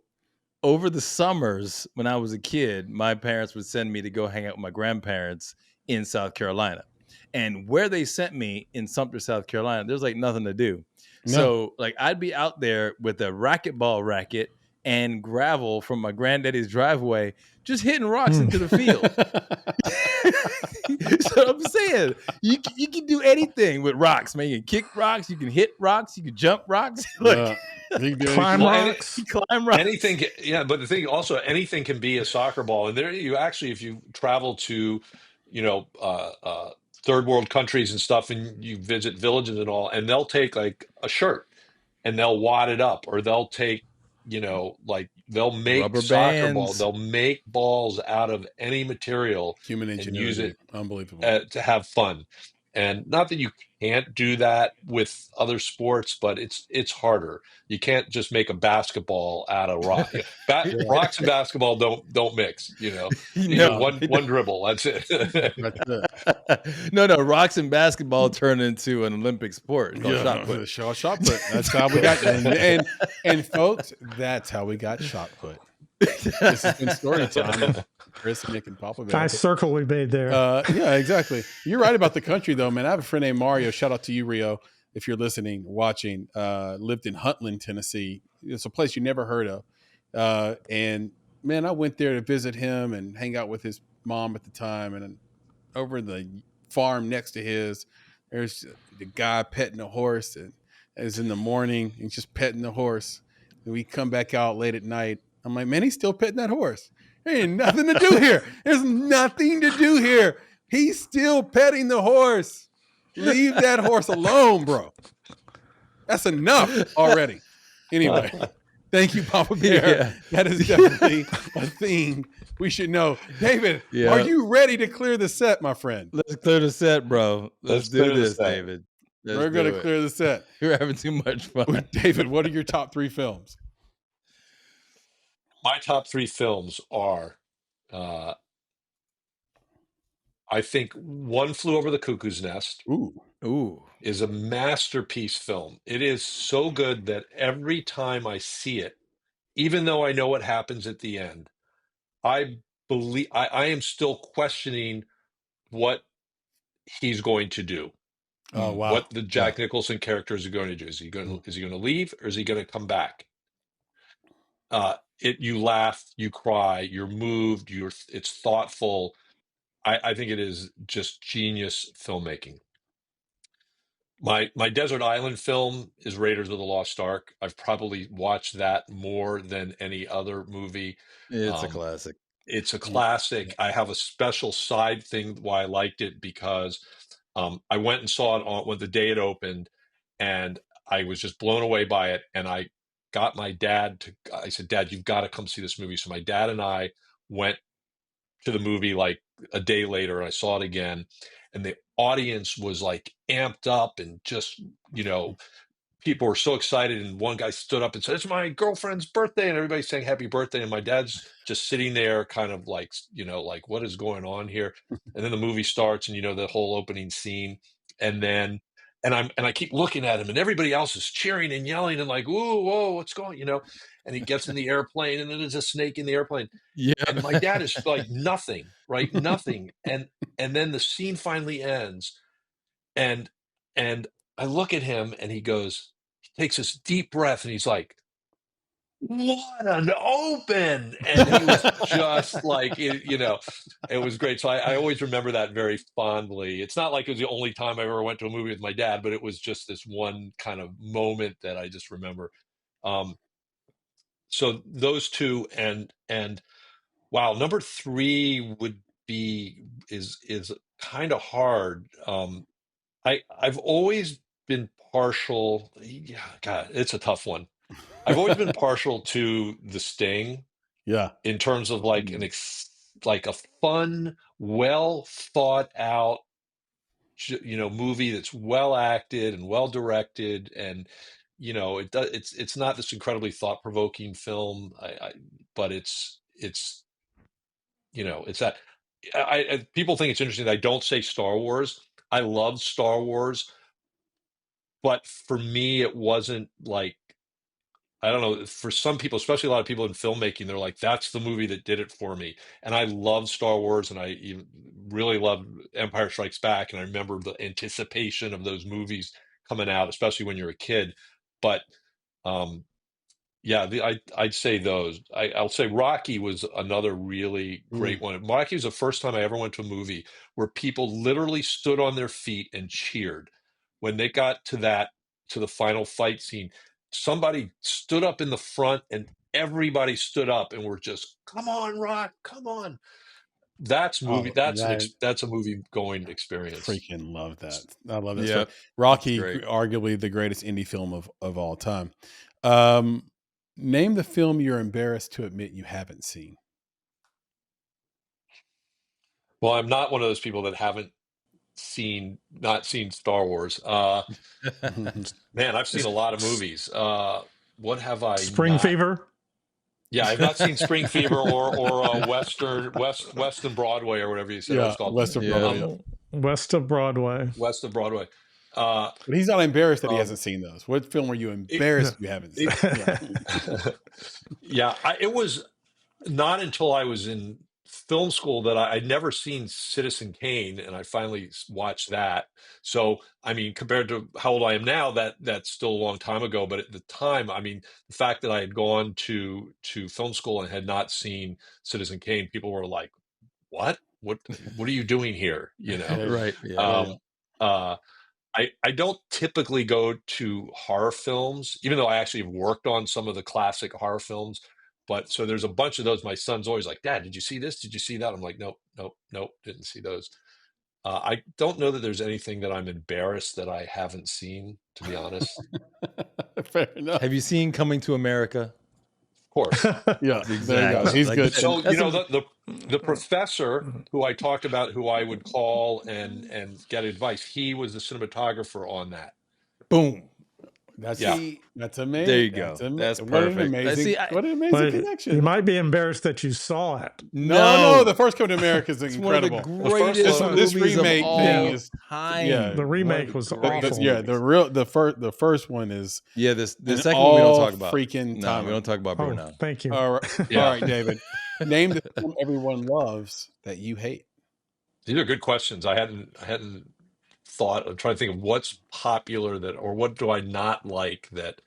over the summers when I was a kid, my parents would send me to go hang out with my grandparents in South Carolina, and where they sent me in Sumter, South Carolina, there's like nothing to do. No. So like I'd be out there with a racquetball racket and gravel from my granddaddy's driveway, just hitting rocks into the field. So I'm saying you can do anything with rocks, man. You can kick rocks, you can hit rocks, you can jump rocks, climb rocks. Climb rocks. Anything, but the thing also, anything can be a soccer ball. And there you actually, if you travel to, third world countries and stuff, and you visit villages and all, and they'll take like a shirt and they'll wad it up, or they'll take, they'll make rubber soccer balls. They'll make balls out of any material, human ingenuity, use it unbelievable, to have fun. And not that you can't do that with other sports, but it's harder. You can't just make a basketball out of rock. Rocks and basketball don't mix. One dribble. That's it. No. Rocks and basketball turn into an Olympic sport. Shot put. Shot put. That's how we got. And folks, that's how we got shot put. This has been story time. Chris, Nick, and Papa Bear. Nice circle we made there. Yeah, exactly. You're right about the country, though, man. I have a friend named Mario. Shout out to you, Rio, if you're listening, watching. Lived in Huntland, Tennessee. It's a place you never heard of. And, man, I went there to visit him and hang out with his mom at the time. And over the farm next to his, there's the guy petting a horse. And it was in the morning. He's just petting the horse. And we come back out late at night. I'm like, man, he's still petting that horse. There ain't nothing to do here. There's nothing to do here. He's still petting the horse. Leave that horse alone, bro. That's enough already. Anyway, thank you, Papa Bear. Yeah. That is definitely a thing we should know. David, are you ready to clear the set, my friend? Let's clear the set, bro. Let's do this, David. We're going to clear the set. You're having too much fun. David, what are your top 3 films? My top 3 films are, I think, One Flew Over the Cuckoo's Nest. Ooh, is a masterpiece film. It is so good that every time I see it, even though I know what happens at the end, I believe I am still questioning what he's going to do. Oh wow! What the Jack Nicholson character is going to do? Is he going to leave, or is he going to come back? You laugh, you cry, you're moved, it's thoughtful. I think it is just genius filmmaking. My desert island film is Raiders of the Lost Ark. I've probably watched that more than any other movie. It's a classic. It's a classic. I have a special side thing why I liked it, because I went and saw it when the day it opened, and I was just blown away by it. And I got my dad I said, Dad, you've got to come see this movie. So my dad and I went to the movie like a day later, and I saw it again, and the audience was like amped up, and just, people were so excited. And one guy stood up and said, "It's my girlfriend's birthday," and everybody's saying happy birthday. And my dad's just sitting there kind of like, like, what is going on here? And then the movie starts, and the whole opening scene. And then And I keep looking at him, and everybody else is cheering and yelling and like, "Whoa, whoa, what's going?" And he gets in the airplane, and then there's a snake in the airplane. Yeah. And my dad is like, nothing, right? Nothing. And then the scene finally ends, and I look at him, and he takes this deep breath, and he's like, "What an open!" And he was just like, it was great. So I always remember that very fondly. It's not like it was the only time I ever went to a movie with my dad, but it was just this one kind of moment that I just remember. So those two, and wow, number three is kind of hard. I've always been partial. Yeah, God, it's a tough one. I've always been partial to The Sting. Yeah. In terms of like like a fun, well thought out, movie that's well acted and well directed, and it's not this incredibly thought provoking film. But it's that. People think it's interesting that I don't say Star Wars. I love Star Wars, but for me, it wasn't like, I don't know, for some people, especially a lot of people in filmmaking, they're like, that's the movie that did it for me. And I love Star Wars, and I even really love Empire Strikes Back. And I remember the anticipation of those movies coming out, especially when you're a kid. But yeah, I'd say those. I'll say Rocky was another really great one. Rocky was the first time I ever went to a movie where people literally stood on their feet and cheered when they got to the final fight scene. Somebody stood up in the front, and everybody stood up and were just, "Come on, Rock, come on!" That's movie. That's a movie going experience. Freaking love that. I love that. Yeah, Rocky, arguably the greatest indie film of all time. Name the film you're embarrassed to admit you haven't seen. Well, I'm not one of those people that haven't not seen Star Wars. Man, I've seen a lot of movies. What have I? Spring Fever. Yeah, I've not seen Spring Fever or Western Broadway, or whatever you said it was called. West of Broadway. West of Broadway. West of Broadway. But he's not embarrassed that he hasn't seen those. What film were you embarrassed you haven't seen? Yeah, it was not until I was in film school that I'd never seen Citizen Kane, and I finally watched that. So, I mean, compared to how old I am now, that's still a long time ago. But at the time, I mean, the fact that I had gone to film school and had not seen Citizen Kane, people were like, "What? What are you doing here?" Right. Yeah. I don't typically go to horror films, even though I actually have worked on some of the classic horror films. But so there's a bunch of those. My son's always like, "Dad, did you see this? Did you see that?" I'm like, nope, didn't see those. I don't know that there's anything that I'm embarrassed that I haven't seen, to be honest. Fair enough. Have you seen Coming to America? Of course. Yeah, exactly. He's good. So the professor who I talked about, who I would call and get advice, he was the cinematographer on that. Boom. That's amazing. There you go. That's perfect. What an amazing connection. You might be embarrassed that you saw it. No, the first Coming to America is incredible. One of the greatest this remake of all thing is time. The remake was awful. The first one is the second one we don't talk about. Freaking time. We don't talk about Bruno. Thank you. All right, David. Name the film everyone loves that you hate. These are good questions. I hadn't thought. I'm trying to think of what's popular or what do I not like that.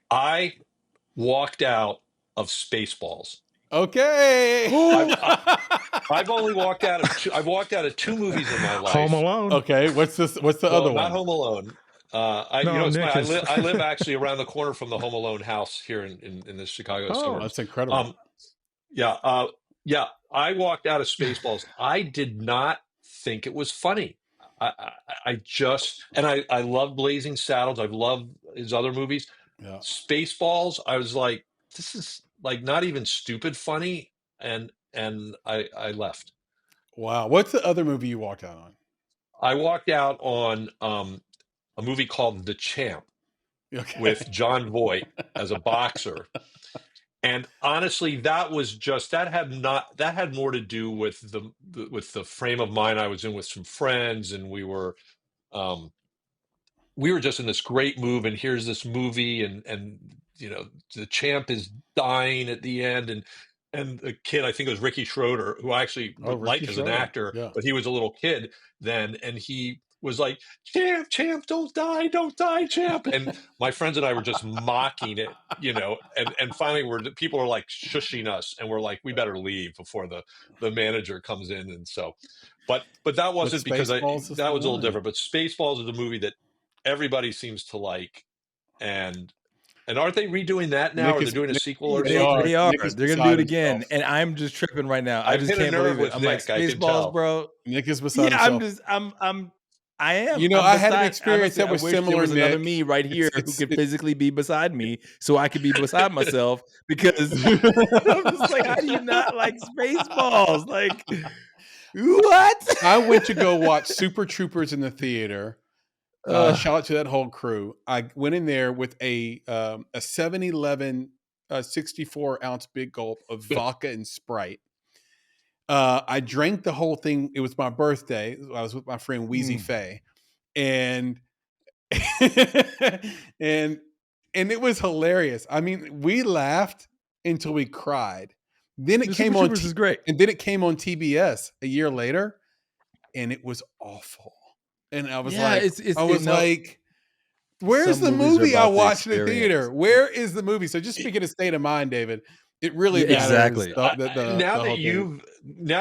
I walked out of Spaceballs. Okay. I've only walked out of I've walked out of two movies in my life. Home Alone. Okay, what's the other one? Not Home Alone. I live actually around the corner from the Home Alone house here in the Chicago suburbs. That's incredible. I walked out of Spaceballs. I did not think it was funny. I love Blazing Saddles. I've loved his other movies. Yeah. Spaceballs, I was like, this is like not even stupid funny, and I left. Wow. What's the other movie you walked out on? I walked out on a movie called The Champ with John Voight as a boxer. And honestly, that had more to do with the frame of mind I was in with some friends, and we were we were just in this great mood, and here's this movie, and the champ is dying at the end, and the kid, I think it was Ricky Schroeder, who I actually Ricky like as an Schroeder. actor, Yeah. but he was a little kid then, and he was like, champ, don't die, champ. And my friends and I were just mocking it, and finally people are like shushing us, and we're like, we better leave before the manager comes in. And so, but that wasn't because Spaceballs is that the was a little one. different. But Spaceballs is a movie that everybody seems to like, and aren't they redoing that now, or they're doing a sequel or They something? are. They are. Nick is They're gonna do it beside again, himself. and I'm just tripping right now. I I've just hit a can't nerve believe it. with I'm like, Nick, I can Spaceballs, tell. bro. Nick is beside Yeah, himself. I am. You know, I'm I had an beside- experience honestly, that was I wish similar, there was another Nick. me right here who could physically be beside me, so I could be beside myself. Because I'm just like, how do you not like Spaceballs? Like, what? I went to go watch Super Troopers in the theater. Shout out to that whole crew. I went in there with a 7-Eleven 64-ounce big gulp of vodka and Sprite. I drank the whole thing. It was my birthday. I was with my friend Wheezy Faye, and and it was hilarious. I mean, we laughed until we cried. Then it came on. Troopers is great. And then it came on TBS a year later, and it was awful. And I was like, where's the movie I watched in the theater? Where is the movie? So just speaking of state of mind, David, it really matters. Exactly. Now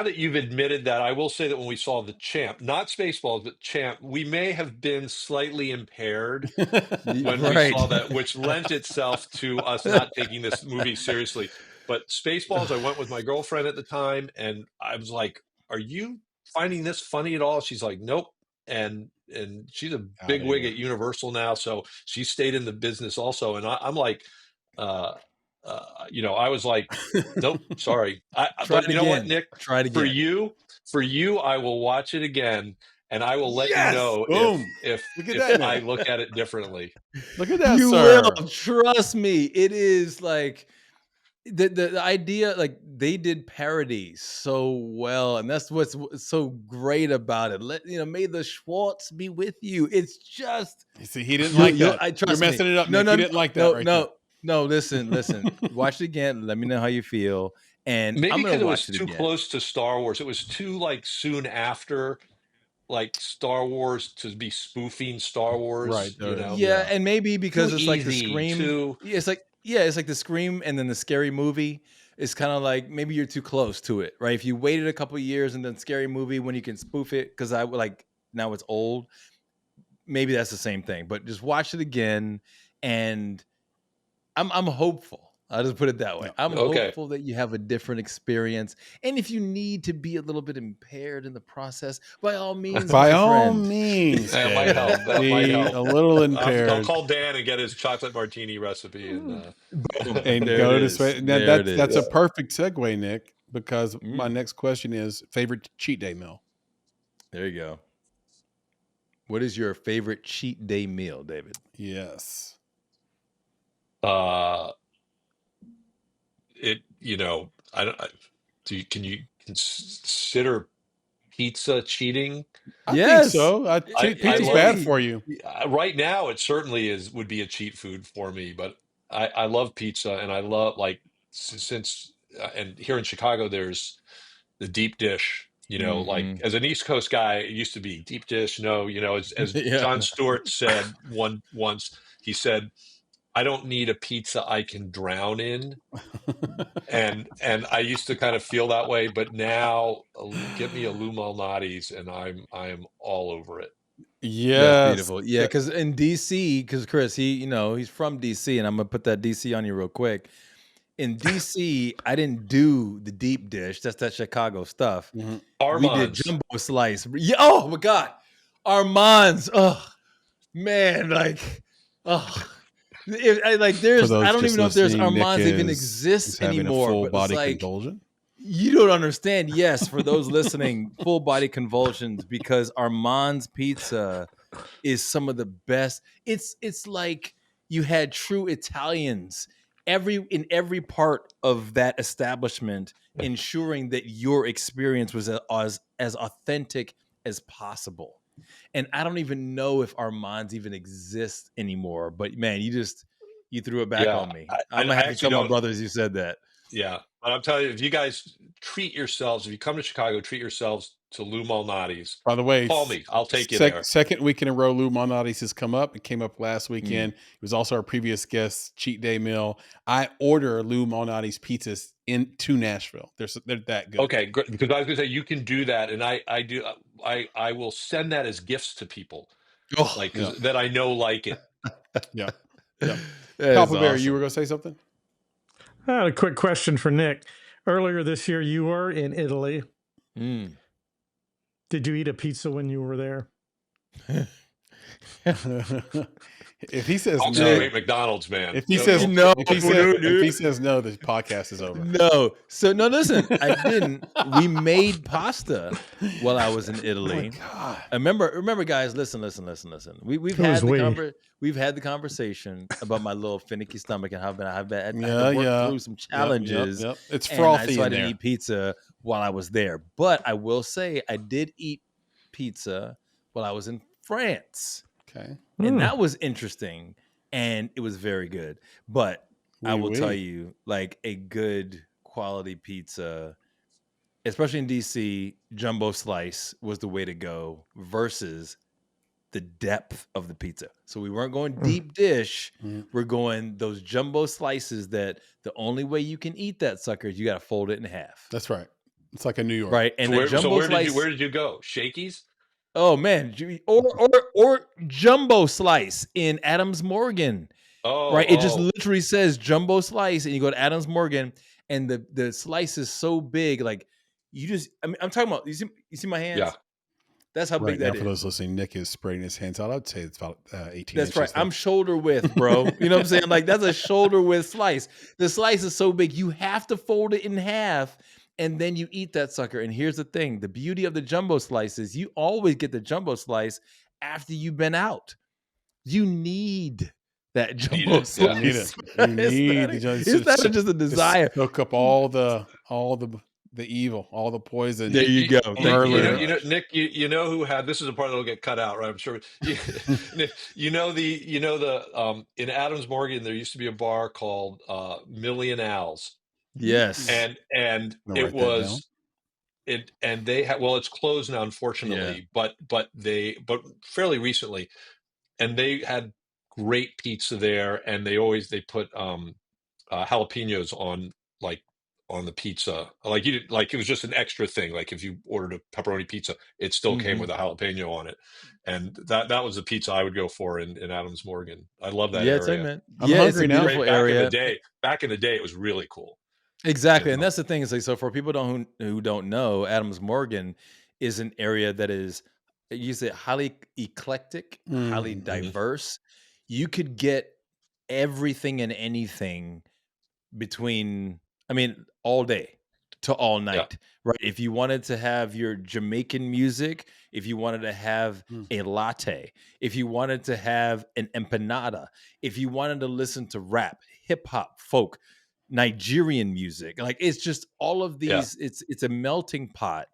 that you've admitted that, I will say that when we saw the champ, not Spaceballs, but champ, we may have been slightly impaired when we saw that, which lent itself to us not taking this movie seriously. But Spaceballs, I went with my girlfriend at the time, and I was like, "Are you finding this funny at all?" She's like, "Nope." And she's a big wig at Universal now, so she stayed in the business also. And I'm like, I was like, nope, sorry. But you know what, Nick? Try it again. For you, I will watch it again, and I will let you know if I look at it differently. Look at that, you sir. Will. Trust me. It is like the idea, like they did parody so well, and that's what's so great about it. May the Schwartz be with you. It's just, you see, he didn't like that. You're messing it up. No, Nick. He didn't like that. No. Listen. Watch it again. Let me know how you feel. And maybe I'm gonna watch it was too again. close to Star Wars. It was too soon after. Like Star Wars to be spoofing Star Wars, right? Yeah, and maybe because too it's easy, like the Scream. It's like the Scream, and then the Scary Movie. It's kind of like maybe you're too close to it, right? If you waited a couple of years and then Scary Movie when you can spoof it, because I like now it's old. Maybe that's the same thing, but just watch it again, and I'm hopeful. I'll just put it that way. I'm hopeful that you have a different experience. And if you need to be a little bit impaired in the process, by all means. By all means. That might help. That might help. A little impaired. I'll call Dan and get his chocolate martini recipe. And go to that's a perfect segue, Nick, because my next question is favorite cheat day meal. There you go. What is your favorite cheat day meal, David? Yes. Can you consider pizza cheating? I think so. Pizza's bad for you. Right now, it certainly would be a cheat food for me, but I love pizza, and I love and here in Chicago, there's the deep dish. As an East Coast guy, it used to be deep dish. No, as Jon Stewart said once, he said, I don't need a pizza I can drown in. and I used to kind of feel that way, but now get me a Lou Malnati's and I'm all over it. Yeah, that's beautiful. Yeah, because in DC, because Chris, he's from DC, and I'm gonna put that DC on you real quick. In DC, I didn't do the deep dish. That's that Chicago stuff. Mm-hmm. We did jumbo slice. Yeah, oh my God, Armand's. Oh man, I don't even know if there's Armand's even exists anymore. Full body like, convulsion. You don't understand. Yes, for those listening, full body convulsions, because Armand's pizza is some of the best. It's like you had true Italians in every part of that establishment, ensuring that your experience was as authentic as possible. And I don't even know if our minds even exist anymore. But man, you threw it back Yeah, on me. I I'm gonna have to actually tell my don't. brothers you said that. Yeah, but I'm telling you, if you guys treat yourselves, if you come to Chicago, treat yourselves to Lou Malnati's. By the way, Call me. I'll take you there. second week in a row, Lou Malnati's has come up. It came up last weekend. Mm. It was also our previous guest cheat day meal. I order Lou Malnati's pizzas into Nashville. They're that good. Okay, good. Because I was going to say you can do that, and I do. I will send that as gifts to people, Oh, like Yeah. that I know like it. Yeah. Yeah. that is Papa Bear, you were awesome. going to say something? I had a quick question for Nick. Earlier this year, you were in Italy. Mm. Did you eat a pizza when you were there? If he says Also, no, great McDonald's, man. if he Don't- says don't- No, if he says no, the podcast is over. No. So no, listen, I didn't. We made pasta while I was in Oh my Italy. God. Remember, guys, listen. We've Who's had we? we've had the conversation about my little finicky stomach and how I had to Yeah, work yeah. through some Yep, challenges. yep. It's And frothy so I in didn't there. eat pizza while I was there. But I will say I did eat pizza while I was in France. Okay. And that was interesting. And it was very good. But I will tell you, like a good quality pizza, especially in DC, jumbo slice was the way to go versus the depth of the pizza. So we weren't going deep dish. We're going those jumbo slices that the only way you can eat that sucker is you got to fold it in half. That's right. It's like a New York. Right. And So the where, jumbo slice. where did you go? Shakey's? Oh man, or jumbo slice in Adams Morgan. Right. It just Oh, literally says jumbo slice, and you go to Adams Morgan, and the slice is so big, like I'm talking about. You see my hands? yeah. That's how Right big now, that for those is. listening, Nick is spreading his hands out. I'd say it's about 18 That's inches. right. I'm thick. shoulder width, bro. You know what I'm saying? Like that's a shoulder width slice. The slice is so big, you have to fold it in half, and then you eat that sucker. And here's the thing: the beauty of the jumbo slice is you always get the jumbo slice after you've been out. You need that Need jumbo it. Yeah. You need slice. it. You need It's not just a desire. soak up all the evil, all the poison. There you go. Thank you very Murder. much. Nick, you know who had, this is a part that'll get cut out, right? I'm sure. You know the in Adams Morgan there used to be a bar called Million Owls, Yes. and I'm gonna it write that down. was it, and they had, well, it's closed now, unfortunately, but fairly recently, and they had great pizza there, and they put jalapenos on, like, on the pizza, like you did, like it was just an extra thing. Like if you ordered a pepperoni pizza, it still came with a jalapeno on it, and that was the pizza I would go for in Adams Morgan. I love that Yeah, it's area. man. I'm Yeah, it's a hungry now. beautiful area. Back in the day, it was really cool. Exactly, You and know? that's the thing. Is like, so for people who don't know, Adams Morgan is an area that is, you say, highly eclectic, highly Mhm. diverse. You could get everything and anything between, I mean, all day to all Yeah, night, right? If you wanted to have your Jamaican music, if you wanted to have a latte, if you wanted to have an empanada, if you wanted to listen to rap, hip hop, folk, Nigerian music, like it's just all of yeah, these. It's a melting pot,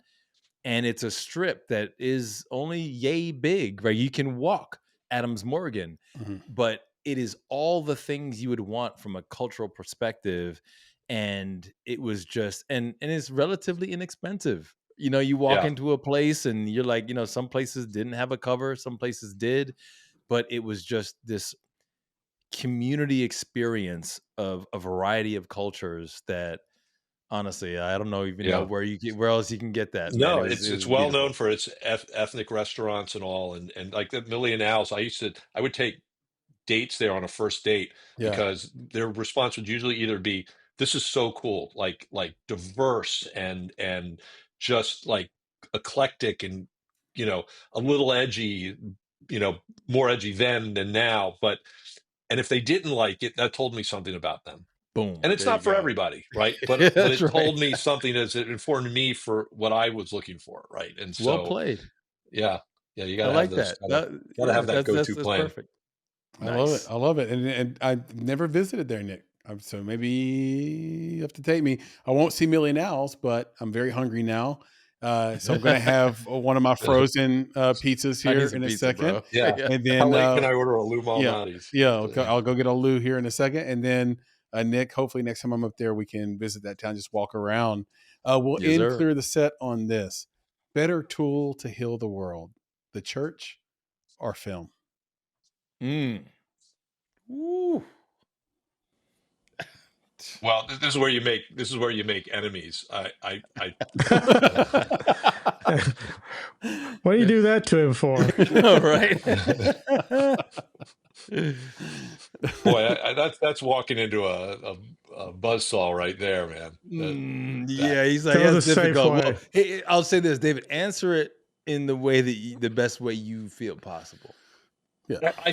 and it's a strip that is only yay big, right? You can walk Adams Morgan, Mhm. but it is all the things you would want from a cultural perspective. And it was just, and it's relatively inexpensive. You know, you walk yeah, into a place and you're like, some places didn't have a cover, some places did, but it was just this community experience of a variety of cultures that honestly, I don't know even know yeah. where else you can get that, man. No, It it's was well known beautiful. for its ethnic restaurants and all, and like the Million Owls. I would take dates there on a first date, Yeah. because their response would usually either be, "This is so cool, like diverse and just like eclectic, and a little edgy, more edgy then than now." And if they didn't like it, that told me something about them. Boom. And it's There you not for go. everybody, right? But That's it right. told me something, as it informed me for what I was looking for, right? And Well so, played. yeah, you I gotta have like those, that. gotta have that That's go-to that's plan. perfect. I love it. Nice. I love it. And I never visited there, Nick. So maybe you have to take me. I won't see Million Owls, but I'm very hungry now. So I'm going to have one of my frozen pizzas I here need some in a pizza, second. bro. Yeah. And How then, late can I order a Lou yeah, Malnati's? I'll go get a Lou here in a second. And then Nick, hopefully next time I'm up there, we can visit that town, just walk around. We'll Yes, sir. clear the set on this. Better tool to heal the world, the church or film? Woo. Well, this is where you make enemies. I What do you do that to him for? No, right? boy, that's walking into a buzzsaw right there, man. Yeah, he's like, Go the that's safe difficult. way. Well, hey, I'll say this, David, answer it in the way that the best way you feel possible. Yeah. I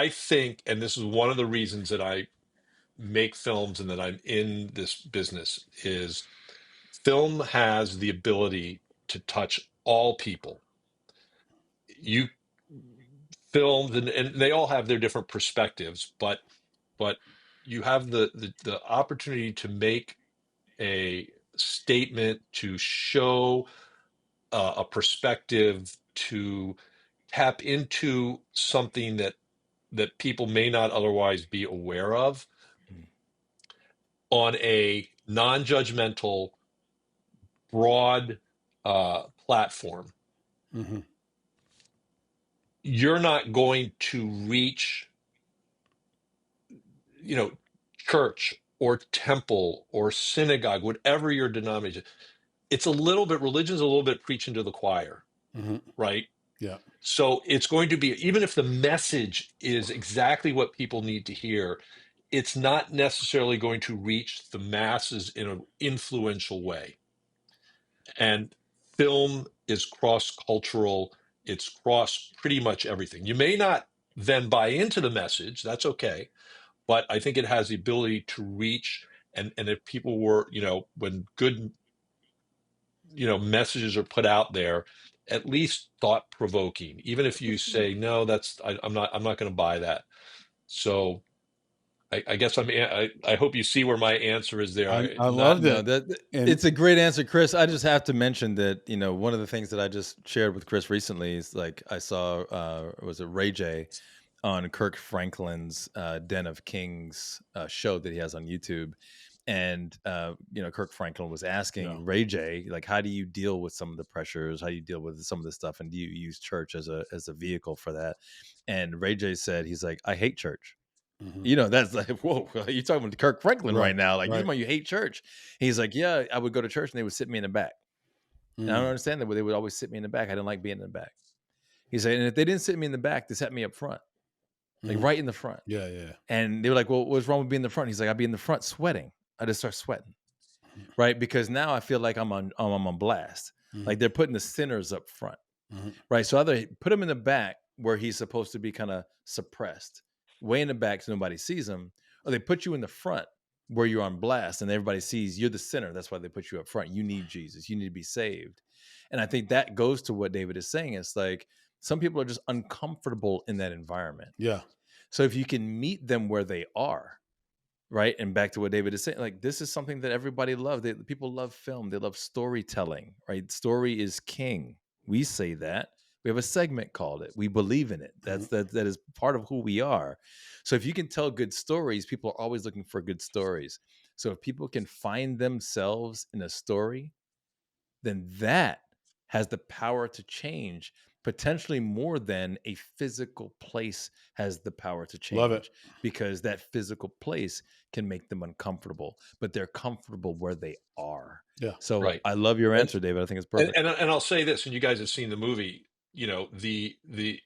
think, and this is one of the reasons that I make films and that I'm in this business, is film has the ability to touch all people. You filmed, and they all have their different perspectives, but you have the opportunity to make a statement, to show a perspective, to tap into something that people may not otherwise be aware of on a non-judgmental, broad platform. Mm-hmm. You're not going to reach, church or temple or synagogue, whatever your denomination. It's a little bit, religion's a little bit preaching to the choir, Mm-hmm. right? Yeah. So it's going to be, even if the message is exactly what people need to hear, it's not necessarily going to reach the masses in an influential way. And film is cross-cultural. It's cross pretty much everything. You may not then buy into the message. That's okay. But I think it has the ability to reach, and if people were, when good, messages are put out there, at least thought-provoking, even if you say, no, I'm not going to buy that. So I guess I hope you see where my answer is there. I loved it. And It's a great answer, Chris. I just have to mention that, one of the things that I just shared with Chris recently is, like, I saw, was it Ray J on Kirk Franklin's Den of Kings show that he has on YouTube. And, Kirk Franklin was asking Ray J, like, how do you deal with some of the pressures? How do you deal with some of the stuff? And do you use church as a vehicle for that? And Ray J said, he's like, I hate church. mm-hmm. That's like, whoa, you're talking to Kirk Franklin right now. Like, right. you hate church. He's like, yeah, I would go to church and they would sit me in the back. And I don't understand that, but they would always sit me in the back. I didn't like being in the back. He said, and if they didn't sit me in the back, they sat me up front, like right in the front. Yeah, yeah. And they were like, well, what's wrong with being in the front? He's like, I'd be in the front sweating. I just start sweating, right? Because now I feel like I'm on blast. Like they're putting the sinners up front, right? So either put him in the back where he's supposed to be kind of suppressed, way in the back so nobody sees him, or they put you in the front where you're on blast and everybody sees you're the sinner. That's why they put you up front. You need Jesus. You need to be saved. And I think that goes to what David is saying. It's like some people are just uncomfortable in that environment. Yeah. So if you can meet them where they are, right? And back to what David is saying, like, this is something that everybody loves. People love film. They love storytelling, right? Story is king. We say that. We have a segment called it. We believe in it. That is part of who we are. So if you can tell good stories, people are always looking for good stories. So if people can find themselves in a story, then that has the power to change, potentially more than a physical place has the power to change. Love it. Because that physical place can make them uncomfortable, but they're comfortable where they are. Yeah. So Right. I love your answer, David. I think it's perfect. And I'll say this, and you guys have seen the movie, the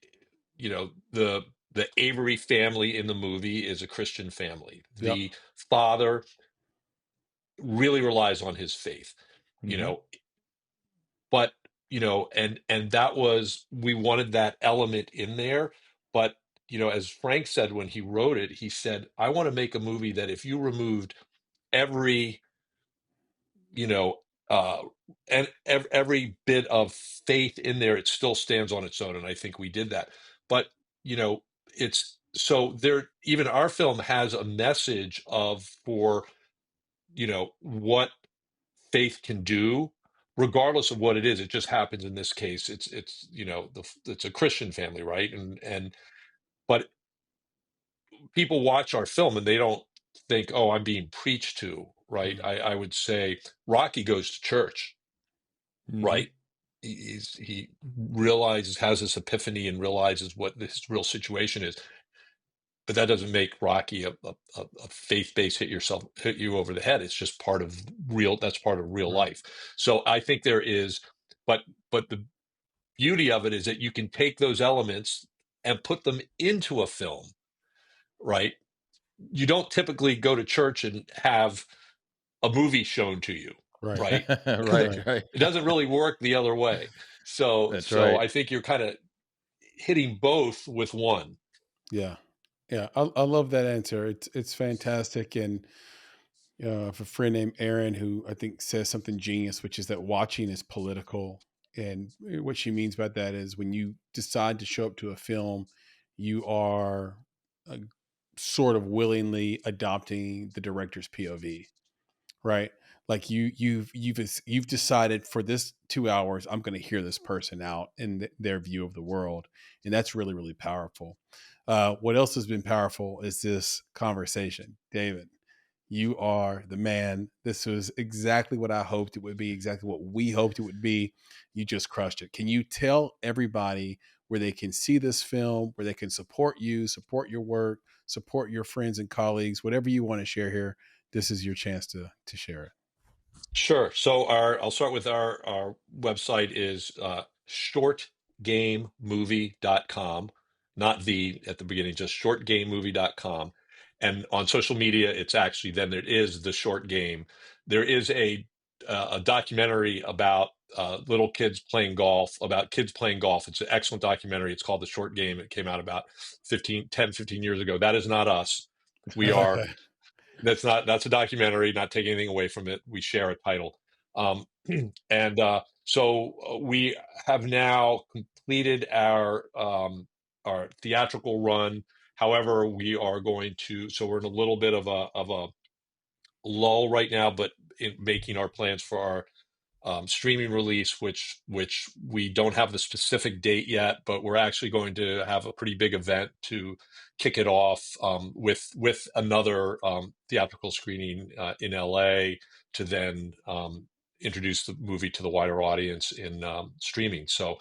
Avery family in the movie is a Christian family. Yep. The father really relies on his faith, but and that was, we wanted that element in there. But as Frank said when he wrote it, he said, I want to make a movie that if you removed every and every bit of faith in there, it still stands on its own. And I think we did that. But it's so there. Even our film has a message of, for what faith can do, regardless of what it is, it just happens in this case. It's it's a Christian family, right? But people watch our film and they don't think, oh, I'm being preached to, right? Mm-hmm. I would say Rocky goes to church, right? He realizes, has this epiphany and realizes what this real situation is. But that doesn't make Rocky a faith-based hit you over the head. It's just part of that's part of real life. So I think there is, but the beauty of it is that you can take those elements and put them into a film, right? You don't typically go to church and have a movie shown to you, right? Right. It doesn't really work the other way. So That's right. I think you're kind of hitting both with one. Yeah. I love that answer. It's fantastic. And I have a friend named Aaron who I think says something genius, which is that watching is political. And what she means by that is when you decide to show up to a film, you are sort of willingly adopting the director's POV, right? Like you've decided for this 2 hours, I'm going to hear this person out and their view of the world, and that's really, really powerful. What else has been powerful is this conversation, David. You are the man. This was exactly what I hoped it would be, exactly what we hoped it would be. You just crushed it. Can you tell everybody where they can see this film, where they can support you, support your work, support your friends and colleagues, whatever you want to share here? This is your chance to share it. Sure. So I'll start with our website is shortgamemovie.com, not the at the beginning, just shortgamemovie.com. And on social media, it's actually then there is the short game. There is a documentary about little kids playing golf, about kids playing golf. It's an excellent documentary. It's called The Short Game. It came out about 15 years ago. That is not us. We are that's a documentary, not taking anything away from it. We share a title. So we have now completed our theatrical run. However, we are going to, so we're in a little bit of a lull right now, but in making our plans for our streaming release, which we don't have the specific date yet, but we're actually going to have a pretty big event to kick it off with another theatrical screening in LA to then introduce the movie to the wider audience in streaming. So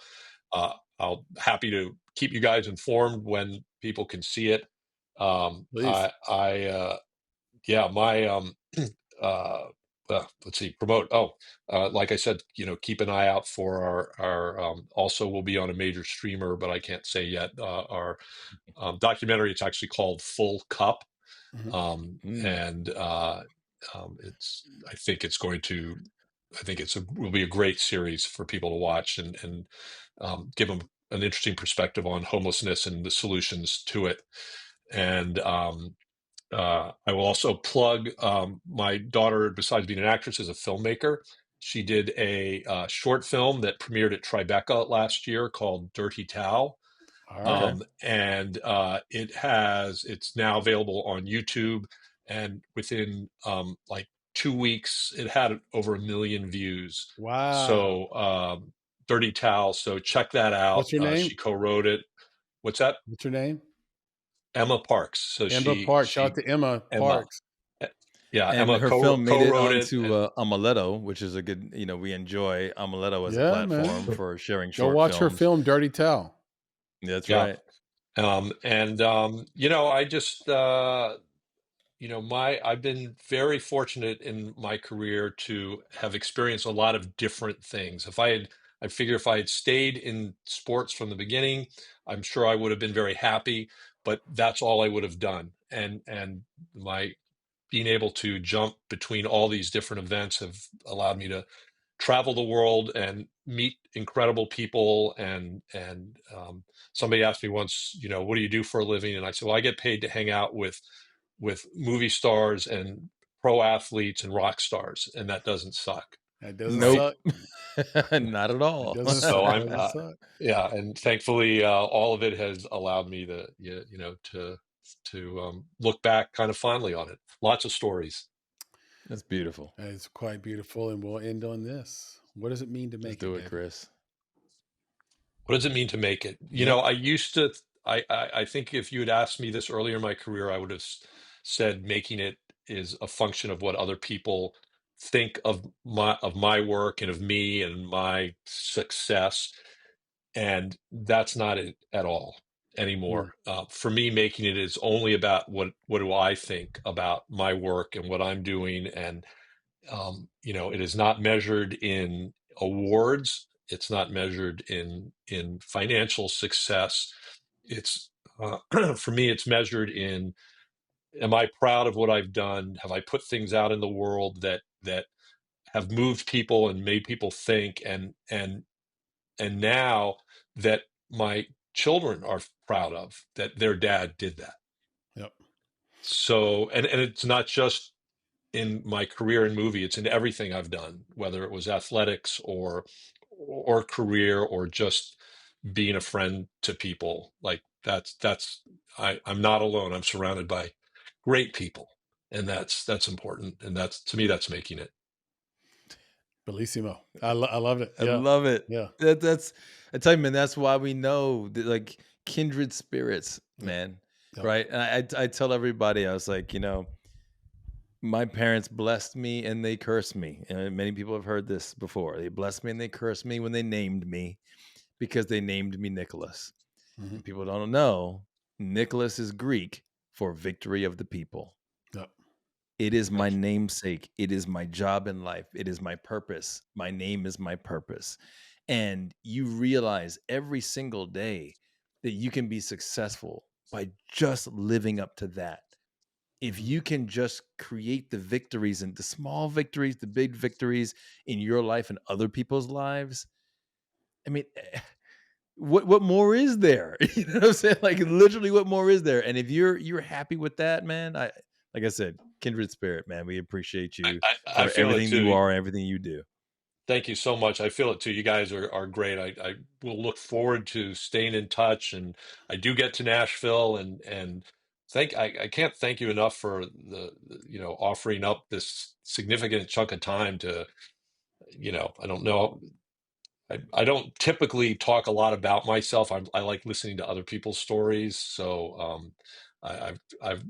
I'll happy to keep you guys informed when people can see it. Please. Let's see, promote. Like I said, keep an eye out for our also we'll be on a major streamer, but I can't say yet, our documentary. It's actually called Full Cup. And I think will be a great series for people to watch and give them an interesting perspective on homelessness and the solutions to it. And I will also plug my daughter, besides being an actress, is a filmmaker. She did a short film that premiered at Tribeca last year called Dirty Towel. And it's now available on YouTube. And within like 2 weeks, it had over 1 million views. Wow. So Dirty Towel. So check that out. What's your name? She co-wrote it. What's that? What's your name? Emma Parks. So Emma Parks. Shout out to Emma Parks. Yeah, and Emma her film made it onto Amuleto, which is a good. We enjoy Amuleto as a platform for sharing short films. Go watch her film, Dirty Towel. That's right. I just I've been very fortunate in my career to have experienced a lot of different things. I figure if I had stayed in sports from the beginning, I'm sure I would have been very happy, but that's all I would have done. And my being able to jump between all these different events have allowed me to travel the world and meet incredible people. And somebody asked me once, what do you do for a living? And I said, well, I get paid to hang out with movie stars and pro athletes and rock stars, and that doesn't suck. That doesn't suck. Not at all. So I'm and thankfully all of it has allowed me to to look back kind of fondly on it. Lots of stories. That's beautiful. It's quite beautiful, and we'll end on this. What does it mean to Let's make it, do it, David? Chris. What does it mean to make it? I used to, I think if you had asked me this earlier in my career, I would have said making it is a function of what other people think of my work and of me and my success. And that's not it at all anymore. For me, making it is only about what do I think about my work and what I'm doing. And it is not measured in awards. It's not measured in financial success. It's for me, it's measured in, am I proud of what I've done? Have I put things out in the world that have moved people and made people think, and now that my children are proud of that their dad did that. Yep. So, and it's not just in my career in movie, it's in everything I've done, whether it was athletics or career or just being a friend to people. Like I'm not alone. I'm surrounded by great people, and that's important. And that's, to me, that's making it. Bellissimo. I loved it. I Yeah. love it. Yeah. That's I tell you, man, that's why we know that, like, kindred spirits, man. Yep. Right. And I tell everybody, I was like, my parents blessed me and they cursed me. And many people have heard this before. They blessed me and they cursed me when they named me, because they named me Nicholas. Mm-hmm. And people don't know, Nicholas is Greek for victory of the people. Yep. It is my namesake. It is my job in life. It is my purpose. My name is my purpose. And you realize every single day that you can be successful by just living up to that. If you can just create the victories, and the small victories, the big victories in your life and other people's lives, I mean, what more is there? You know what I'm saying? Like, literally, what more is there? And if you're happy with that, man, like I said, kindred spirit, man. We appreciate you I for feel it everything you too. are and everything you do. Thank you so much. I feel it too. You guys are great. I will look forward to staying in touch, and I do get to Nashville, and I can't thank you enough for the offering up this significant chunk of time to, I don't know. I don't typically talk a lot about myself. I like listening to other people's stories. So I've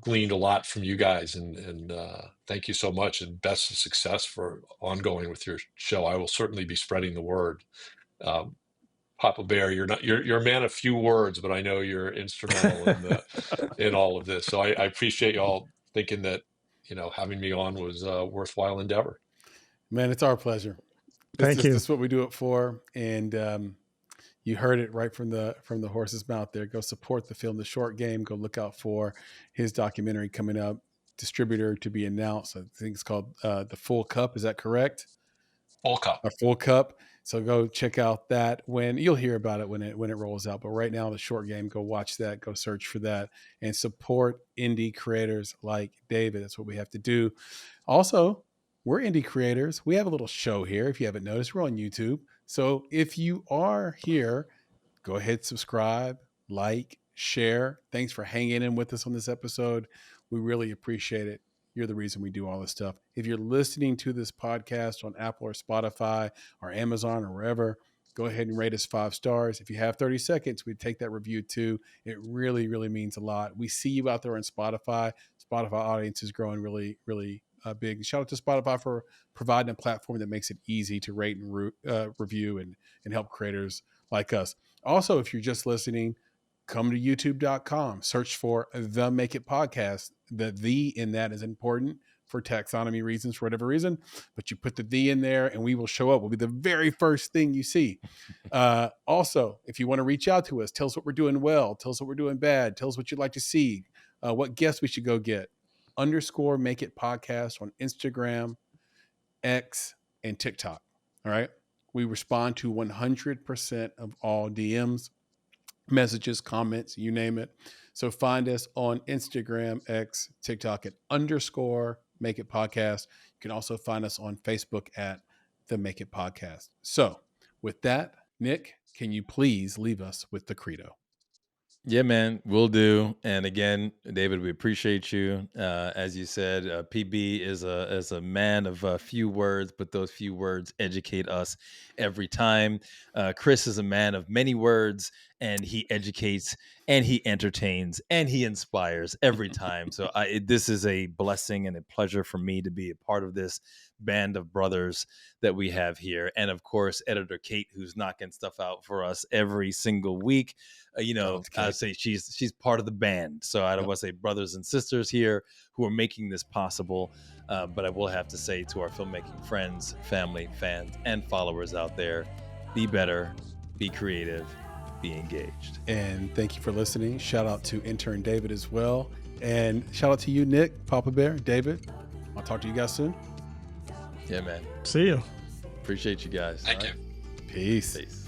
gleaned a lot from you guys, and thank you so much, and best of success for ongoing with your show. I will certainly be spreading the word. Papa Bear, you're a man of few words, but I know you're instrumental in all of this. So I appreciate y'all thinking that having me on was a worthwhile endeavor. Man, it's our pleasure. Thank you. This is what we do it for. And you heard it right from the horse's mouth there. Go support the film, The Short Game. Go look out for his documentary coming up. Distributor to be announced. I think it's called The Full Cup. Is that correct? Full Cup. A Full Cup. So go check out that when you'll hear about it when it rolls out. But right now, The Short Game, go watch that, go search for that, and support indie creators like David. That's what we have to do. Also, we're indie creators. We have a little show here. If you haven't noticed, we're on YouTube. So if you are here, go ahead, subscribe, like, share. Thanks for hanging in with us on this episode. We really appreciate it. You're the reason we do all this stuff. If you're listening to this podcast on Apple or Spotify or Amazon or wherever, go ahead and rate us 5 stars. If you have 30 seconds, we take that review too. It really, really means a lot. We see you out there on Spotify. Spotify audience is growing really, really big. Shout out to Spotify for providing a platform that makes it easy to rate and review and help creators like us. Also, if you're just listening, come to youtube.com, search for The Make It Podcast. The in that is important for taxonomy reasons, for whatever reason, but you put the in there and we will show up. We'll be the very first thing you see. Also, if you want to reach out to us, tell us what we're doing well, tell us what we're doing bad, tell us what you'd like to see, what guests we should go get. _ Make It Podcast on Instagram, X, and TikTok. All right. We respond to 100% of all DMs, messages, comments, you name it. So find us on Instagram, X, TikTok at _ Make It Podcast. You can also find us on Facebook at The Make It Podcast. So with that, Nick, can you please leave us with the Credo? Yeah, man, will do. And again, David, we appreciate you. As you said, PB is a man of few words, but those few words educate us every time. Chris is a man of many words, and he educates, and he entertains, and he inspires every time. So this is a blessing and a pleasure for me to be a part of this band of brothers that we have here. And of course, editor Kate, who's knocking stuff out for us every single week. I say she's part of the band. So I don't want to say brothers and sisters here who are making this possible. But I will have to say to our filmmaking friends, family, fans, and followers out there, be better, be creative, be engaged. And thank you for listening. Shout out to intern David as well. And shout out to you, Nick, Papa Bear, David. I'll talk to you guys soon. Yeah, man. See you. Appreciate you guys. Thank you. Peace. Peace.